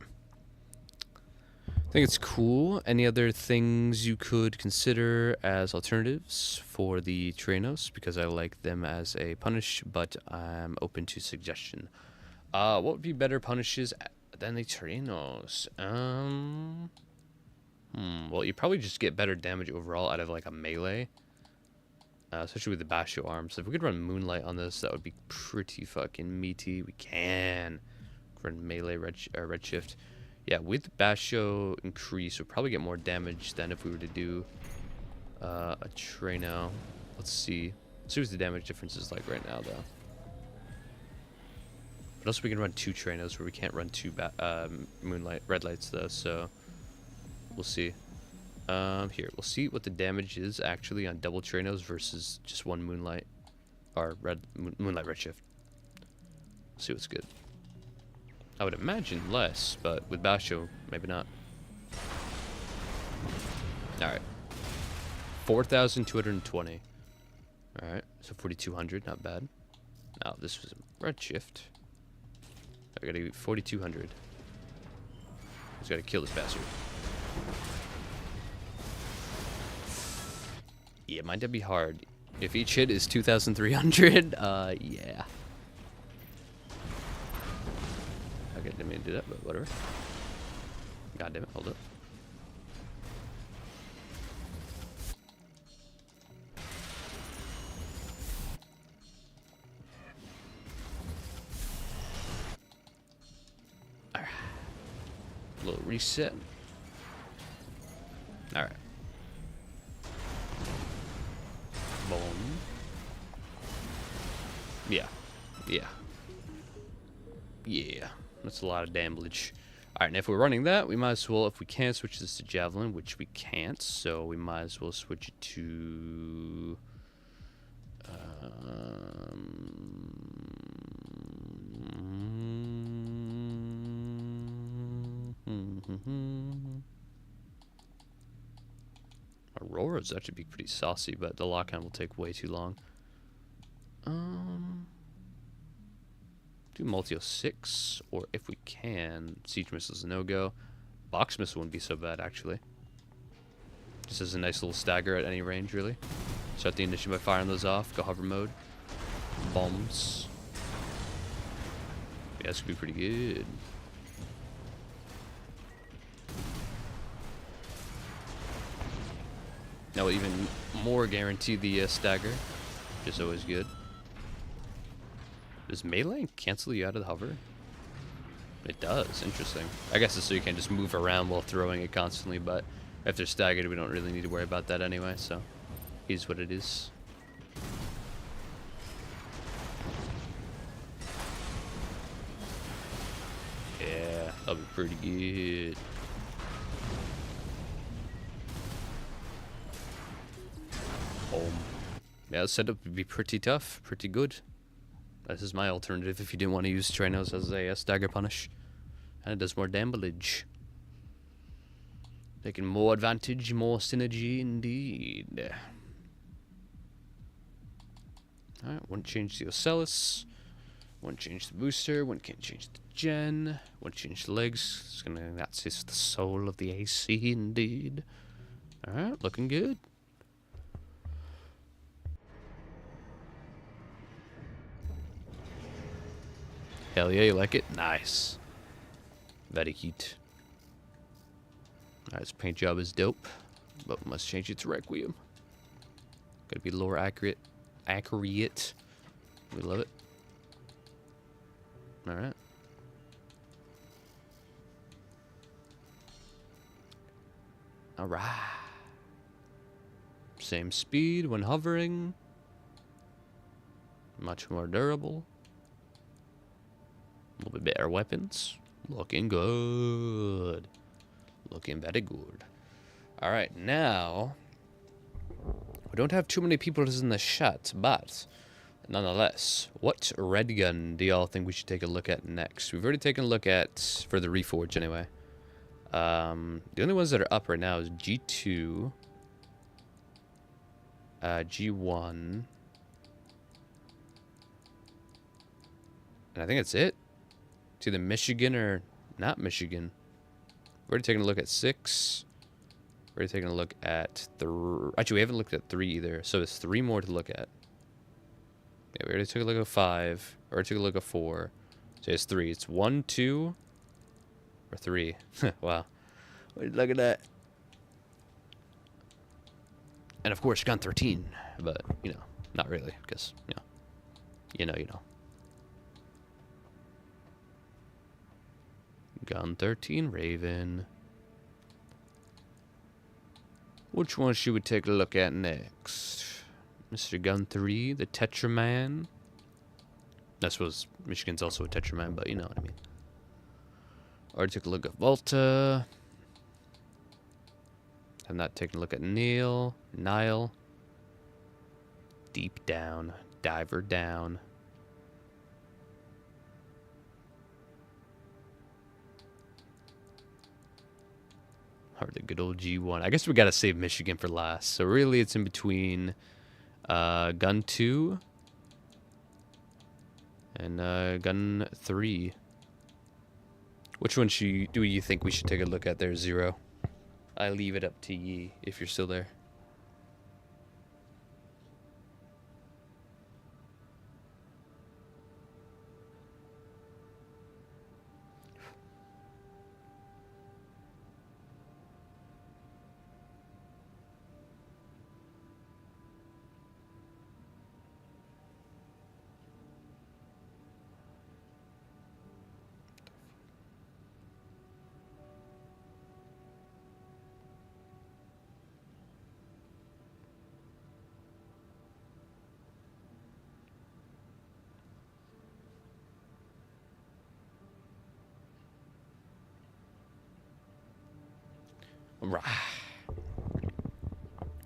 I think it's cool. Any other things you could consider as alternatives for the Tyrannos? Because I like them as a punish, but I'm open to suggestion. What would be better punishes than the Tyrannos? Well, you probably just get better damage overall out of like a melee. Especially with the Basho arms. If we could run Moonlight on this, that would be pretty fucking meaty. We can run melee redshift. Yeah, with Basho increase, we'll probably get more damage than if we were to do a Tyranno. Let's see. Let's see what the damage difference is like right now, though. But also we can run 2 Tranos where we can't run 2 moonlight red lights though, so we'll see. Here, we'll see what the damage is actually on double Tranos versus just 1 moonlight. Or moonlight redshift. See what's good. I would imagine less, but with Basho, maybe not. Alright. 4,220. Alright, so 4,200, not bad. Now, this was a redshift. I gotta get 4,200. Just gotta kill this bastard. Yeah, might that be hard. If each hit is 2,300, yeah. Okay, didn't mean to do that, but whatever. God damn it, hold up. Alright. A little reset. Alright. Boom. Yeah. Yeah. Yeah. That's a lot of damage. Alright, and if we're running that, we might as well, if we can, switch this to Javelin, which we can't, so we might as well switch it to... Aurora's actually be pretty saucy, but the lock-on will take way too long. Do Multi 06, or if we can, Siege Missile's a no-go. Box Missile wouldn't be so bad, actually. Just as a nice little stagger at any range, really. Start the initiative by firing those off, go hover mode. Bombs. Yeah, this could be pretty good. Now we'll even more guarantee the stagger, which is always good. Does melee cancel you out of the hover? It does. Interesting. I guess it's so you can just move around while throwing it constantly, but if they're staggered, we don't really need to worry about that anyway, so here's what it is. Yeah, that'll be pretty good. Home. Yeah, the setup would be pretty tough, pretty good. This is my alternative if you didn't want to use Tranos as a stagger punish. And it does more damage. Taking more advantage, more synergy indeed. Alright, one change the Ocellus. One change the booster. One can't change the gen. One change the legs. It's gonna, that's just the soul of the AC indeed. Alright, looking good. Hell yeah, you like it? Nice. Very cute. Alright, this paint job is dope, but we must change it to Requiem. Gotta be lore accurate. Accurate. We love it. Alright. Alright. Same speed when hovering. Much more durable. A little bit better weapons. Looking good. Looking very good. Alright, now... we don't have too many people in the chat, but... nonetheless, what red gun do y'all think we should take a look at next? We've already taken a look at... for the Reforge, anyway. The only ones that are up right now is G2... G1... and I think that's it. It's either Michigan or not Michigan. We're already taking a look at 6. We're already taking a look at 3. Actually, we haven't looked at 3 either. So there's 3 more to look at. Yeah, we already took a look at 5. Or took a look at 4. So it's 3. It's 1, 2, or 3. Wow. Look at that. And of course, gun 13. But, you know, not really. Because, you know. Gun 13, Raven. Which one should we take a look at next? Mr. Gun 3, the Tetraman. I suppose Michigan's also a Tetraman, but you know what I mean. Already took a look at Volta. I'm not taking a look at Nile. Deep down. Diver down. Or the good old G1. I guess we gotta save Michigan for last. So really it's in between Gun 2 and Gun 3. Which one do you think we should take a look at there, Zero? I leave it up to ye if you're still there.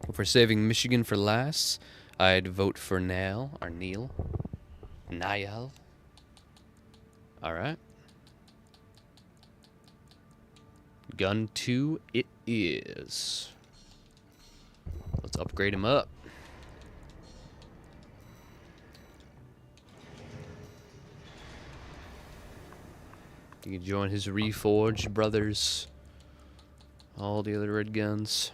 If we're saving Michigan for last, I'd vote for Niall. Niall. Alright. Gun 2 it is. Let's upgrade him up. You can join his Reforged brothers. All the other red guns.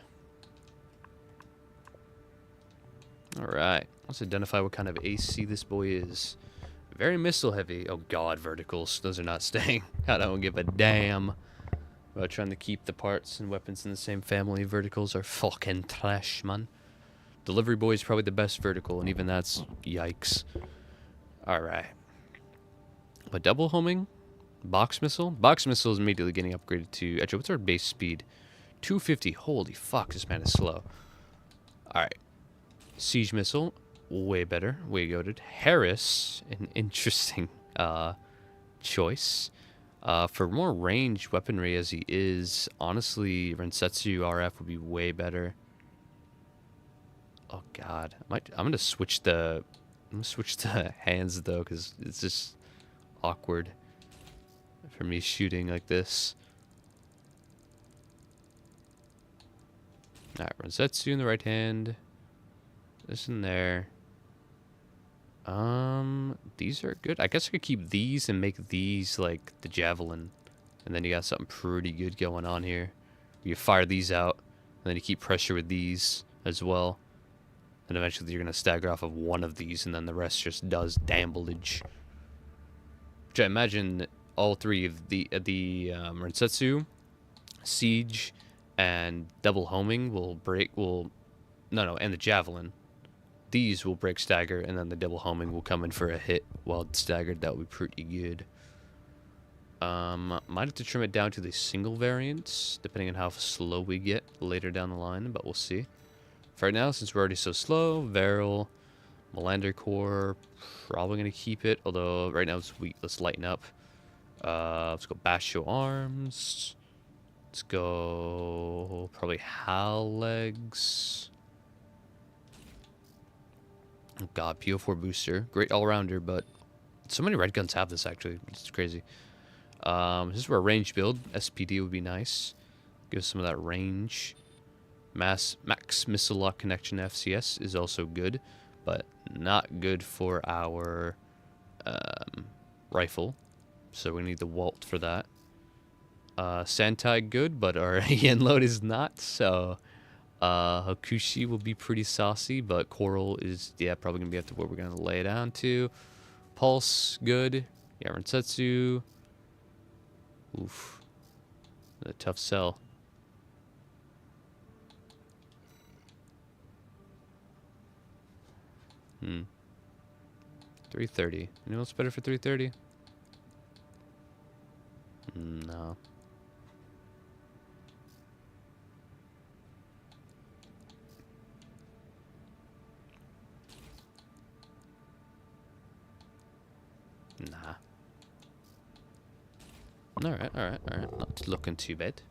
Alright. Let's identify what kind of AC this boy is. Very missile heavy. Oh god, verticals. Those are not staying. I don't give a damn about trying to keep the parts and weapons in the same family. Verticals are fucking trash, man. Delivery boy is probably the best vertical, and even that's yikes. Alright. But double homing? Box missile? Box missile is immediately getting upgraded to... Actually, what's our base speed? 250. Holy fuck, this man is slow. Alright. Siege missile. Way better. Way goated. Harris. An interesting choice. For more ranged weaponry as he is, honestly, Rensetsu RF would be way better. Oh god. I'm gonna switch the... I'm gonna switch the hands, though, because it's just awkward for me shooting like this. Alright, Rensetsu in the right hand. This in there. These are good. I guess I could keep these and make these like the javelin. And then you got something pretty good going on here. You fire these out, and then you keep pressure with these as well. And eventually you're going to stagger off of one of these, and then the rest just does damage. Which I imagine all three of the Rensetsu, Siege, and double homing will break, and the javelin. These will break stagger, and then the double homing will come in for a hit while it's staggered. That would be pretty good. Might have to trim it down to the single variants, depending on how slow we get later down the line, but we'll see. For right now, since we're already so slow, Varel, Melander Core, probably going to keep it, although right now it's weak. Let's lighten up. Let's go Basho Arms. Let's go probably Hal Legs. Oh god, PO4 booster. Great all-rounder, but so many red guns have this, actually. It's crazy. This is where a range build. SPD would be nice. Give us some of that range. Max Missile Lock Connection FCS is also good, but not good for our rifle. So we need the Walt for that. Santai good, but our yen load is not, so... Hakushi will be pretty saucy, but Coral is, probably going to be up to where we're going to lay it down to. Pulse, good. Yeah, Rensetsu. Oof. A tough sell. Hmm. 330. You know what's better for 330? No. Nah. Alright. Not looking too bad.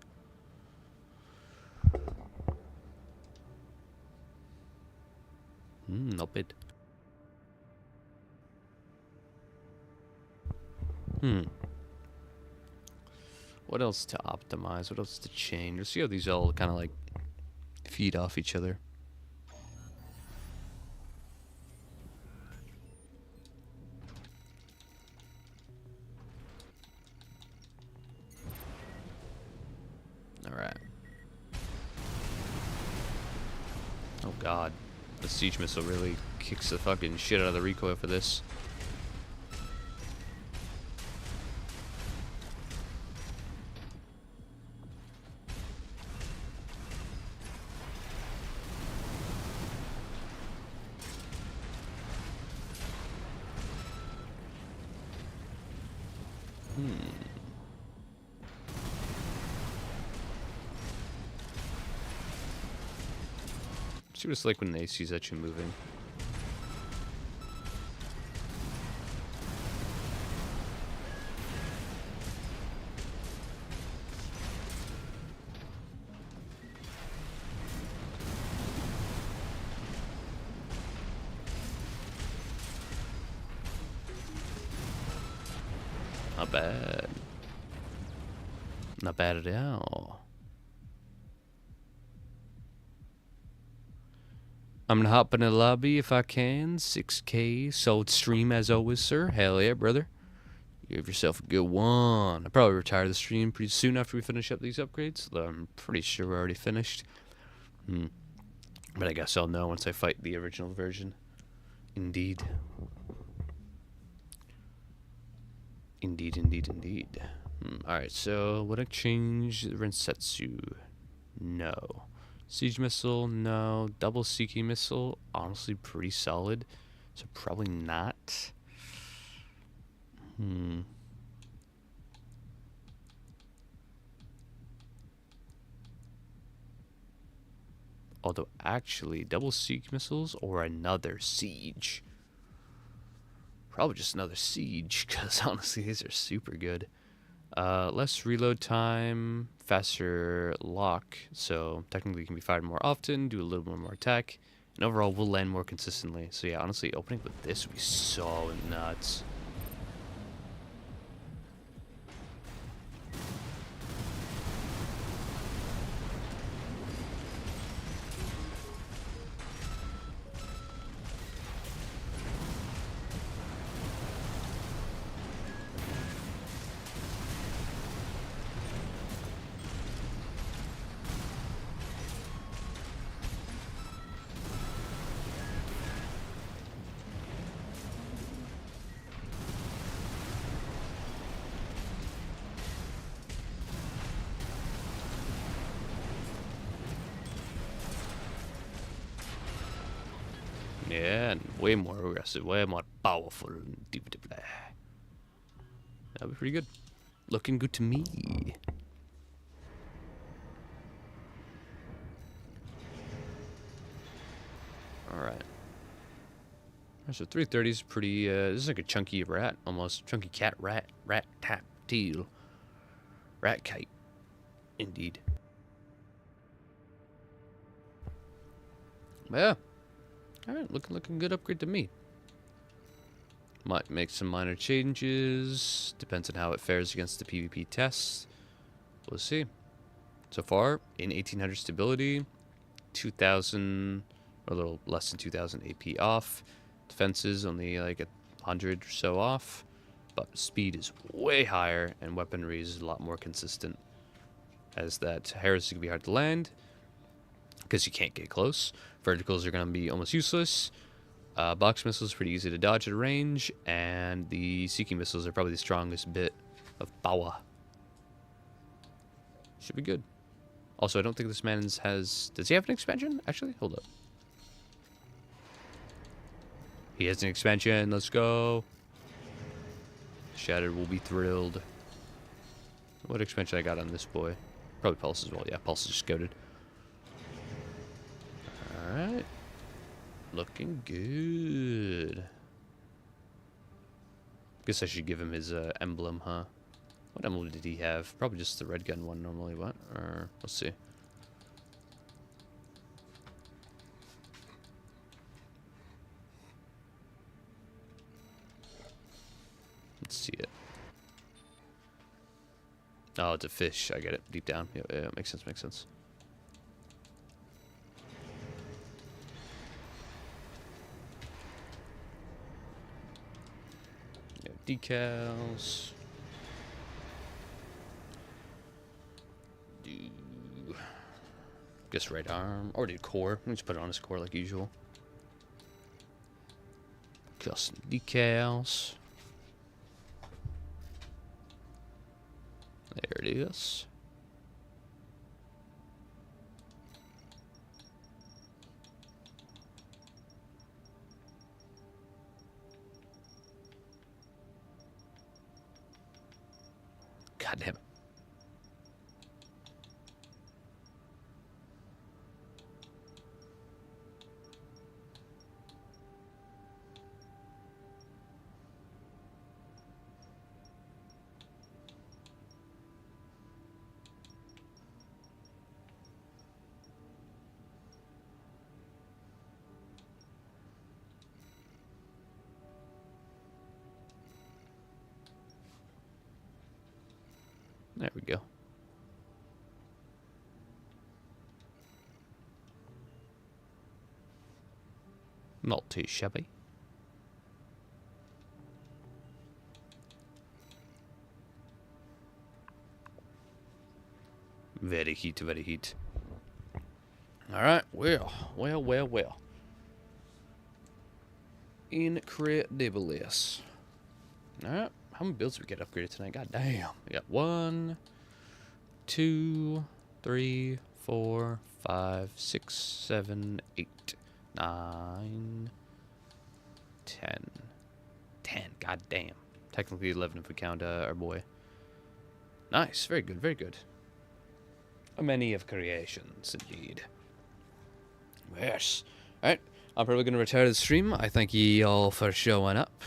Not bad. What else to optimize? What else to change? Let's see how these all kind of like feed off each other. Alright. Oh god. The siege missile really kicks the fucking shit out of the recoil for this. See what it's like when the AC is actually moving. Not bad. Not bad at all. I'm gonna hop in the lobby if I can. 6K solid stream as always, sir. Hell yeah, brother. You have yourself a good one. I'll probably retire the stream pretty soon after we finish up these upgrades. Though I'm pretty sure we're already finished. But I guess I'll know once I fight the original version. Indeed. Indeed. Alright, so would I change Rensetsu? No. Siege missile, no. Double Seeking missile, honestly pretty solid. So probably not. Although actually, double Seek missiles or another siege. Probably just another siege, because honestly these are super good. Less reload time, faster lock, so technically it can be fired more often, do a little bit more attack, and overall will land more consistently. So yeah, honestly, opening with this would be so nuts. Yeah, and way more aggressive, way more powerful. That'd be pretty good. Looking good to me. Alright. So 330 is pretty, this is like a chunky rat, almost. Chunky cat, rat, tap, teal. Rat kite. Indeed. Yeah. Alright, looking good upgrade to me. Might make some minor changes. Depends on how it fares against the PvP tests. We'll see. So far, in 1800 stability, 2000, or a little less than 2000 AP off. Defenses only like 100 or so off. But speed is way higher, and weaponry is a lot more consistent. As that heresy can be hard to land, because you can't get close. Verticals are going to be almost useless. Box missiles are pretty easy to dodge at range, and the Seeking missiles are probably the strongest bit of power. Should be good. Also, I don't think this man has... Does he have an expansion? Actually, hold up. He has an expansion. Let's go. Shattered will be thrilled. What expansion I got on this boy? Probably Pulse as well. Yeah, Pulse is just goated. Alright. Looking good. Guess I should give him his emblem, huh? What emblem did he have? Probably just the red gun one normally. What? Or let's see. Let's see it. Oh, it's a fish. I get it. Deep down. Yeah, yeah, makes sense. Makes sense. Yeah, decals. Guess right arm. Or did core. Let me just put it on his core like usual. Custom decals. There it is. God damn it. There we go. Not too shabby. Very heat, very heat. Alright, well. Incredibles. Alright, how many builds we get upgraded tonight? God damn. We got 1, 2, 3, 4, 5, 6, 7, 8, 9, 10. 10, god damn. Technically 11 if we count our boy. Nice, very good, very good. Many of creations, indeed. Yes. Alright, I'm probably going to retire the stream. I thank ye all for showing up.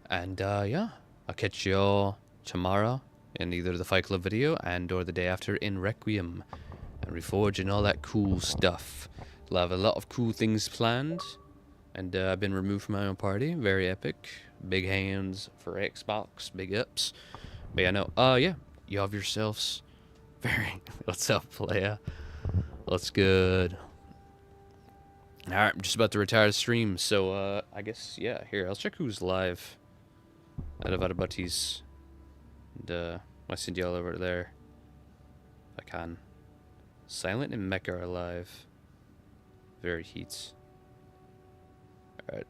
And, yeah, I'll catch you all tomorrow in either the Fight Club video and or the day after in Requiem and Reforge and all that cool stuff. I'll have a lot of cool things planned. And, I've been removed from my own party. Very epic. Big hands for Xbox. Big ups. But yeah, no, yeah, you have yourselves... Very. What's up, playa? What's good? Alright, I'm just about to retire the stream, so, I guess, yeah, here, I'll check who's live. Out of buddies. And, I'll send y'all over there. If I can. Silent and Mecha are live. Very heats. Alright.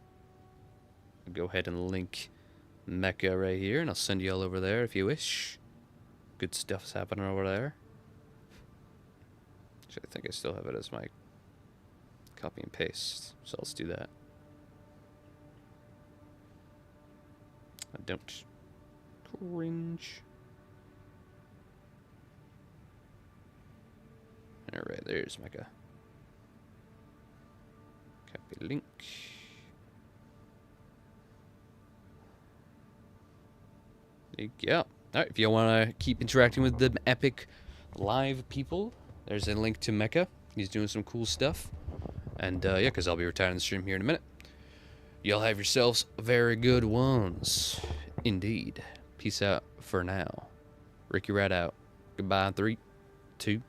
I'll go ahead and link Mecha right here, and I'll send y'all over there if you wish. Good stuff's happening over there. Actually, I think I still have it as my copy and paste, so let's do that. I don't cringe. Alright, there's Mecha. Copy link. There you go. Alright, if you want to keep interacting with the epic live people, there's a link to Mecha. He's doing some cool stuff. And, yeah, because I'll be retiring the stream here in a minute. Y'all have yourselves very good ones. Indeed. Peace out for now. Ricky Rat out. Goodbye in 3, 2,